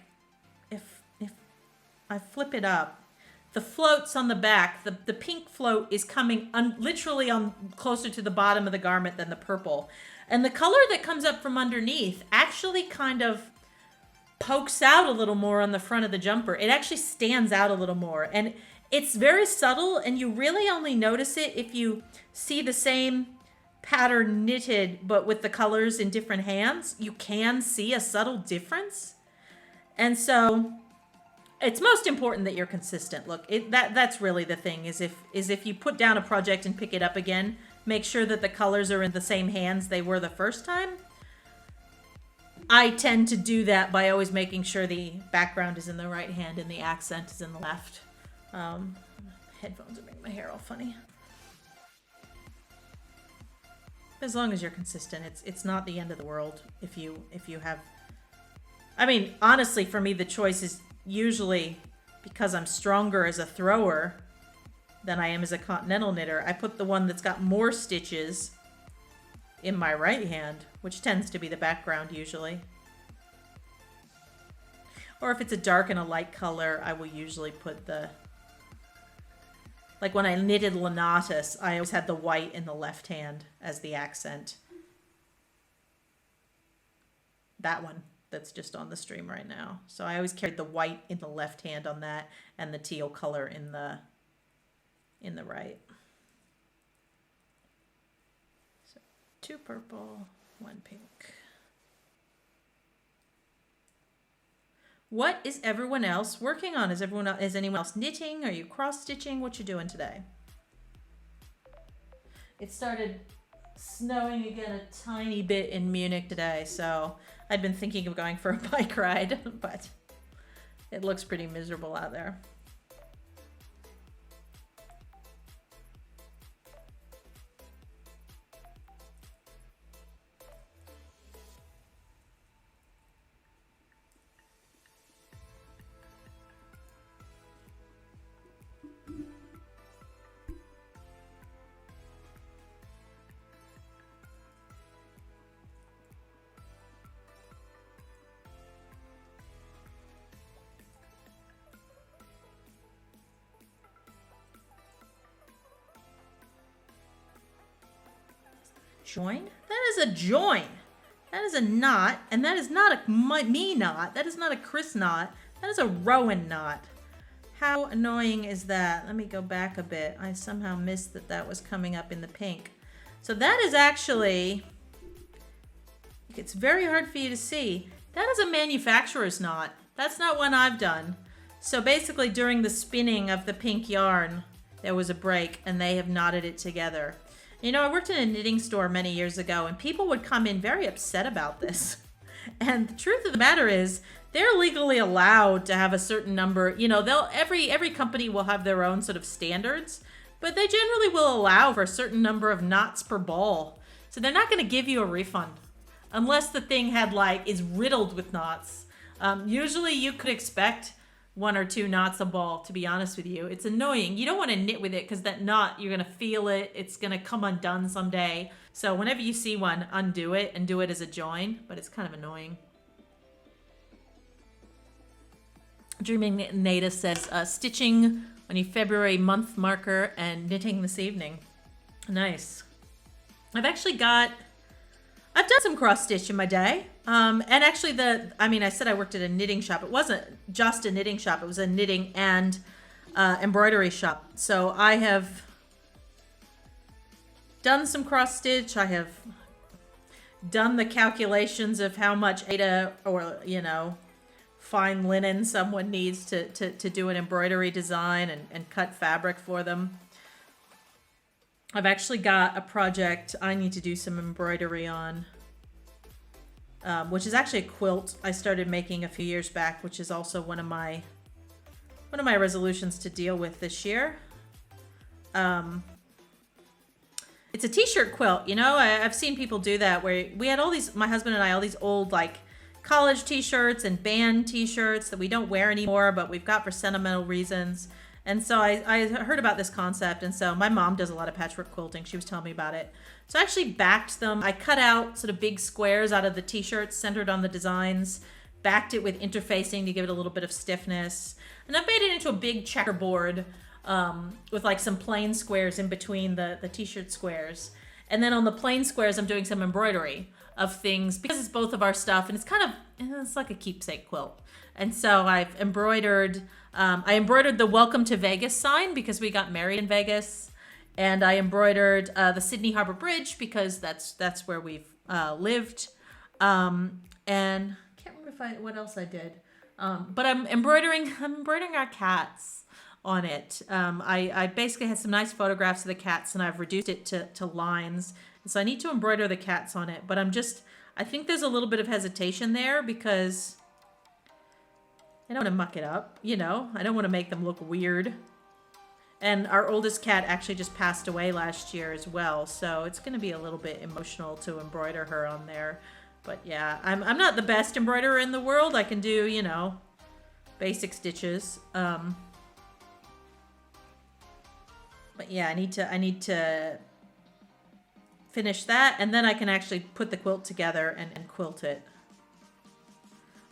if I flip it up, the floats on the back, the pink float is coming literally on closer to the bottom of the garment than the purple. And the color that comes up from underneath actually kind of pokes out a little more on the front of the jumper. It actually stands out a little more. And it's very subtle, and you really only notice it if you see the same pattern knitted, but with the colors in different hands. You can see a subtle difference. And so it's most important that you're consistent. Look, that's really the thing, is if you put down a project and pick it up again, make sure that the colors are in the same hands they were the first time. I tend to do that by always making sure the background is in the right hand and the accent is in the left. Headphones are making my hair all funny. As long as you're consistent, it's not the end of the world if you have. I mean, honestly, for me, the choice is usually because I'm stronger as a thrower than I am as a continental knitter. I put the one that's got more stitches in my right hand, which tends to be the background usually. Or if it's a dark and a light color, I will usually put like when I knitted Lenatus, I always had the white in the left hand as the accent. That one that's just on the stream right now. So I always carried the white in the left hand on that and the teal color in the right. So 2 purple, 1 pink. What is everyone else working on? Is anyone else knitting? Are you cross-stitching? What you doing today? It started snowing again a tiny bit in Munich today, so I'd been thinking of going for a bike ride, but it looks pretty miserable out there. join? That is a join. That is a knot, and that is not a me knot. That is not a Kris knot. That is a Rowan knot. How annoying is that? Let me go back a bit. I somehow missed that that was coming up in the pink. So that is actually, it's very hard for you to see. That is a manufacturer's knot. That's not one I've done. So basically during the spinning of the pink yarn, there was a break and they have knotted it together. You know, I worked in a knitting store many years ago and people would come in very upset about this. And the truth of the matter is, they're legally allowed to have a certain number. You know, every company will have their own sort of standards, but they generally will allow for a certain number of knots per ball. So they're not going to give you a refund unless the thing is riddled with knots. Usually you could expect 1 or 2 knots a ball, to be honest with you. It's annoying. You don't want to knit with it because that knot, you're going to feel it. It's going to come undone someday. So whenever you see one, undo it and do it as a join, but it's kind of annoying. Dreaming Nada says, stitching on your February month marker and knitting this evening. Nice. I've done some cross stitch in my day. And actually I said I worked at a knitting shop. It wasn't just a knitting shop. It was a knitting and embroidery shop. So I have done some cross stitch. I have done the calculations of how much Ada or, fine linen someone needs to do an embroidery design and cut fabric for them. I've actually got a project I need to do some embroidery on, which is actually a quilt I started making a few years back, which is also one of my resolutions to deal with this year. It's a t-shirt quilt, I've seen people do that where we had my husband and I, all these old college t-shirts and band t-shirts that we don't wear anymore, but we've got for sentimental reasons. And so I heard about this concept, and so my mom does a lot of patchwork quilting. She was telling me about it. So I actually backed them. I cut out sort of big squares out of the t-shirts, centered on the designs, backed it with interfacing to give it a little bit of stiffness. And I've made it into a big checkerboard with some plain squares in between the t-shirt squares. And then on the plain squares, I'm doing some embroidery of things because it's both of our stuff, and it's like a keepsake quilt. And so I've embroidered, I embroidered the Welcome to Vegas sign because we got married in Vegas. And I embroidered the Sydney Harbor Bridge because that's where we've lived. And I can't remember what else I did. But I'm embroidering our cats on it. I basically had some nice photographs of the cats and I've reduced it to lines. And so I need to embroider the cats on it, but I think there's a little bit of hesitation there because I don't want to muck it up, I don't want to make them look weird. And our oldest cat actually just passed away last year as well, so it's going to be a little bit emotional to embroider her on there. But yeah, I'm not the best embroiderer in the world. I can do, basic stitches. But yeah, I need to finish that, and then I can actually put the quilt together and quilt it.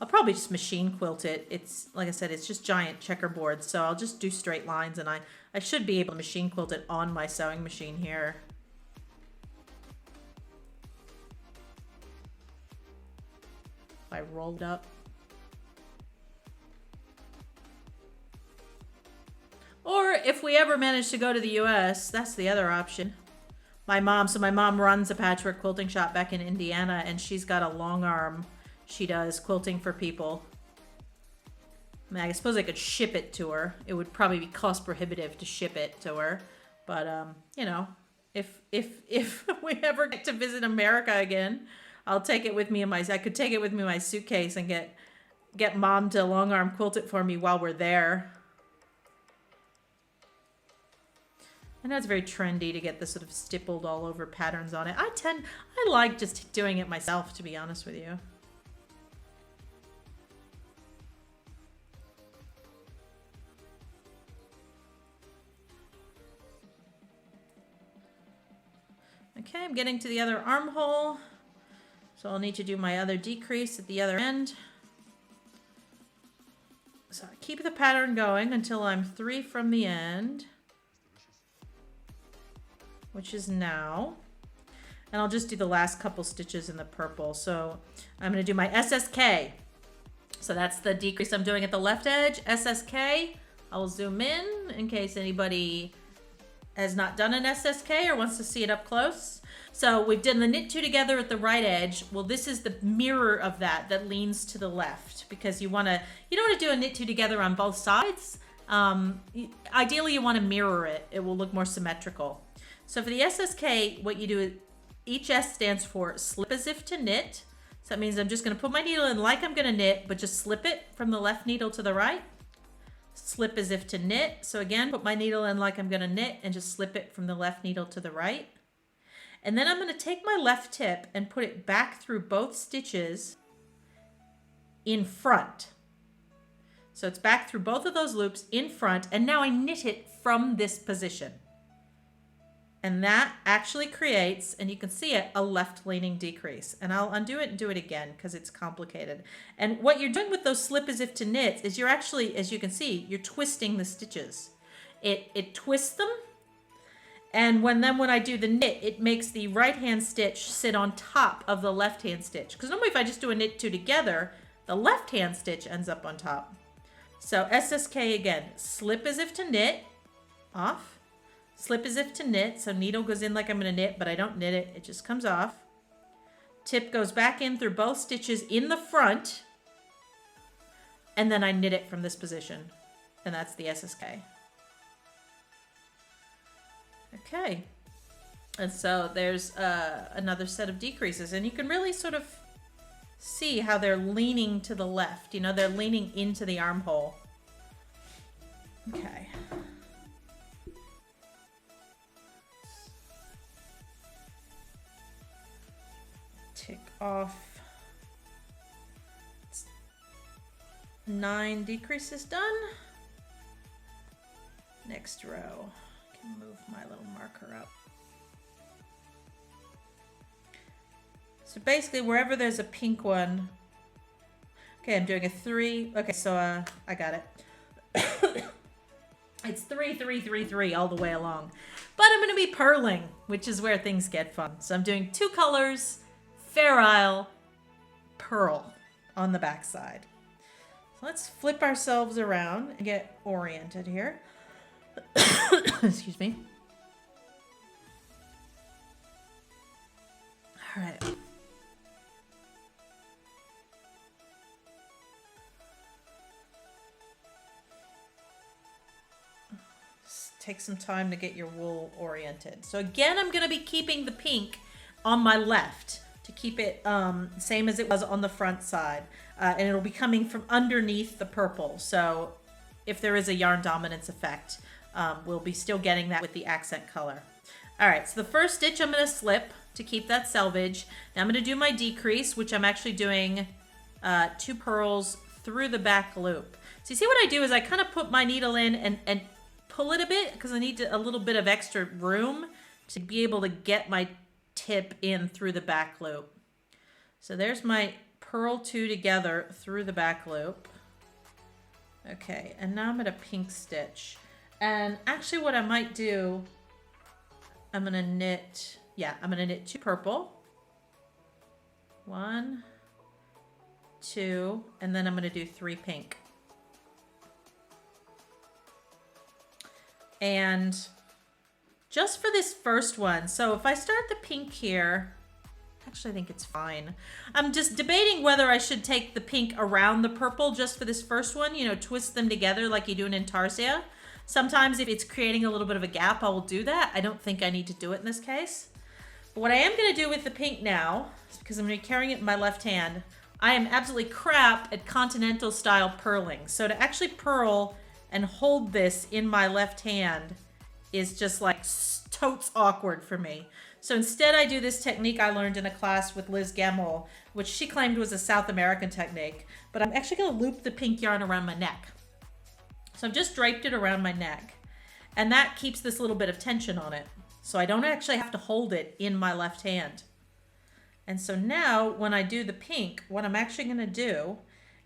I'll probably just machine quilt it. It's, like I said, it's just giant checkerboards, so I'll just do straight lines, and I should be able to machine quilt it on my sewing machine here. If I roll it up. Or if we ever manage to go to the US, that's the other option. My mom runs a patchwork quilting shop back in Indiana, and she's got a long arm. She does quilting for people. I suppose I could ship it to her. It would probably be cost prohibitive to ship it to her. But, if we ever get to visit America again, I'll take it with me I could take it with me in my suitcase and get mom to long arm quilt it for me while we're there. I know it's very trendy to get the sort of stippled all over patterns on it. I like just doing it myself, to be honest with you. Okay, I'm getting to the other armhole. So I'll need to do my other decrease at the other end. So I keep the pattern going until I'm 3 from the end, which is now. And I'll just do the last couple stitches in the purple. So I'm going to do my SSK. So that's the decrease I'm doing at the left edge. SSK. I'll zoom in case anybody has not done an SSK or wants to see it up close. So we've done the knit two together at the right edge. Well, this is the mirror of that leans to the left, because you don't want to do a knit two together on both sides. Ideally, you want to mirror it. It will look more symmetrical. So for the SSK, what you do is each S stands for slip as if to knit. So that means I'm just going to put my needle in like I'm going to knit, but just slip it from the left needle to the right. Slip as if to knit. So again, put my needle in like I'm going to knit and just slip it from the left needle to the right. And then I'm going to take my left tip and put it back through both stitches in front. So it's back through both of those loops in front, and now I knit it from this position. And that actually creates, and you can see it, a left leaning decrease. And I'll undo it and do it again because it's complicated. And what you're doing with those slip as if to knits is you're actually, as you can see, you're twisting the stitches. It twists them. And when I do the knit, it makes the right hand stitch sit on top of the left hand stitch. Because normally if I just do a knit two together, the left hand stitch ends up on top. So SSK again, slip as if to knit, off. Slip as if to knit, so needle goes in like I'm going to knit, but I don't knit it. It just comes off. Tip goes back in through both stitches in the front, and then I knit it from this position, and that's the SSK. Okay, and so there's another set of decreases, and you can really sort of see how they're leaning to the left. You know, they're leaning into the armhole. Okay. Tick off 9 decreases done. Next row. I can move my little marker up. So basically wherever there's a pink one. Okay, I'm doing a 3. Okay, so I got it. It's 3, 3, 3, 3 all the way along. But I'm going to be purling, which is where things get fun. So I'm doing 2 colors. Fair Isle pearl on the back side. So let's flip ourselves around and get oriented here. Excuse me. All right. Just take some time to get your wool oriented. So again, I'm going to be keeping the pink on my left, to keep it same as it was on the front side. And it'll be coming from underneath the purple. So if there is a yarn dominance effect, we'll be still getting that with the accent color. All right, so the first stitch I'm going to slip to keep that selvage. Now I'm going to do my decrease, which I'm actually doing 2 purls through the back loop. So you see what I do is I kind of put my needle in and pull it a bit because I need a little bit of extra room to be able to get my tip in through the back loop. So there's my purl 2 together through the back loop. Okay, and now I'm going to pink stitch. And actually what I might do, I'm going to knit, I'm going to knit 2 purple. 1, 2, and then I'm going to do 3 pink. And just for this first one, so if I start the pink here, actually I think it's fine. I'm just debating whether I should take the pink around the purple just for this first one, you know, twist them together like you do in Intarsia. Sometimes if it's creating a little bit of a gap, I will do that. I don't think I need to do it in this case. But what I am going to do with the pink now, because I'm going to be carrying it in my left hand, I am absolutely crap at continental style purling. So to actually purl and hold this in my left hand is just like totes awkward for me. So instead I do this technique I learned in a class with Liz Gemmel, which she claimed was a South American technique, but I'm actually going to loop the pink yarn around my neck. So I've just draped it around my neck, and that keeps this little bit of tension on it. So I don't actually have to hold it in my left hand. And so now when I do the pink, what I'm actually going to do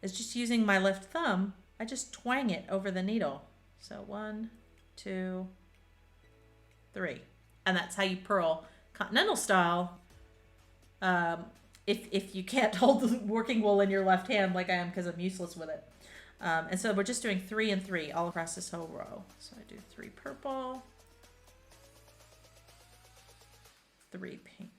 is just using my left thumb, I just twang it over the needle. So 1, 2, 3. And that's how you purl continental style if you can't hold the working wool in your left hand like I am because I'm useless with it. And so we're just doing 3 and 3 all across this whole row. So I do 3 purple, 3 pink.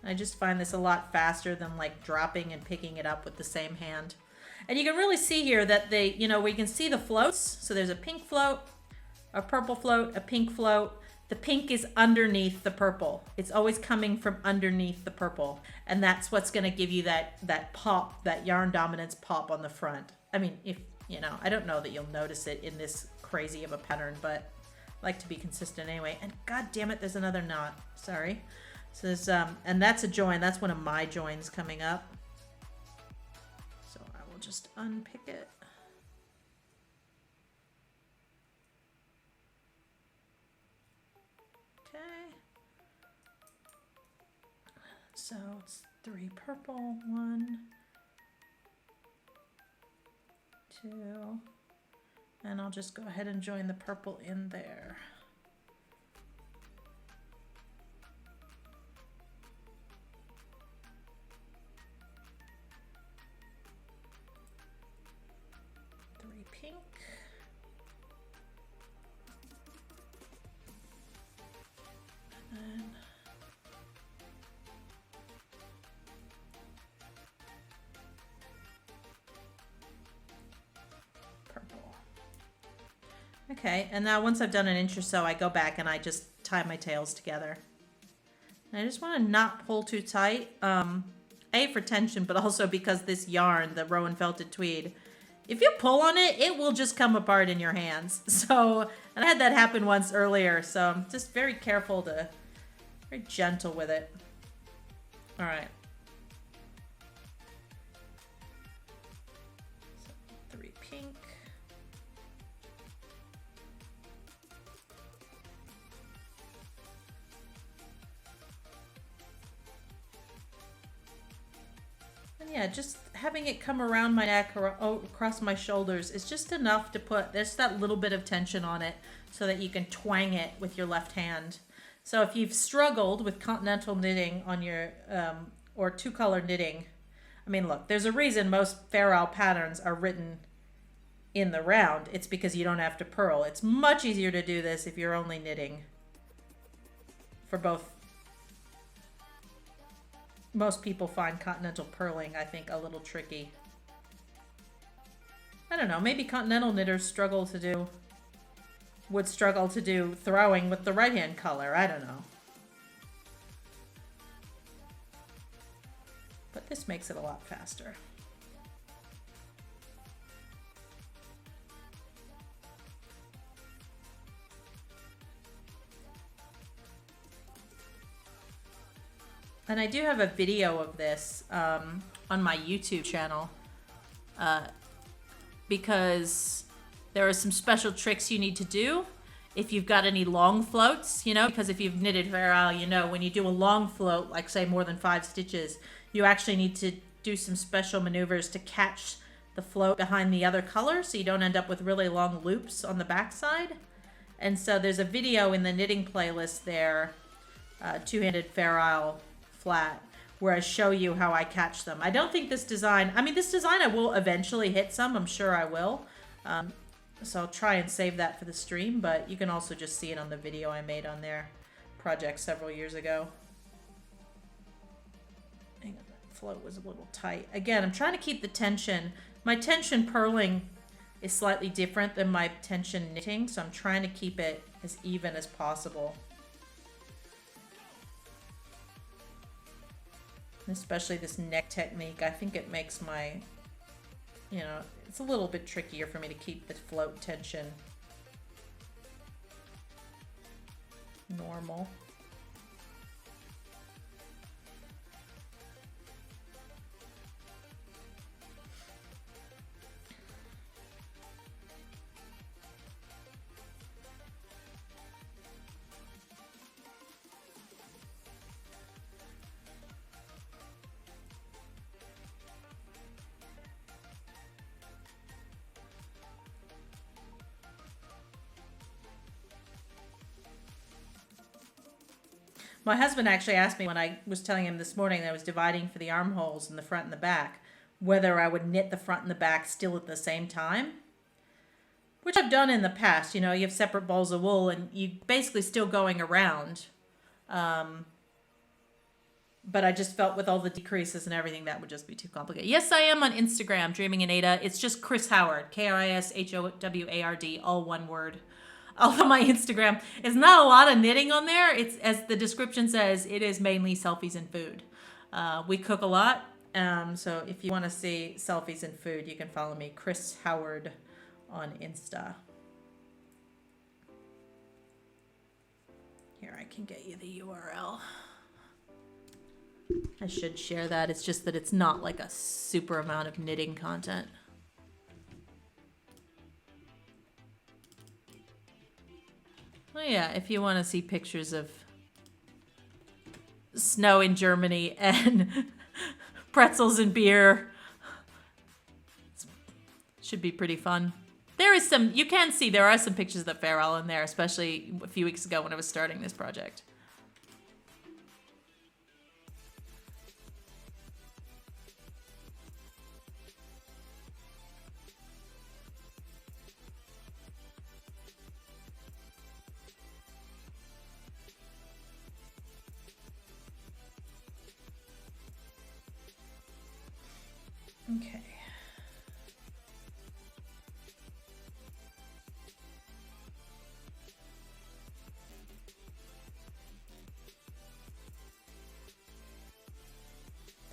I just find this a lot faster than like dropping and picking it up with the same hand. And you can really see here that we can see the floats. So there's a pink float, a purple float, a pink float. The pink is underneath the purple. It's always coming from underneath the purple. And that's what's gonna give you that pop, that yarn dominance pop on the front. I mean, I don't know that you'll notice it in this crazy of a pattern, but I like to be consistent anyway. And god damn it, there's another knot, sorry. So there's, and that's a join. That's one of my joins coming up. So I will just unpick it. Okay. So it's 3 purple, 1, 2, and I'll just go ahead and join the purple in there. Pink. And then purple. Okay, and now once I've done an inch or so, I go back and I just tie my tails together. And I just want to not pull too tight, A, for tension, but also because this yarn, the Rowan Felted Tweed, if you pull on it, it will just come apart in your hands. So, and I had that happen once earlier, so I'm just very careful very gentle with it. All right. So 3 pink. And yeah, just having it come around my neck or across my shoulders is just enough to put there's that little bit of tension on it so that you can twang it with your left hand. So if you've struggled with continental knitting on your or 2-color knitting, I mean, look, there's a reason most Fair Isle patterns are written in the round. It's because you don't have to purl. It's much easier to do this if you're only knitting for both. Most people find continental purling, I think, a little tricky. I don't know, maybe continental knitters would struggle to do throwing with the right-hand color. I don't know. But this makes it a lot faster. And I do have a video of this on my YouTube channel because there are some special tricks you need to do if you've got any long floats, because if you've knitted Fair Isle, when you do a long float, like say more than 5 stitches, you actually need to do some special maneuvers to catch the float behind the other color so you don't end up with really long loops on the backside. And so there's a video in the knitting playlist there, Two-Handed Fair Isle flat, where I show you how I catch them. I don't think this design I will eventually hit some, I'm sure I will. So I'll try and save that for the stream, but you can also just see it on the video I made on their project several years ago. Hang on, that float was a little tight. Again, I'm trying to keep the tension. My tension purling is slightly different than my tension knitting, so I'm trying to keep it as even as possible. Especially this neck technique, I think it makes my, it's a little bit trickier for me to keep the float tension normal. My husband actually asked me when I was telling him this morning that I was dividing for the armholes in the front and the back, whether I would knit the front and the back still at the same time, which I've done in the past. You know, you have separate balls of wool and you basically still going around. But I just felt with all the decreases and everything, that would just be too complicated. Yes, I am on Instagram, Dreaming in Ada. It's just Kris Howard, KRISHOWARD, all one word. Although my Instagram is not a lot of knitting on there. It's, as the description says, it is mainly selfies and food. We cook a lot. So if you want to see selfies and food, you can follow me, Kris Howard, on Insta. Here, I can get you the URL. I should share that. It's just that it's not like a super amount of knitting content. Oh yeah, if you want to see pictures of snow in Germany and pretzels and beer, it should be pretty fun. There is some, you can see there are some pictures of the Farewell in there, especially a few weeks ago when I was starting this project. Okay.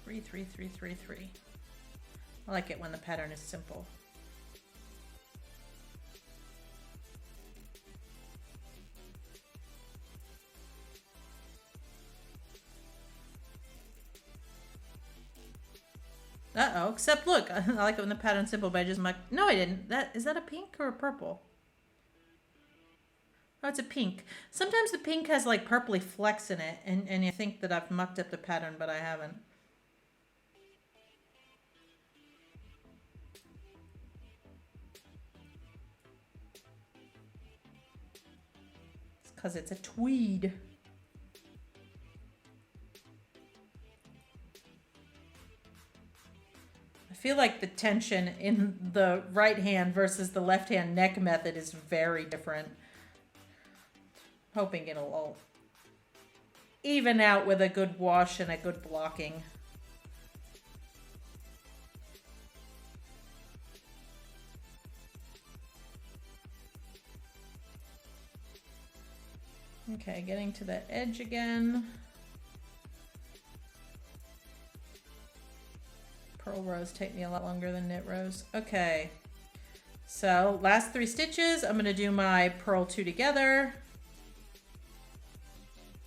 Three, 3, 3, 3, 3. I like it when the pattern is simple. Uh-oh, except look, I like it when the pattern's simple, but I just no, I didn't. Is that a pink or a purple? Oh, it's a pink. Sometimes the pink has like purpley flecks in it, and you think that I've mucked up the pattern, but I haven't. It's because it's a tweed. I feel like the tension in the right hand versus the left hand neck method is very different. Hoping it'll all even out with a good wash and a good blocking. Okay, getting to that edge again. Purl rows take me a lot longer than knit rows. Okay, so last 3 stitches, I'm gonna do my purl 2 together.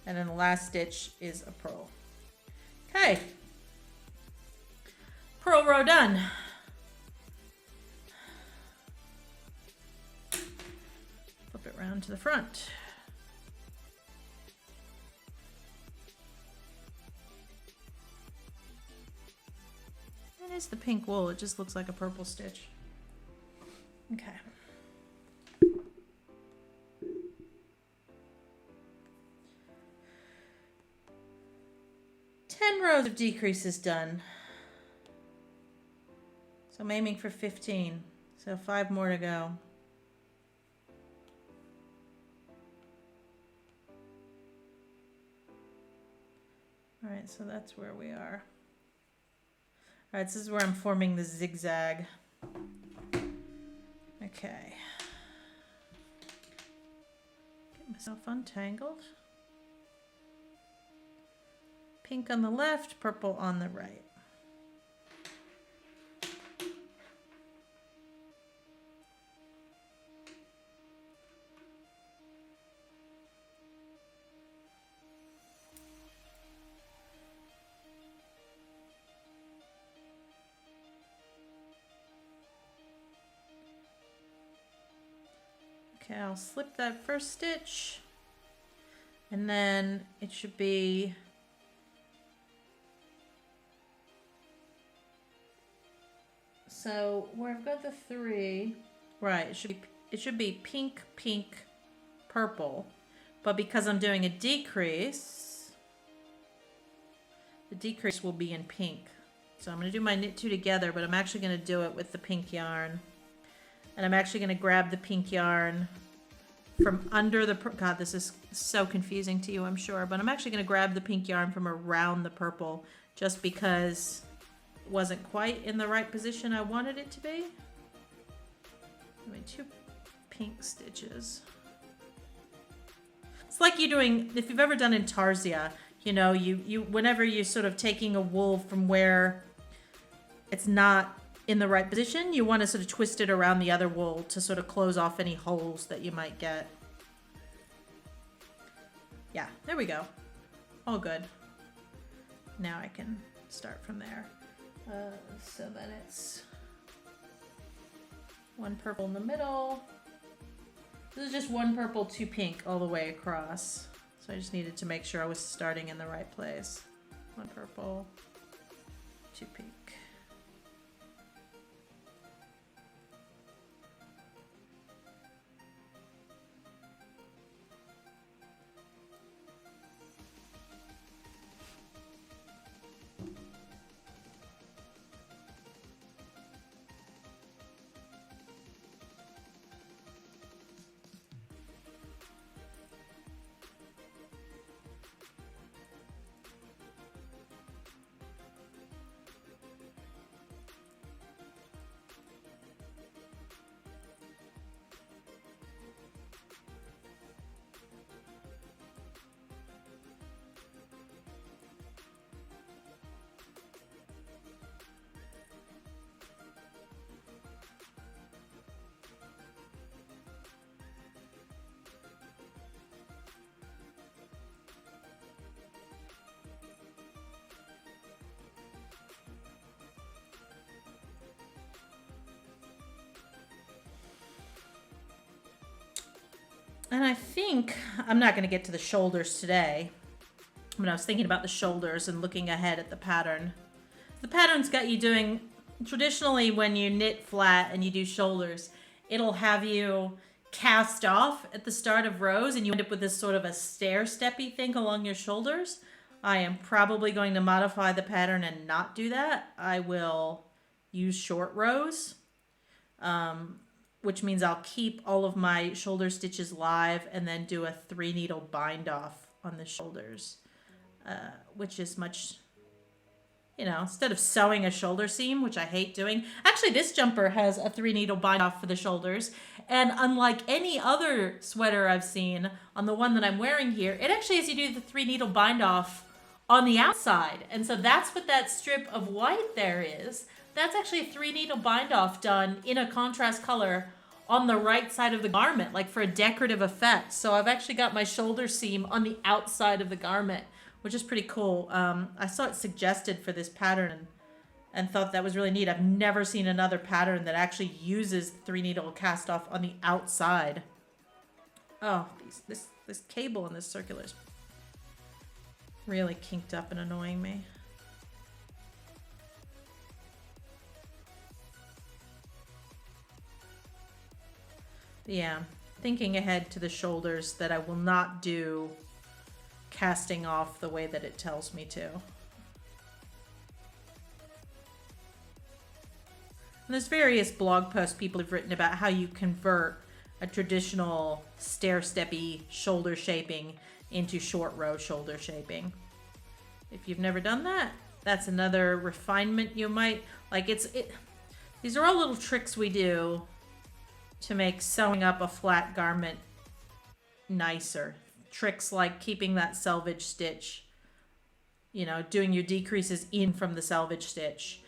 And then the last stitch is a purl. Okay, purl row done. Flip it around to the front. It is the pink wool, it just looks like a purple stitch. Okay. 10 rows of decreases done. So I'm aiming for 15. So 5 more to go. All right, so that's where we are. All right, this is where I'm forming the zigzag. Okay. Get myself untangled. Pink on the left, purple on the right. Okay, I'll slip that first stitch, and then it should be so where I've got the 3, right, it should be pink, pink, purple, but because I'm doing a decrease, The decrease will be in pink. So I'm going to do my knit two together, but I'm actually going to do it with the pink yarn. And I'm actually going to grab the pink yarn from under the, God, this is so confusing to you, I'm sure, but I'm actually going to grab the pink yarn from around the purple just because it wasn't quite in the right position I wanted it to be. I mean, 2 pink stitches. It's like you're doing, if you've ever done intarsia, you know, you whenever you're sort of taking a wool from where it's not in the right position, you want to sort of twist it around the other wool to sort of close off any holes that you might get. Yeah, there we go. All good. Now I can start from there. So then it's 1 purple in the middle. This is just 1 purple, 2 pink all the way across. So I just needed to make sure I was starting in the right place. 1 purple, 2 pink. And I think I'm not going to get to the shoulders today. When I was thinking about the shoulders and looking ahead at the pattern. The pattern's got you doing, traditionally when you knit flat and you do shoulders, it'll have you cast off at the start of rows and you end up with this sort of a stair-steppy thing along your shoulders. I am probably going to modify the pattern and not do that. I will use short rows. Which means I'll keep all of my shoulder stitches live and then do a 3 needle bind off on the shoulders, which is much, you know, instead of sewing a shoulder seam, which I hate doing. Actually, this jumper has a 3 needle bind off for the shoulders. And unlike any other sweater I've seen on the one that I'm wearing here, it actually has you do the 3 needle bind off on the outside. And so that's what that strip of white there is. That's actually a 3 needle bind off done in a contrast color on the right side of the garment, like for a decorative effect. So I've actually got my shoulder seam on the outside of the garment, which is pretty cool. I saw it suggested for this pattern and thought that was really neat. I've never seen another pattern that actually uses 3 needle cast off on the outside. Oh, this cable in this circular is really kinked up and annoying me. Yeah, thinking ahead to the shoulders that I will not do casting off the way that it tells me to. And there's various blog posts people have written about how you convert a traditional stair-steppy shoulder shaping into short row shoulder shaping. If you've never done that, that's another refinement you might like. These are all little tricks we do to make sewing up a flat garment nicer. Tricks like keeping that selvage stitch, you know, doing your decreases in from the selvage stitch.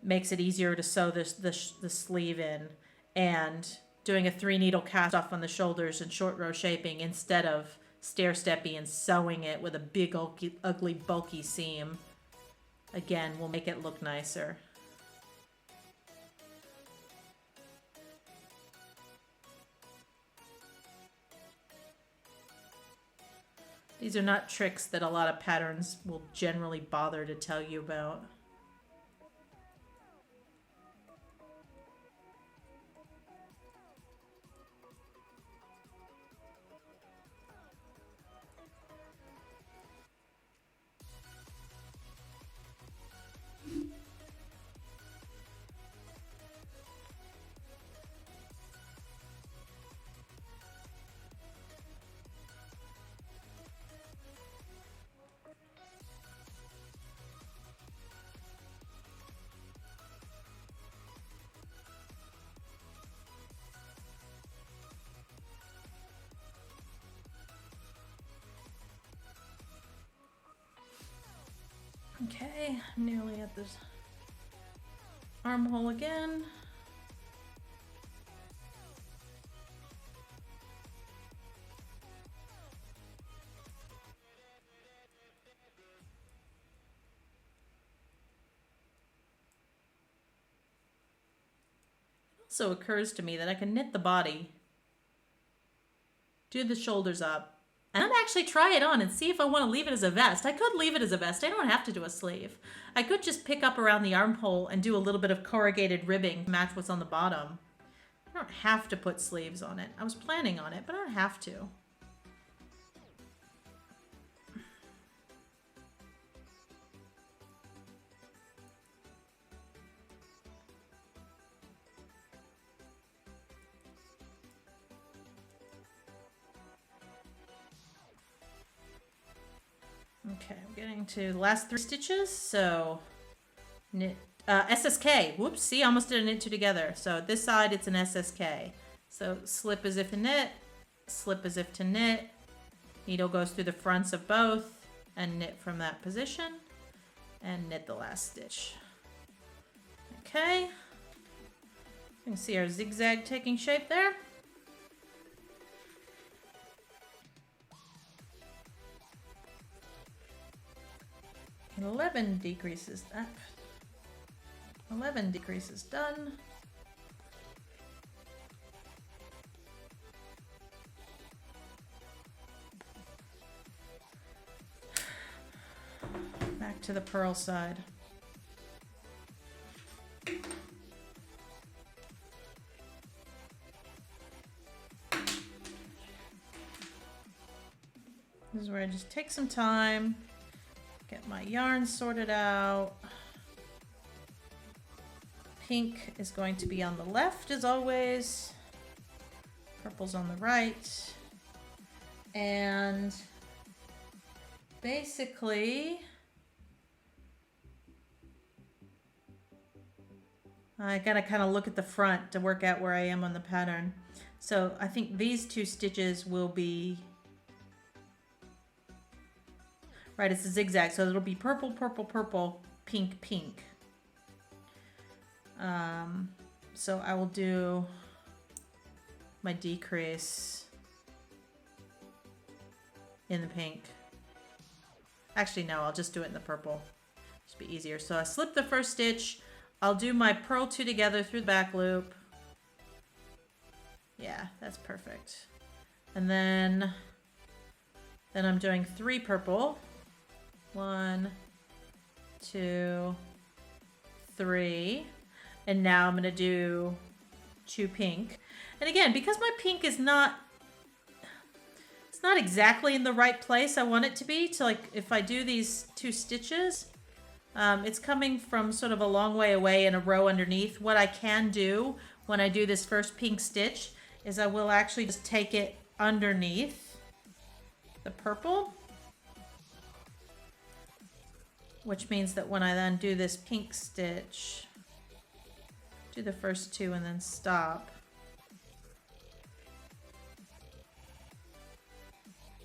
Makes it easier to sew the sleeve in, and doing a 3 needle cast off on the shoulders and short row shaping instead of stair-steppy and sewing it with a big ugly bulky seam. Again, will make it look nicer. These are not tricks that a lot of patterns will generally bother to tell you about. Okay, nearly at this armhole again. It also occurs to me that I can knit the body, do the shoulders up, and then actually try it on and see if I want to leave it as a vest. I could leave it as a vest. I don't have to do a sleeve. I could just pick up around the armhole and do a little bit of corrugated ribbing to match what's on the bottom. I don't have to put sleeves on it. I was planning on it, but I don't have to. Okay, I'm getting to the last 3 stitches. So knit SSK. Whoops, see, I almost did a knit 2 together. So this side it's an SSK. So slip as if to knit, slip as if to knit. Needle goes through the fronts of both and knit from that position and knit the last stitch. Okay. You can see our zigzag taking shape there. And 11 decreases that. 11 decreases done. Back to the purl side. This is where I just take some time, get my yarn sorted out. Pink is going to be on the left as always. Purple's on the right. And basically, I gotta kind of look at the front to work out where I am on the pattern. So I think these 2 stitches will be, right, it's a zigzag, so it'll be purple, purple, purple, pink, pink. So I will do my decrease in the pink. Actually, no, I'll just do it in the purple. Just be easier. So I slip the first stitch. I'll do my purl 2 together through the back loop. Yeah, that's perfect. And then I'm doing 3 purple. 1, 2, 3. And now I'm gonna do 2 pink. And again, because my pink is not, it's not exactly in the right place I want it to be, to like, if I do these 2 stitches, it's coming from sort of a long way away in a row underneath. What I can do when I do this first pink stitch is I will actually just take it underneath the purple, which means that when I then do this pink stitch, do the first 2 and then stop.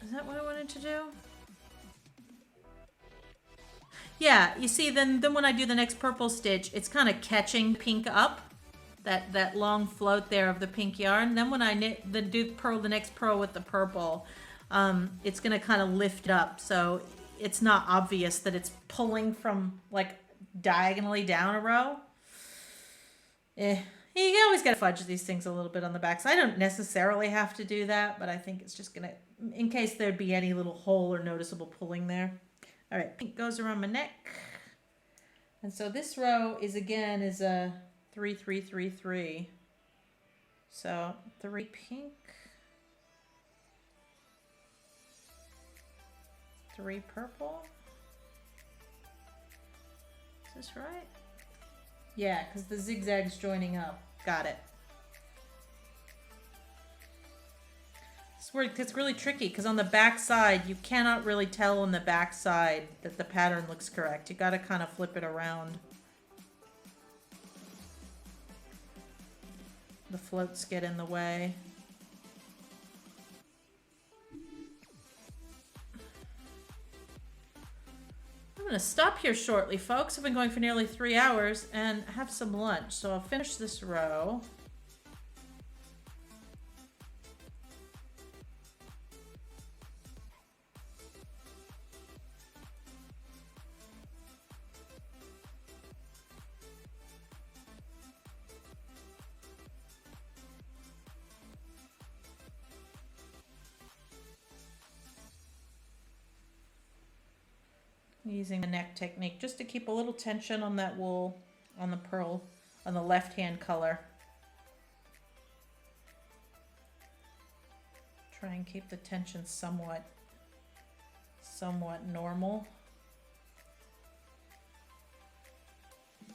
Is that what I wanted to do? Yeah, you see, then when I do the next purple stitch, it's kind of catching pink up, that long float there of the pink yarn. Then when I do the next purl with the purple, it's gonna kind of lift up, so it's not obvious that it's pulling from like diagonally down a row. You always gotta fudge these things a little bit on the back. So I don't necessarily have to do that, but I think it's just gonna, in case there'd be any little hole or noticeable pulling there. All right, pink goes around my neck. And so this row is again a 3, 3, 3, 3. So 3 pink, 3 purple. Is this right? Yeah, because the zigzag's joining up. Got it. This word gets really tricky because on the back side, you cannot really tell on the back side that the pattern looks correct. You got to kind of flip it around. The floats get in the way. I'm going to stop here shortly, folks. I've been going for nearly 3 hours and have some lunch. So I'll finish this row. Using the neck technique just to keep a little tension on that wool, on the pearl, on the left hand color. Try and keep the tension somewhat normal. I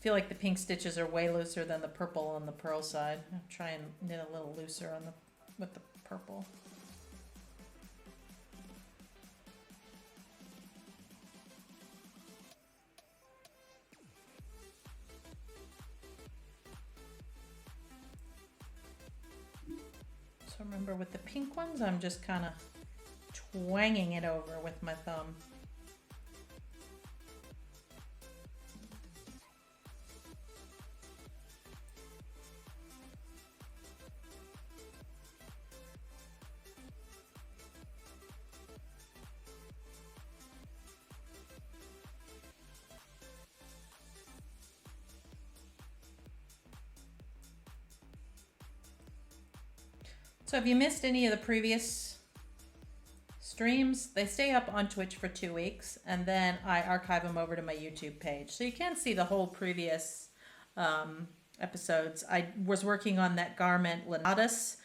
feel like the pink stitches are way looser than the purple on the pearl side. I'll try and knit a little looser on with the purple. So remember, with the pink ones, I'm just kind of twanging it over with my thumb. So if you missed any of the previous streams, they stay up on Twitch for 2 weeks, and then I archive them over to my YouTube page. So you can see the whole previous episodes. I was working on that garment Lenatus,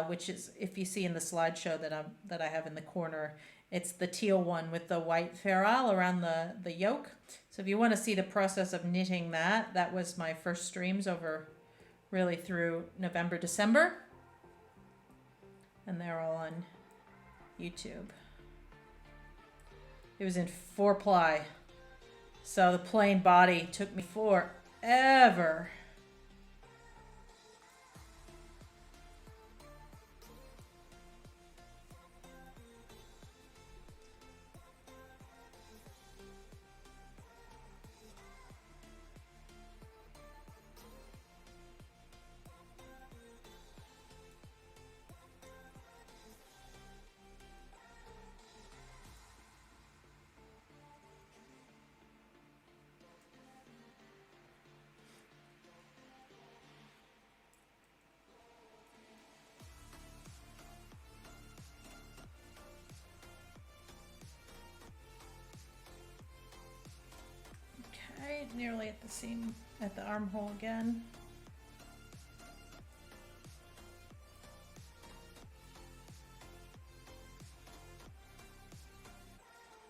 which is, if you see in the slideshow that I have in the corner, it's the teal one with the white ferrule around the yoke. So if you want to see the process of knitting that was my first streams over really through November, December. And they're all on YouTube. It was in 4-ply. So the plain body took me forever. Okay, nearly at the seam, at the armhole again.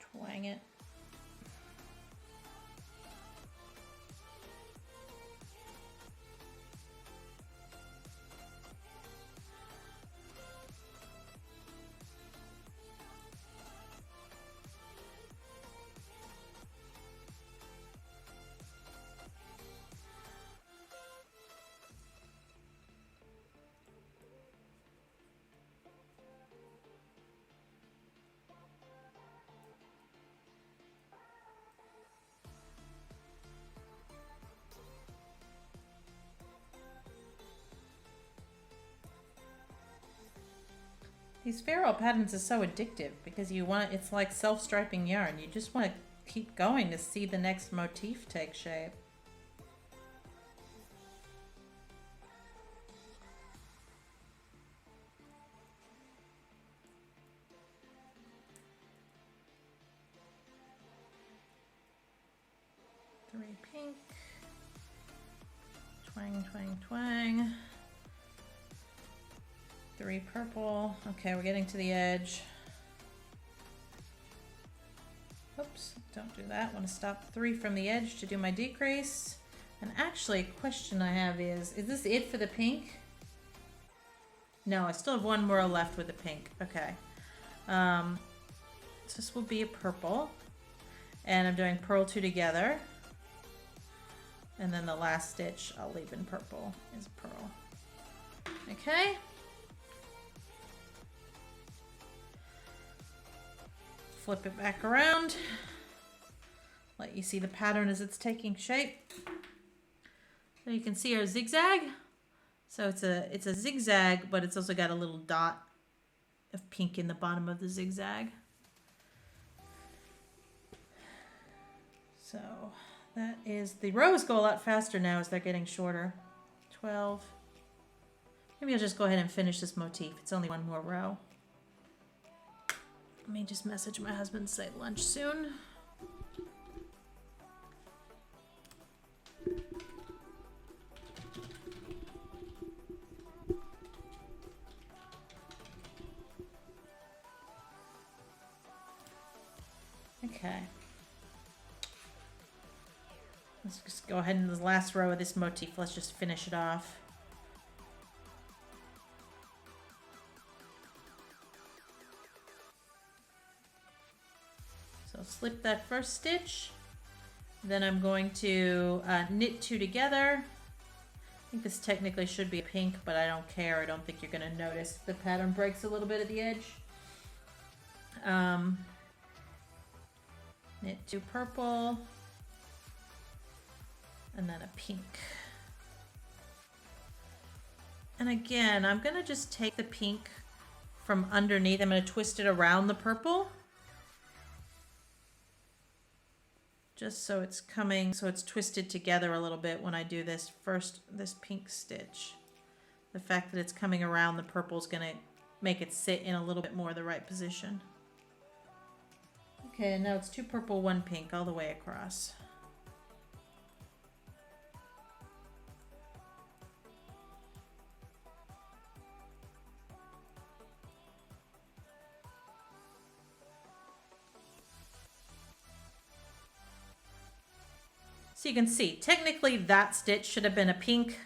Twang it. These ferrule patterns are so addictive because it's like self-striping yarn. You just want to keep going to see the next motif take shape. Three pink. Twang, twang, twang. 3 purple. Okay, we're getting to the edge. Oops, don't do that. Want to stop 3 from the edge to do my decrease. And actually, a question I have is this it for the pink? No, I still have 1 more left with the pink. Okay. So this will be a purple. And I'm doing purl 2 together. And then the last stitch I'll leave in purple is pearl. Okay. flip it back around. Let you see the pattern as it's taking shape. So you can see our zigzag. So it's a zigzag, but it's also got a little dot of pink in the bottom of the zigzag. So that is, the rows go a lot faster now as they're getting shorter. 12. Maybe I'll just go ahead and finish this motif. It's only one more row. Let me just message my husband and say lunch soon. Okay. Let's just go ahead in the last row of this motif. Let's just finish it off. So slip that first stitch. Then I'm going to knit 2 together. I think this technically should be a pink, but I don't care. I don't think you're going to notice. The pattern breaks a little bit at the edge. Knit 2 purple. And then a pink. And again, I'm going to just take the pink from underneath. I'm going to twist it around the purple. Just so it's coming, so it's twisted together a little bit when I do this pink stitch. The fact that it's coming around the purple is going to make it sit in a little bit more the right position. Okay, now it's 2 purple, 1 pink all the way across. So you can see, technically that stitch should have been a pink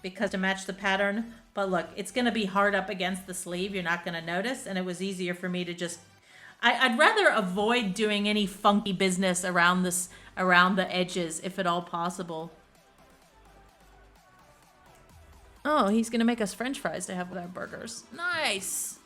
because to match the pattern, but look, it's gonna be hard up against the sleeve, you're not gonna notice, and it was easier for me to just, I'd rather avoid doing any funky business around the edges if at all possible. Oh, he's gonna make us French fries to have with our burgers. Nice.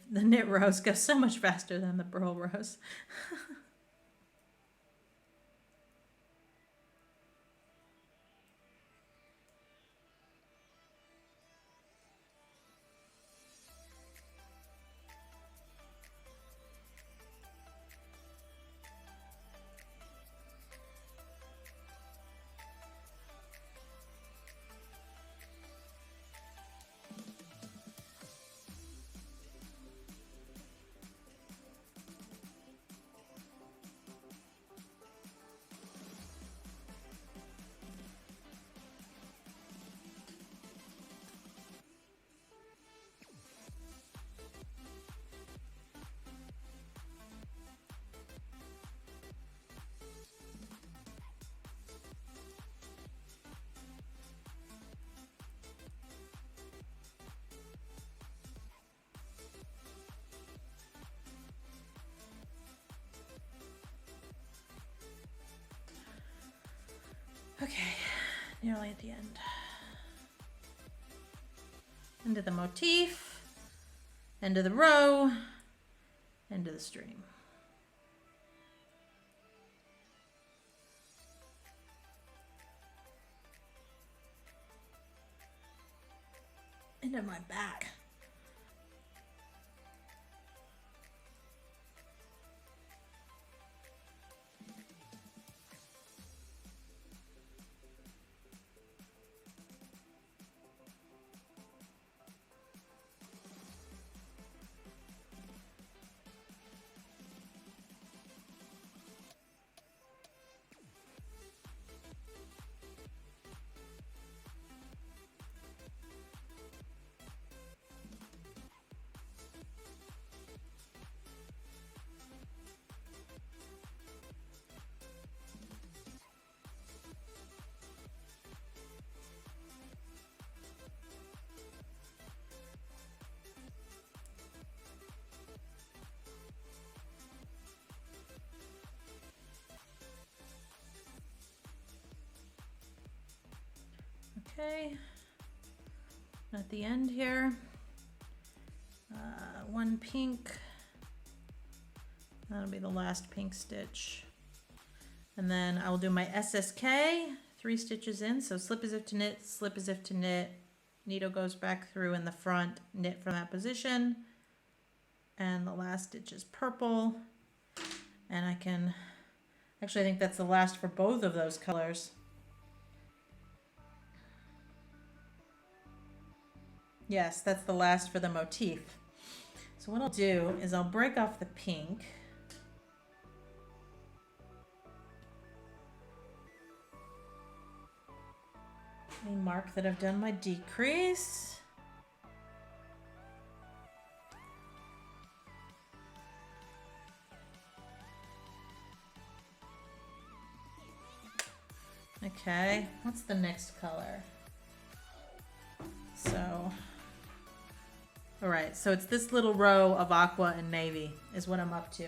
The knit rows go so much faster than the purl rows. Okay, nearly at the end. End of the motif, end of the row, end of the stream. End of my back. Okay. At the end here, one pink. That'll be the last pink stitch. And then I will do my SSK, 3 stitches in. So slip as if to knit, slip as if to knit. Needle goes back through in the front, knit from that position. And the last stitch is purple. And I can, actually I think that's the last for both of those colors. Yes, that's the last for the motif. So what I'll do is I'll break off the pink. Let me mark that I've done my decrease. Okay, what's the next color? So, all right, so it's this little row of aqua and navy is what I'm up to.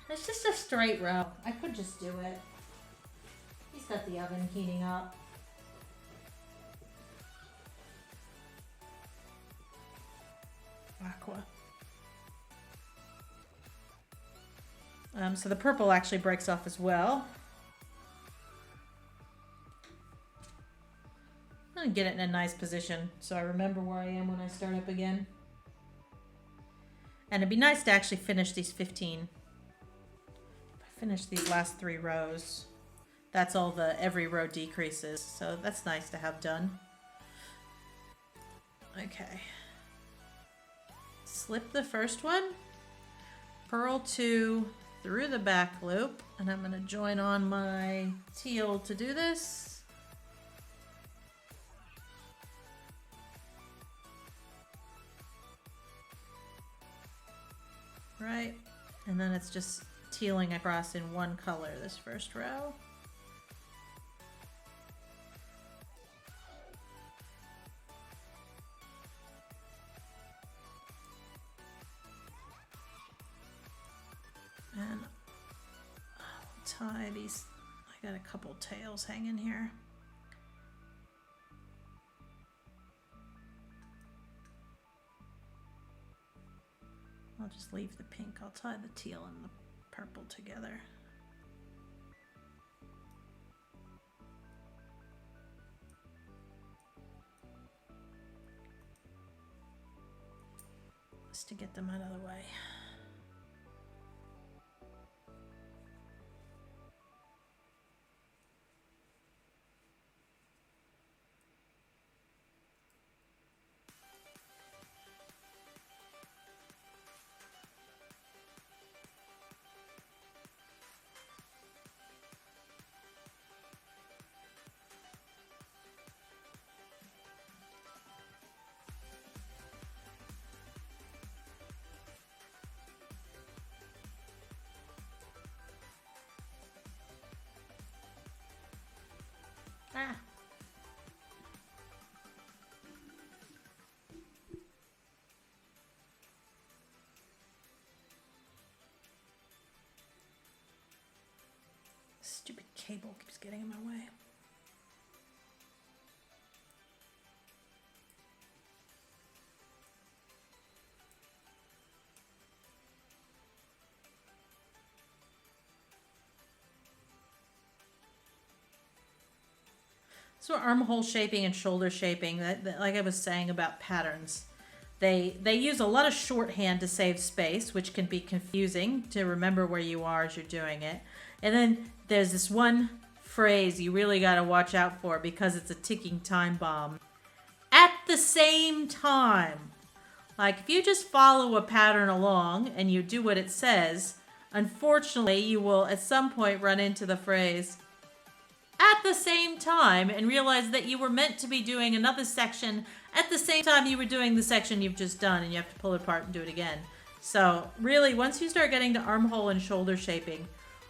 It's just a straight row. I could just do it. He's got the oven heating up. Aqua. So the purple actually breaks off as well. I'm gonna get it in a nice position so I remember where I am when I start up again. And it'd be nice to actually finish these 15. If I finish these last 3 rows, that's all the every row decreases. So that's nice to have done. Okay. Slip the first one, purl 2 through the back loop, and I'm gonna join on my teal to do this. Right, and then it's just tealing across in one color this first row. And I'll tie these, I got a couple tails hanging here. I'll just leave the pink. I'll tie the teal and the purple together. Just to get them out of the way. Ah. Stupid cable keeps getting in my way. So armhole shaping and shoulder shaping, that like I was saying about patterns, they use a lot of shorthand to save space, which can be confusing to remember where you are as you're doing it. And then there's this one phrase you really got to watch out for because it's a ticking time bomb. At the same time. Like if you just follow a pattern along and you do what it says, unfortunately you will at some point run into the phrase at the same time and realize that you were meant to be doing another section at the same time you were doing the section you've just done, and you have to pull it apart and do it again. So really, once you start getting to armhole and shoulder shaping,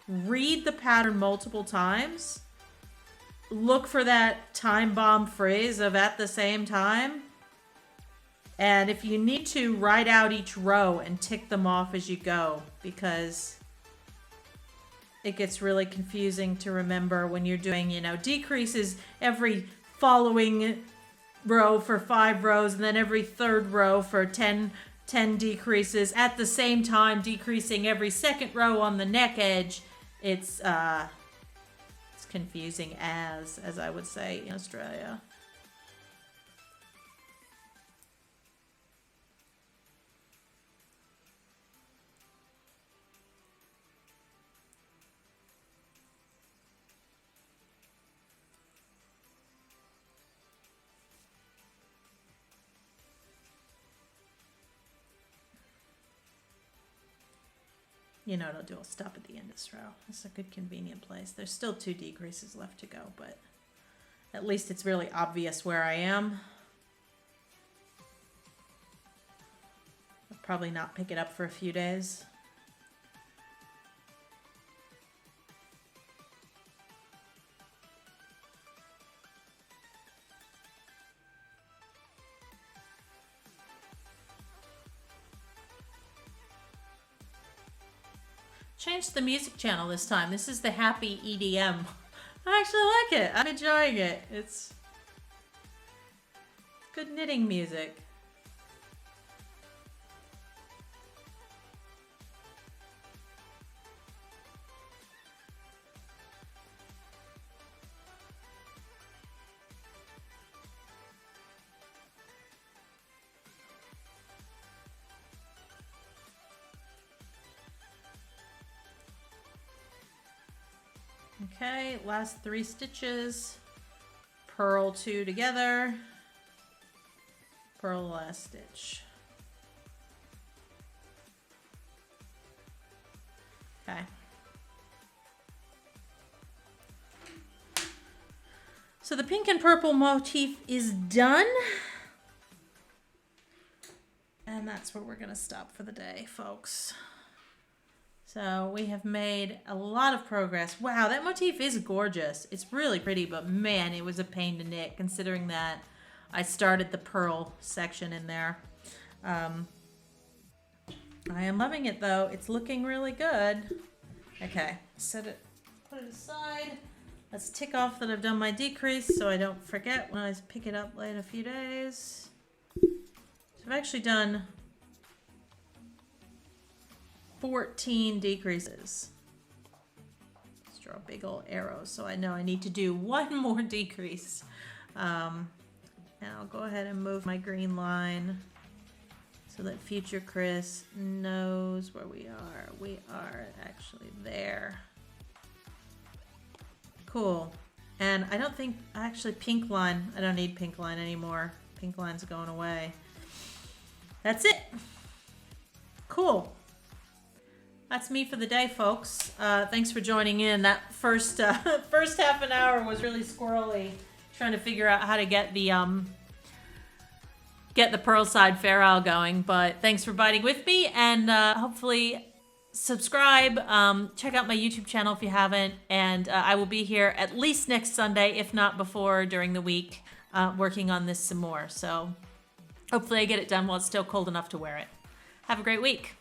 read the pattern multiple times, look for that time bomb phrase of at the same time, and if you need to, write out each row and tick them off as you go, because it gets really confusing to remember when you're doing, decreases every following row for 5 rows, and then every third row for 10 decreases at the same time, decreasing every second row on the neck edge. It's confusing as I would say in Australia. You know what I'll do? I'll stop at the end of this row. It's a good convenient place. There's still 2 decreases left to go, but at least it's really obvious where I am. I'll probably not pick it up for a few days. Changed the music channel this time. This is the happy EDM. I actually like it. I'm enjoying it. It's good knitting music. Okay, last 3 stitches, purl 2 together, purl the last stitch. Okay. So the pink and purple motif is done. And that's where we're gonna stop for the day, folks. So we have made a lot of progress. Wow, that motif is gorgeous. It's really pretty, but man, it was a pain to knit considering that I started the purl section in there. I am loving it though. It's looking really good. Okay, set it, put it aside. Let's tick off that I've done my decrease so I don't forget when I pick it up in a few days. So I've actually done 14 decreases. Let's draw a big old arrow so I know I need to do 1 more decrease. And I'll go ahead and move my green line so that future Kris knows where we are. We are actually there. Cool. And I don't think, actually pink line, I don't need pink line anymore. Pink line's going away. That's it. Cool. That's me for the day, folks. Thanks for joining in. That first half an hour was really squirrely, trying to figure out how to get the purl side fair isle going. But thanks for biting with me, and hopefully subscribe. Check out my YouTube channel if you haven't, and I will be here at least next Sunday, if not before, during the week, working on this some more. So hopefully I get it done while it's still cold enough to wear it. Have a great week.